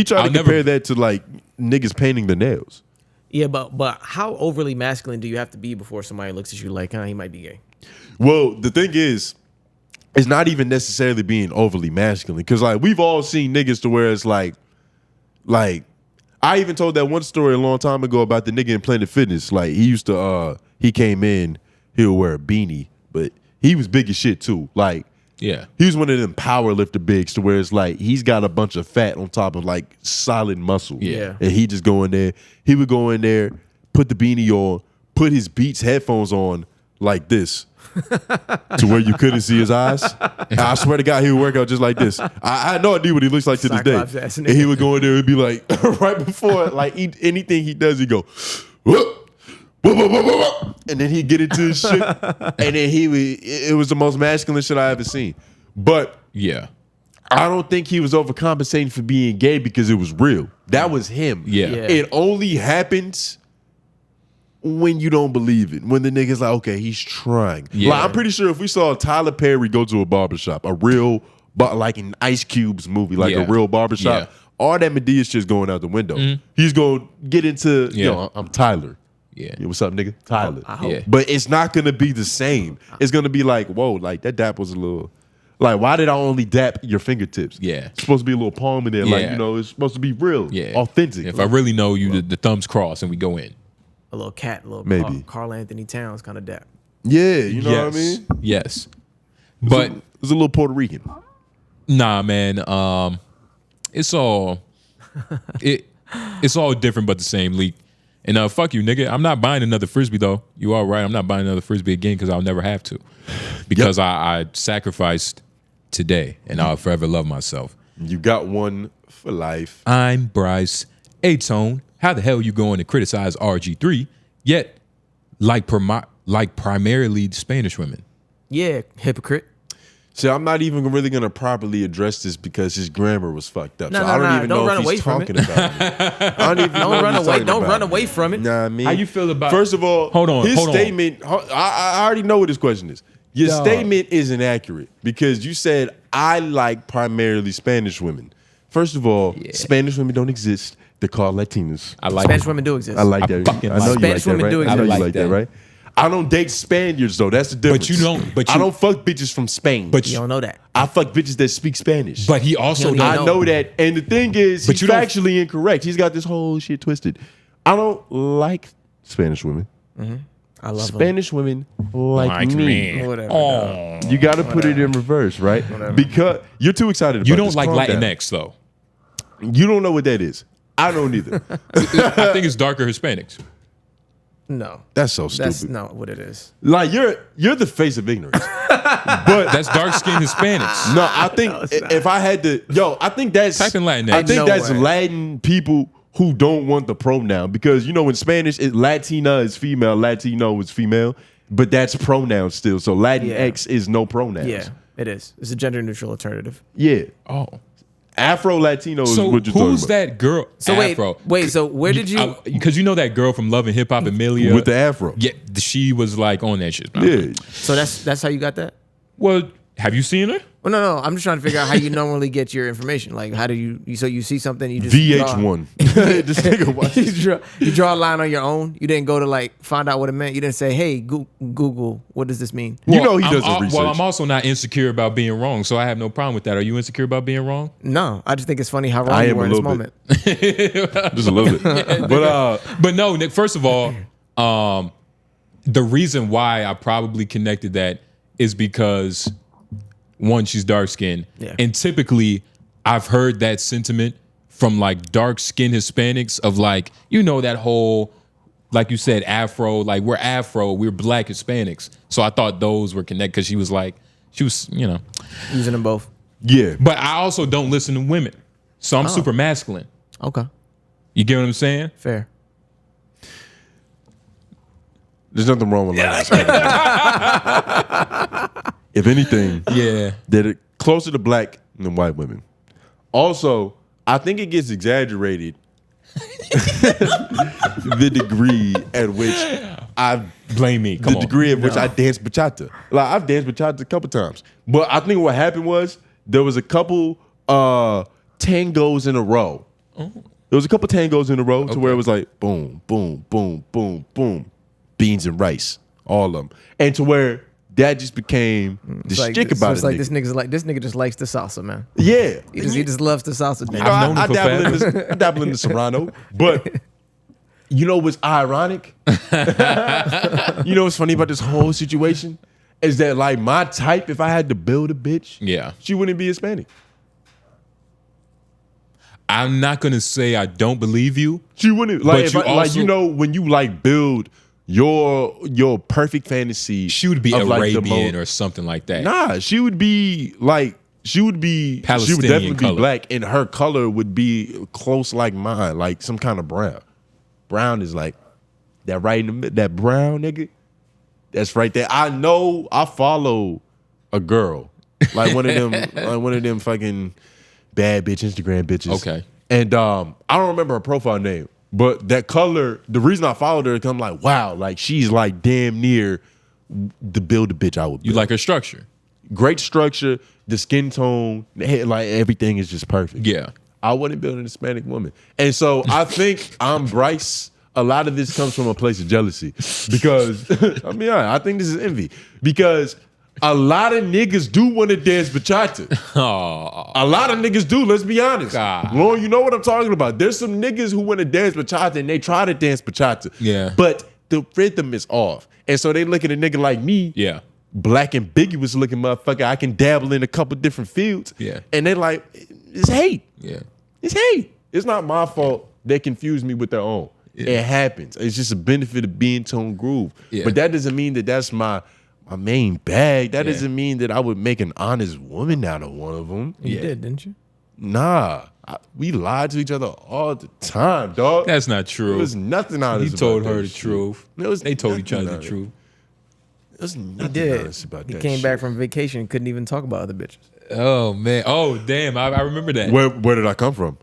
tried I'll to compare that to like niggas painting the nails. Yeah, but how overly masculine do you have to be before somebody looks at you like, he might be gay? Well, the thing is, it's not even necessarily being overly masculine, because like we've all seen niggas to where it's like I even told that one story a long time ago about the nigga in Planet Fitness. Like he used to he came in, he would wear a beanie, but he was big as shit too. Like yeah. he was one of them power lifter bigs to where it's like he's got a bunch of fat on top of like solid muscle. Yeah. And he just go in there. He would go in there, put the beanie on, put his Beats headphones on like this. To where you couldn't see his eyes. And I swear to God, he would work out just like this. I had no idea what he looks like to this Cyclops day. ass And nigga. he would go in there and be like, right before, like anything he does, he go, "Whoop, whoop, whoop, whoop, whoop," and then he'd get into his shit. And then it was the most masculine shit I ever seen. But Yeah. I don't think he was overcompensating for being gay because it was real. That was him. Yeah. Yeah. It only happens when you don't believe it. When the nigga's like, okay, he's trying. Yeah. Like, I'm pretty sure if we saw Tyler Perry go to a barbershop, a real, like an Ice Cube's movie, like Yeah. a real barbershop, Yeah. all that Medea shit's going out the window. He's going to get into, Yeah. I'm Tyler. Yeah. Yeah, what's up, nigga? Tyler. I hope. Yeah. But it's not going to be the same. It's going to be like, whoa, like that dap was a little... Like, why did I only dap your fingertips? Yeah. It's supposed to be a little palm in there. Like, Yeah. it's supposed to be real. Yeah. Authentic. If I really know you, the thumbs cross and we go in. A little cat, a little Maybe. Carl Anthony Towns kind of dap. Yeah, you know what I mean? Yes. But It's a little Puerto Rican. nah, man. It's all it's all different but the same. Leak. And fuck you, nigga. I'm not buying another Frisbee though. You are right. I'm not buying another Frisbee again because I'll never have to. Because I sacrificed today and I'll forever love myself. You got one for life. I'm Bryce A-Tone. How the hell you going to criticize RG3 yet like primarily Spanish women? Yeah, hypocrite. See, I'm not even really gonna properly address this because his grammar was fucked up. No, so no, I don't no, even don't know run if away he's from talking about me. I don't even know Don't run if he's away. talking Don't about run me. away from it. Nah, I mean, How you feel about? First of all, hold on. His statement. I already know what his question is. Your statement isn't accurate because you said I like primarily Spanish women. First of all, Spanish women don't exist. They're called Latinas. I like Spanish women do exist. I like that. fucking I know like you Spanish like that, women right? do I know exist. you like that, right? I don't date Spaniards though. That's the difference. you don't- but I you- don't fuck bitches from Spain. But You don't know that. I fuck bitches that speak Spanish. But he also You don't. don't I know. know that. And the thing is, But he's you don't- factually incorrect. He's got this whole shit twisted. I don't like Spanish women. I love them. Spanish women like me. Whatever. Oh. You got to put it in reverse, right? Because you're too excited about You don't this. like Calm down. Latinx though. You don't know what that is. I don't either. I think it's darker Hispanics. No. That's so stupid. That's not what it is. Like you're the face of ignorance. But That's dark skinned Hispanics. no, I think if I had to, I think that's Type in Latinx. I think No that's way. Latin people who don't want the pronoun because in Spanish, Latina is female, Latino is female, but that's pronouns still. So Latinx is no pronouns. Yeah, it is. It's a gender neutral alternative. Yeah. Oh. Afro Latino is So what you're talking who's about. that girl? So Afro. wait. So where did you? Because you know that girl from Love and Hip Hop, Amelia, With the afro. Yeah, she was like on that shit. Yeah. So that's how you got that? Well, have you seen her? Well, no. I'm just trying to figure out how you normally get your information. Like, how do you? So you see something, you just VH1. This nigga watch you draw a line on your own. You didn't go to like find out what it meant. You didn't say, "Hey, Google, what does this mean?" You know he I'm does al- the research. Well, I'm also not insecure about being wrong, so I have no problem with that. Are you insecure about being wrong? No, I just think it's funny how I wrong you am were a in this little moment. Just a little bit. But no, Nick, first of all, the reason why I probably connected that is because one, she's dark skinned. Yeah. And typically I've heard that sentiment from like dark skinned Hispanics of like, that whole, like you said, Afro, like we're black Hispanics. So I thought those were connected because she was, Using them both. Yeah. but I also don't listen to women. So I'm super masculine. Okay, You get what I'm saying? fair. There's nothing wrong with Latin. If anything, Yeah. they're closer to black than white women. Also, I think it gets exaggerated the degree at which Blame me. Come the on. degree at which I dance bachata. Like I've danced bachata a couple times, but I think what happened was there was a couple tangos in a row. There was a couple tangos in a row to where it was like boom, boom, boom, boom, boom, beans and rice, all of them, and to where that just became the shtick about it. This nigga just likes the salsa, man. Yeah, He just loves the salsa. You Nigga. know, I've known him for I dabble in the Serrano, but you know what's ironic? You know what's funny about this whole situation is that like my type, if I had to build a bitch, Yeah. she wouldn't be Hispanic. I'm not going to say I don't believe you. She wouldn't like. But If you I, like also- you know when you like build your perfect fantasy, She would be of, like, the Arabian mo- or something like that. Nah, she would be like. She would Palestinian definitely color. be black, and her color would be close like mine, like some kind of brown. Brown is like that right in the mid, that brown nigga. That's right there. I know. I follow a girl, like one of them fucking bad bitch Instagram bitches. Okay. And I don't remember her profile name, but that color. The reason I followed her, 'cause I'm like, wow, like she's like damn near the build a bitch I would. You build. like her structure. Great structure, the skin tone, the hair, like everything is just perfect. Yeah. I wouldn't build an Hispanic woman. And so I think I'm Bryce. A lot of this comes from a place of jealousy because, I mean, I think this is envy because a lot of niggas do want to dance bachata. A lot of niggas do, let's be honest. God. Lauren, you know what I'm talking about. There's some niggas who want to dance bachata and they try to dance bachata. Yeah. But the rhythm is off. And so they look at a nigga like me, Yeah. black ambiguous looking motherfucker. I can dabble in a couple different fields. Yeah. And they like, it's hate. Yeah. It's hate. It's not my fault they confuse me with their own. It happens. It's just a benefit of being tone groove. Yeah. But that doesn't mean that that's my main bag. That Yeah. doesn't mean that I would make an honest woman out of one of them. You did, didn't you? Nah. We lied to each other all the time, dog. That's not There true. was nothing honest He told about her that the shit. truth. They told each other the truth. There's He nothing did. honest about He that came shit. back from vacation and couldn't even talk about other bitches. Oh man. Oh damn. I remember that. Where did I come from?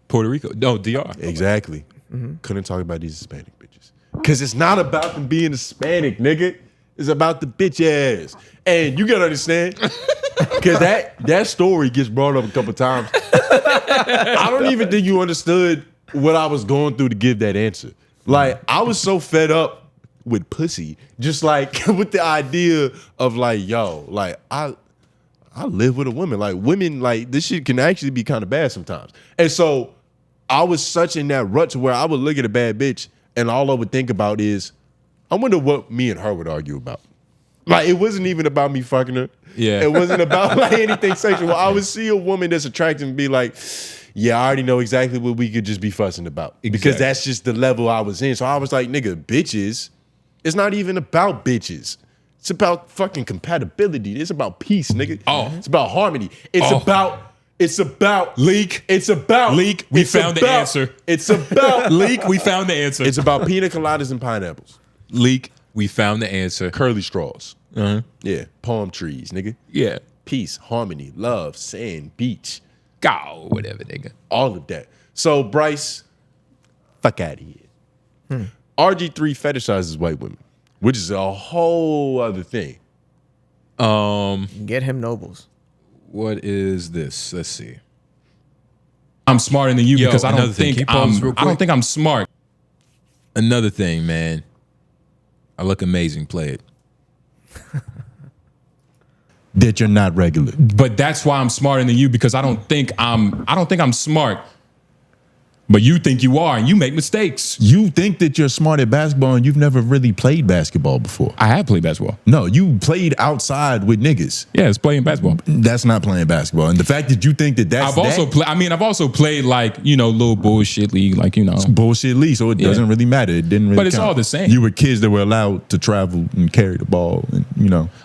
Puerto Rico. No, DR. Exactly. Couldn't talk about these Hispanic bitches. Because it's not about them being Hispanic, nigga. It's about the bitch ass. And you gotta understand, because that story gets brought up a couple times. I don't even think you understood what I was going through to give that answer. Like, I was so fed up with pussy, just like with the idea of like, yo, like I live with a woman. Like, women, like, this shit can actually be kind of bad sometimes. And so I was such in that rut to where I would look at a bad bitch and all I would think about is, I wonder what me and her would argue about. Like, it wasn't even about me fucking her. Yeah. It wasn't about like anything sexual. I would see a woman that's attractive and be like, yeah, I already know exactly what we could just be fussing about. Because Exactly. that's just the level I was in. So I was like, nigga, bitches, it's not even about bitches. It's about fucking compatibility. It's about peace, nigga. Oh. It's about harmony. It's about Leak. It's about Leak. We found the answer. It's about Leak. We found the answer. It's about pina coladas and pineapples. Leak. We found the answer. Curly straws. Uh-huh. Yeah. Palm trees, nigga. Yeah. Peace, harmony, love, sand, beach. Go. Whatever, nigga. All of that. So, Bryce, fuck out of here. RG3 fetishizes white women, which is a whole other thing. Get him Nobles. What is this? Let's see. I'm smarter than you because I don't another thing. think Can you pause real I don't quick? think I'm smart. Another thing, man. I look amazing. Play it. That you're not regular. But that's why I'm smarter than you because I don't think I'm smart. But you think you are, and you make mistakes. You think that you're smart at basketball and you've never really played basketball before. I have played basketball. No, you played outside with niggas. Yeah, it's playing basketball. That's not playing basketball. And the fact that you think that that's I've also played like, little bullshit league, like, bullshit league, so it doesn't really matter. It didn't really But it's count. all the same. You were kids that were allowed to travel and carry the ball and,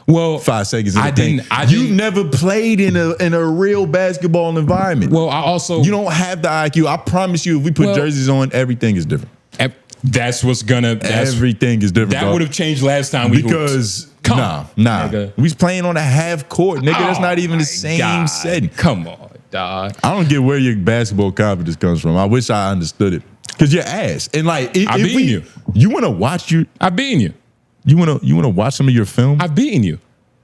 Well, 5 seconds in I the paint. didn't- You never played in a real basketball environment. Well, I also You don't have the IQ. I promise you, if we put Well- jerseys on, everything is different. That's what's gonna. Everything is different. That dog. would have changed last time we hooped. because Come nah, on, we was playing on a half court, nigga. That's not even my the same God. setting. Come on, dog. I don't get where your basketball confidence comes from. I wish I understood it. Cause you're ass, and like I beaten you. You want to watch I've beaten you. You want to watch some of your film? I've beaten you.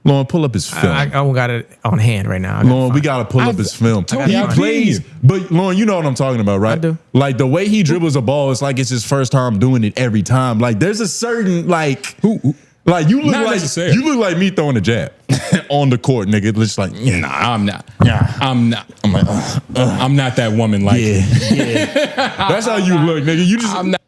Lauren, pull up his film. I don't got it on hand right now. I gotta Lauren, we find it. gotta pull up his film. told you He I've plays, beaten but Lauren, you know what I'm talking about, right? I do. Like the way he dribbles a ball, it's like it's his first time doing it every time. Like there's a certain like Who? like you look Not like necessarily. you look like me throwing a jab on the court, nigga. It's just like Nah, I'm not. Yeah. I'm not. I'm like I'm not that woman. Like, That's how you look, nigga. You just I'm not.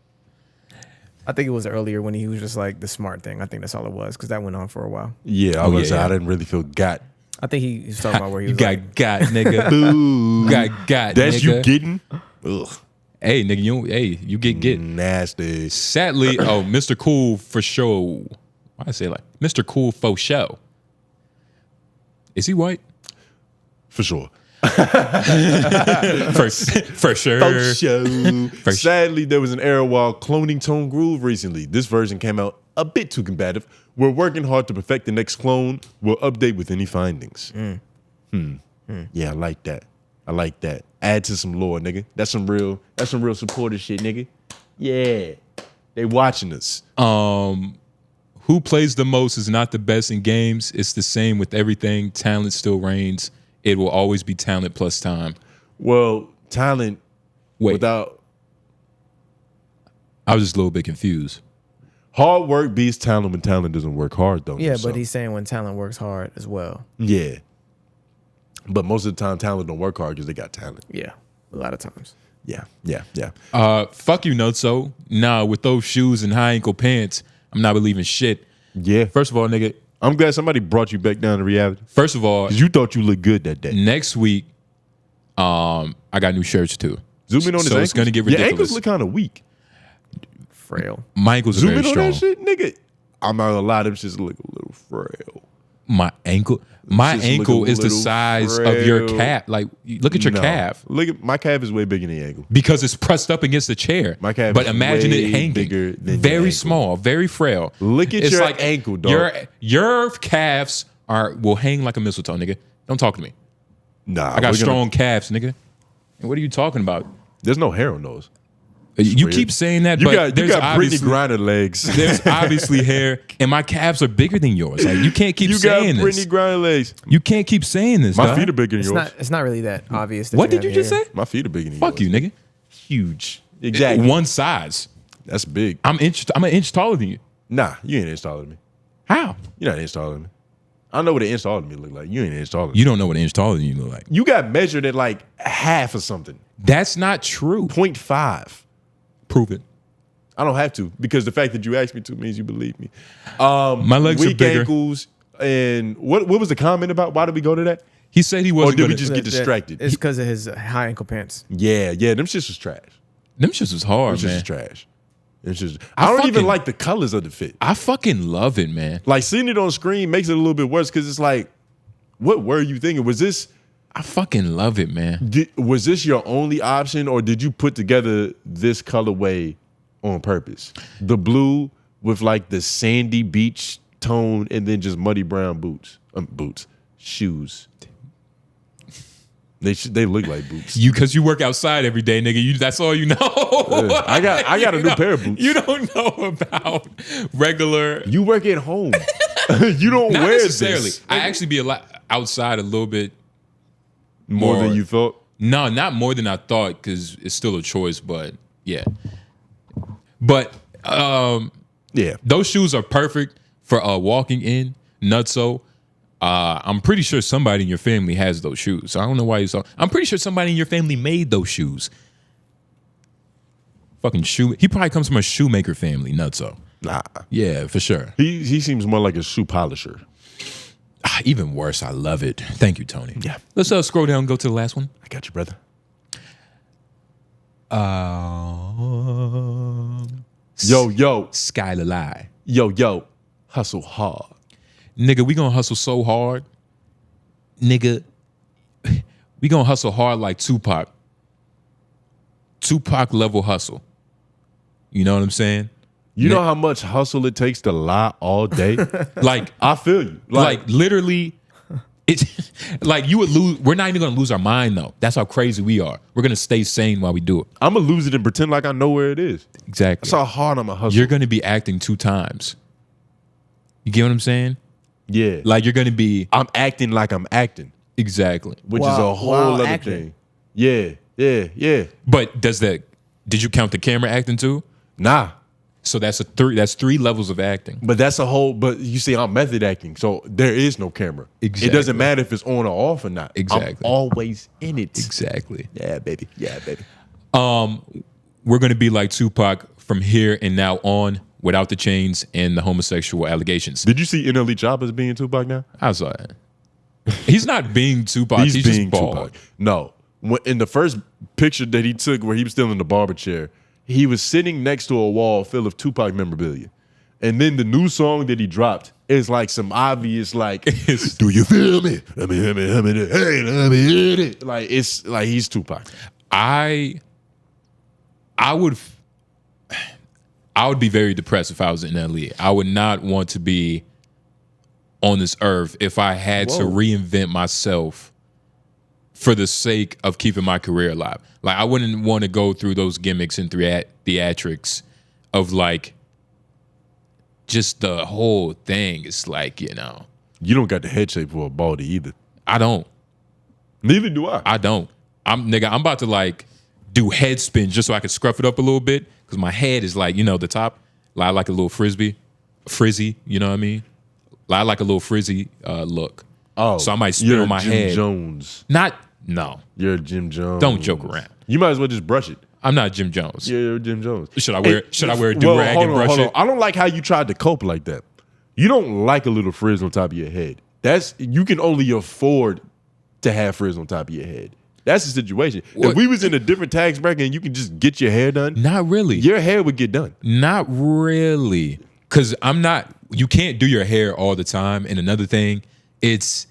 I think it was earlier when he was just like the smart thing. I think that's all it was because that went on for a while. yeah. I was gonna say I didn't really feel got. I think he was talking about where he You was got like, got, nigga. Boo. got. That's nigga. you getting. Ugh, Hey, nigga, you get. nasty. Sadly, Mr. Cool for sure. Why I say like Mr. Cool for show? Is he white? For sure. For sure. For sure. Sadly, there was an error while cloning Tone Groove recently. This version came out a bit too combative. We're working hard to perfect the next clone. We'll update with any findings. Yeah, I like that. I like that. Add to some lore, nigga. That's some real supporter shit, nigga. Yeah. They watching us. Who plays the most is not the best in games. It's the same with everything. Talent still reigns. It will always be talent plus time. Well, talent without I was just a little bit confused. hard work beats talent when talent doesn't work hard, though. yeah, but he's saying when talent works hard as well. Yeah. But most of the time, talent don't work hard because they got talent. Yeah, a lot of times. Yeah. Fuck you, Notso. Nah, with those shoes and high ankle pants, I'm not believing shit. Yeah. First of all, nigga. I'm glad somebody brought you back down to reality. First of all, Because you thought you looked good that day. next week, I got new shirts too. Zoom in on his So ankles. it's gonna get Your ankles ridiculous. look kind of weak. frail. My ankles are Zoom very in on strong. that shit, nigga. I'm not gonna lie, them shits look a little frail. My ankle Just look a is the little size of your frail. calf. Like, look at your No. calf. Look at my calf is way bigger than your ankle. Because it's pressed up against the chair. My calf but is imagine way it hanging. bigger than your Very ankle. small, very frail. Look at It's your like ankle, dog. Your calves will hang like a mistletoe, nigga. Don't talk to me. Nah, I got strong calves, nigga. And what are you talking about? There's no hair on those. You weird. keep saying that, You but got there's Brittany obviously Griner legs. there's obviously hair, and my calves are bigger than yours. Like, you can't keep You got saying Brittany this. Griner legs. You can't keep saying this. My dog. feet are bigger than yours. It's not really that obvious. That What did you have just hair. say? My feet are bigger than Fuck yours. you, nigga. Huge. Exactly. One size. That's big. I'm an inch taller than you. Nah, you ain't an inch taller than me. How? You're not an inch taller than me. I know what an inch taller than me look like. You ain't an inch taller than me. You don't know what an inch taller than you look like. You got measured at like half or something. That's not true. 0.5. Prove it. I don't have to because the fact that you asked me to means you believe me. My legs are Weak bigger. ankles. And what was the comment about? Why did we go to that? He said he Or wasn't did we gonna, just get distracted? It's because of his high ankle pants. Yeah, them shits was trash. Them shits was hard, Them shits man. was trash. It's just I don't even fucking- like the colors of the fit. I fucking love it, man. Like seeing it on screen makes it a little bit worse because it's like, what were you thinking? Was this I fucking love it, man. was this your only option, or did you put together this colorway on purpose? The blue with like the sandy beach tone, and then just muddy brown shoes. They look like boots. Because you work outside every day, nigga. That's all you know. I got a new pair of boots. You don't know about regular. You work at home. You don't Not wear necessarily. this. I actually be a lot outside a little bit More than you thought. No, not more than I thought, because it's still a choice. But yeah, but Yeah. those shoes are perfect for walking in. Nutso. I'm pretty sure somebody in your family has those shoes. So I don't know why you saw. I'm pretty sure somebody in your family made those shoes. Fucking shoe. He probably comes from a shoemaker family. Nutso. Nah. Yeah, for sure. He seems more like a shoe polisher. Even worse. I love it. Thank you, Tony. Yeah. Let's scroll down and go to the last one. I got you, brother. Yo. 𝙬𝙾𝚃𝚃. Yo. Hustle hard. Nigga, we gonna hustle so hard. Nigga, we gonna hustle hard like Tupac. Tupac level hustle. You know what I'm saying? You know how much hustle it takes to lie all day? Like, I feel you. like literally, it's like you would lose. We're not even gonna lose our mind though. That's how crazy we are. We're gonna stay sane while we do it. I'm going to lose it and pretend like I know where it is. Exactly. That's how hard I'm going to hustle. You're gonna be acting 2 times. You get what I'm saying? Yeah. Like you're gonna be I'm acting like I'm acting, exactly. which is Wow, a whole wow, other acting. thing. Yeah. But did you count the camera acting too? Nah. So that's 3 levels of acting. But but you see, I'm method acting, so there is no camera. Exactly. It doesn't matter if it's on or off or not. Exactly. I'm always in it. Exactly. Yeah, baby. We're gonna be like Tupac from here and now on, without the chains and the homosexual allegations. Did you see NLE Chopper's being Tupac now? I saw that. He's not being Tupac. He's being just bald. Tupac. No. In the first picture that he took where he was still in the barber chair, he was sitting next to a wall full of Tupac memorabilia. And then the new song that he dropped is like some obvious like, do you feel me? Let me hit it. Like it's like he's Tupac. I would be very depressed if I was in LA. I would not want to be on this earth if I had to reinvent myself for the sake of keeping my career alive. Like I wouldn't want to go through those gimmicks and theatrics of like just the whole thing. It's like, You don't got the head shape for a baldy either. I don't. Neither do I. I don't. I'm about to like do head spins just so I can scruff it up a little bit because my head is like, the top. Like a little frizzy, you know what I mean? I like a little frizzy look. Oh, so I might spin you're on my Jim head. Jones. No. You're Jim Jones. Don't joke around. You might as well just brush it. I'm not Jim Jones. Yeah, you're Jim Jones. Should I wear a do-rag and brush it? I don't like how you tried to cope like that. You don't like a little frizz on top of your head. You can only afford to have frizz on top of your head. That's the situation. What? If we was in a different tax bracket and you can just get your hair done, Not really. your hair would get done. Not really. Because you can't do your hair all the time. And another thing, it's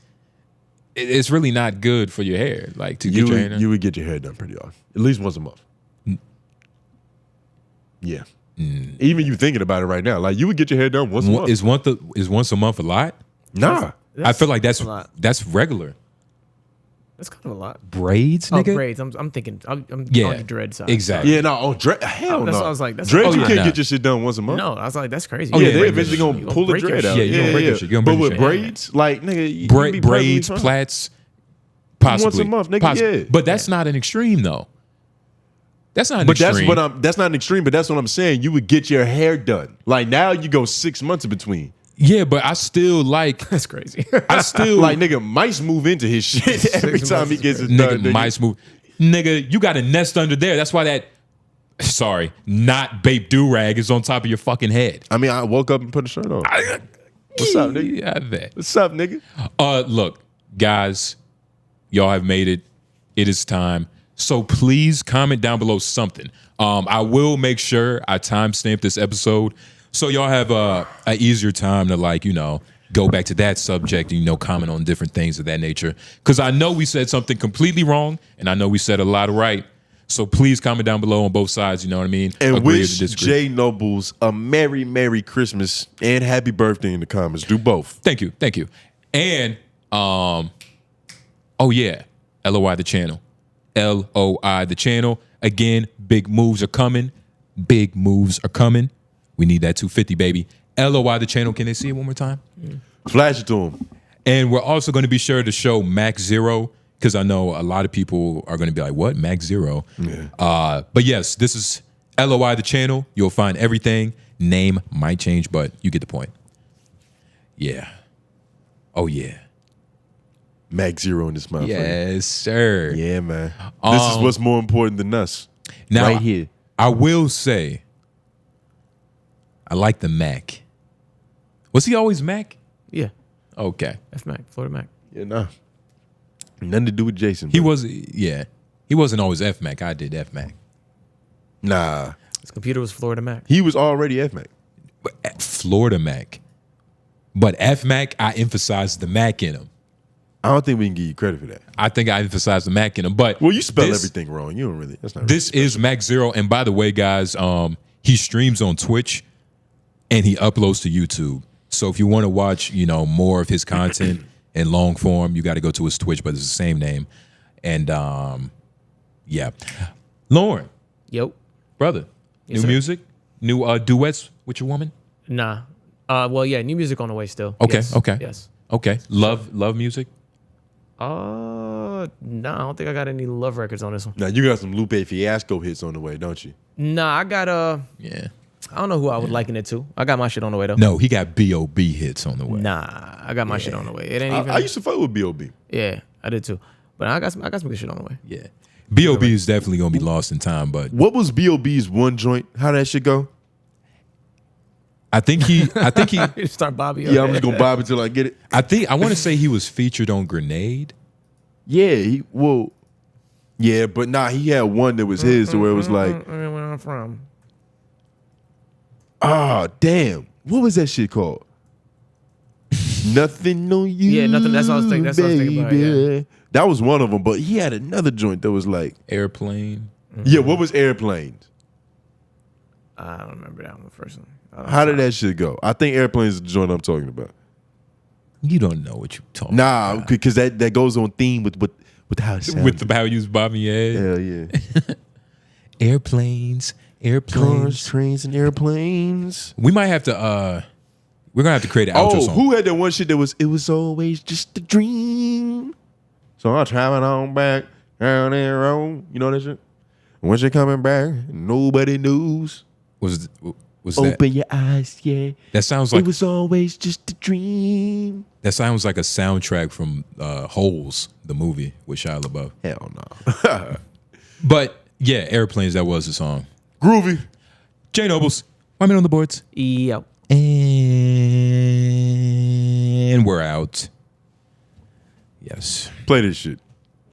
really not good for your hair. Like to get your hair done. You would get your hair done pretty often. At least once a month. Yeah. Even you thinking about it right now, like you would get your hair done once a month. Is once a month a lot? Nah. I feel like that's a lot. regular. That's kind of a lot. Braids, Oh, nigga? braids. I'm thinking. I'm on Yeah, the dread side. exactly. Yeah, no. Oh, dread. Hell no. That's what I was like, that's- dread, Oh, you yeah. can't Nah. get your shit done once a month. No, I was like, that's crazy. Oh, Yeah, yeah, they break eventually your gonna shit. pull the break your dread shit. out. Yeah, you gonna break your shit. You gonna But break your with shit. braids, like nigga, you can be Braids, perfectly fine. plaits, possibly Once a month, nigga, yeah. But that's not an extreme though. That's not an But extreme. that's not an extreme. But that's what I'm saying. You would get your hair done. Like now, you go 6 months in between. Yeah, but I still like. That's crazy. I still Like nigga, mice move into his shit every time he gets it done. nigga, mice move. Nigga, you got a nest under there. That's why that. Sorry, not babe do rag is on top of your fucking head. I mean, I woke up and put a shirt on. What's up, nigga? Yeah, I bet. What's up, nigga? Look, guys, y'all have made it. It is time. So please comment down below something. I will make sure I timestamp this episode so y'all have a easier time to go back to that subject and comment on different things of that nature. Because I know we said something completely wrong, and I know we said a lot right. So please comment down below on both sides. You know what I mean? And Agree or wish disagree. Jay Nobles a Merry Christmas and Happy Birthday in the comments. Do both. Thank you. And oh yeah, LOI the channel. LOI the channel. Again, big moves are coming. Big moves are coming. We need that 250, baby. LOI the channel. Can they see it one more time? Flash it to him. And we're also going to be sure to show Max Zero, because I know a lot of people are going to be like, what? Max Zero? Yeah. But yes, this is LOI the channel. You'll find everything. Name might change, but you get the point. Yeah. Oh, yeah. Max Zero in this motherfucker. Yes, sir. Yeah, man. This is what's more important than us. Now, right here. I will say, I like the Mac. Was he always Mac? Yeah. Okay. F Mac, Florida Mac. Yeah, nah. Nothing to do with Jason. He bro. was, yeah. He wasn't always F Mac. I did F Mac. Nah. His computer was Florida Mac. He was already F-Mac. But Florida Mac. But F Mac, I emphasized the Mac in him. I don't think we can give you credit for that. I think I emphasized the Mac in him. But Well, you spell this- everything wrong. You don't really. That's not. This is Max Zero. And by the way, guys, he streams on Twitch and he uploads to YouTube. So if you want to watch, more of his content in long form, you got to go to his Twitch, but it's the same name. And yeah. Lauren, Yo. brother, Yes, new sir. music, new duets with your woman? Nah. Well, yeah, new music on the way still. Okay, Yes. okay. Yes. Okay. Love music? No, I don't think I got any love records on this one. Now you got some Lupe Fiasco hits on the way, don't you? Nah, I got Yeah. I don't know who I would liken it to. I got my shit on the way though. No, he got B.O.B. hits on the way. Nah, I got my shit on the way. It ain't even. I used to fuck with B.O.B. Yeah, I did too. But I got some good shit on the way. Yeah. B.O.B. is definitely going to be lost in time, but What was B.O.B.'s one joint? How that shit go? I think he You start Bobby. Yeah, I'm just gonna bob until I get it. I want to say he was featured on Grenade. Yeah, yeah, but nah, he had one that was his to where it was like, Where I'm from. damn, what was that shit called? Nothing on you. Yeah, nothing. That's what I was thinking. That's what I was thinking about, baby. yeah. That was one of them, but he had another joint that was like, Airplane. yeah, what was Airplanes? I don't remember that one personally. How did that shit go? I think Airplanes is the joint I'm talking about. You don't know what you're talking Nah, about. because that goes on theme with how it sounds. With the how you use Bobby yeah. Hell yeah. Airplanes. Cars, trains, and airplanes. We might have to we're gonna have to create an outro Oh, song. who had that one shit that was, it was always just a dream. So I'm traveling on back down that road. You know that shit? When she coming back, nobody knows. was Open your eyes, yeah. that sounds like It was always just a dream. that sounds like a soundtrack from Holes, the movie with Shia LaBeouf. Hell no. But yeah, Airplanes, that was the song. Groovy. Jay Nobles, my man on the boards. Yo. And we're out. Yes. Play this shit.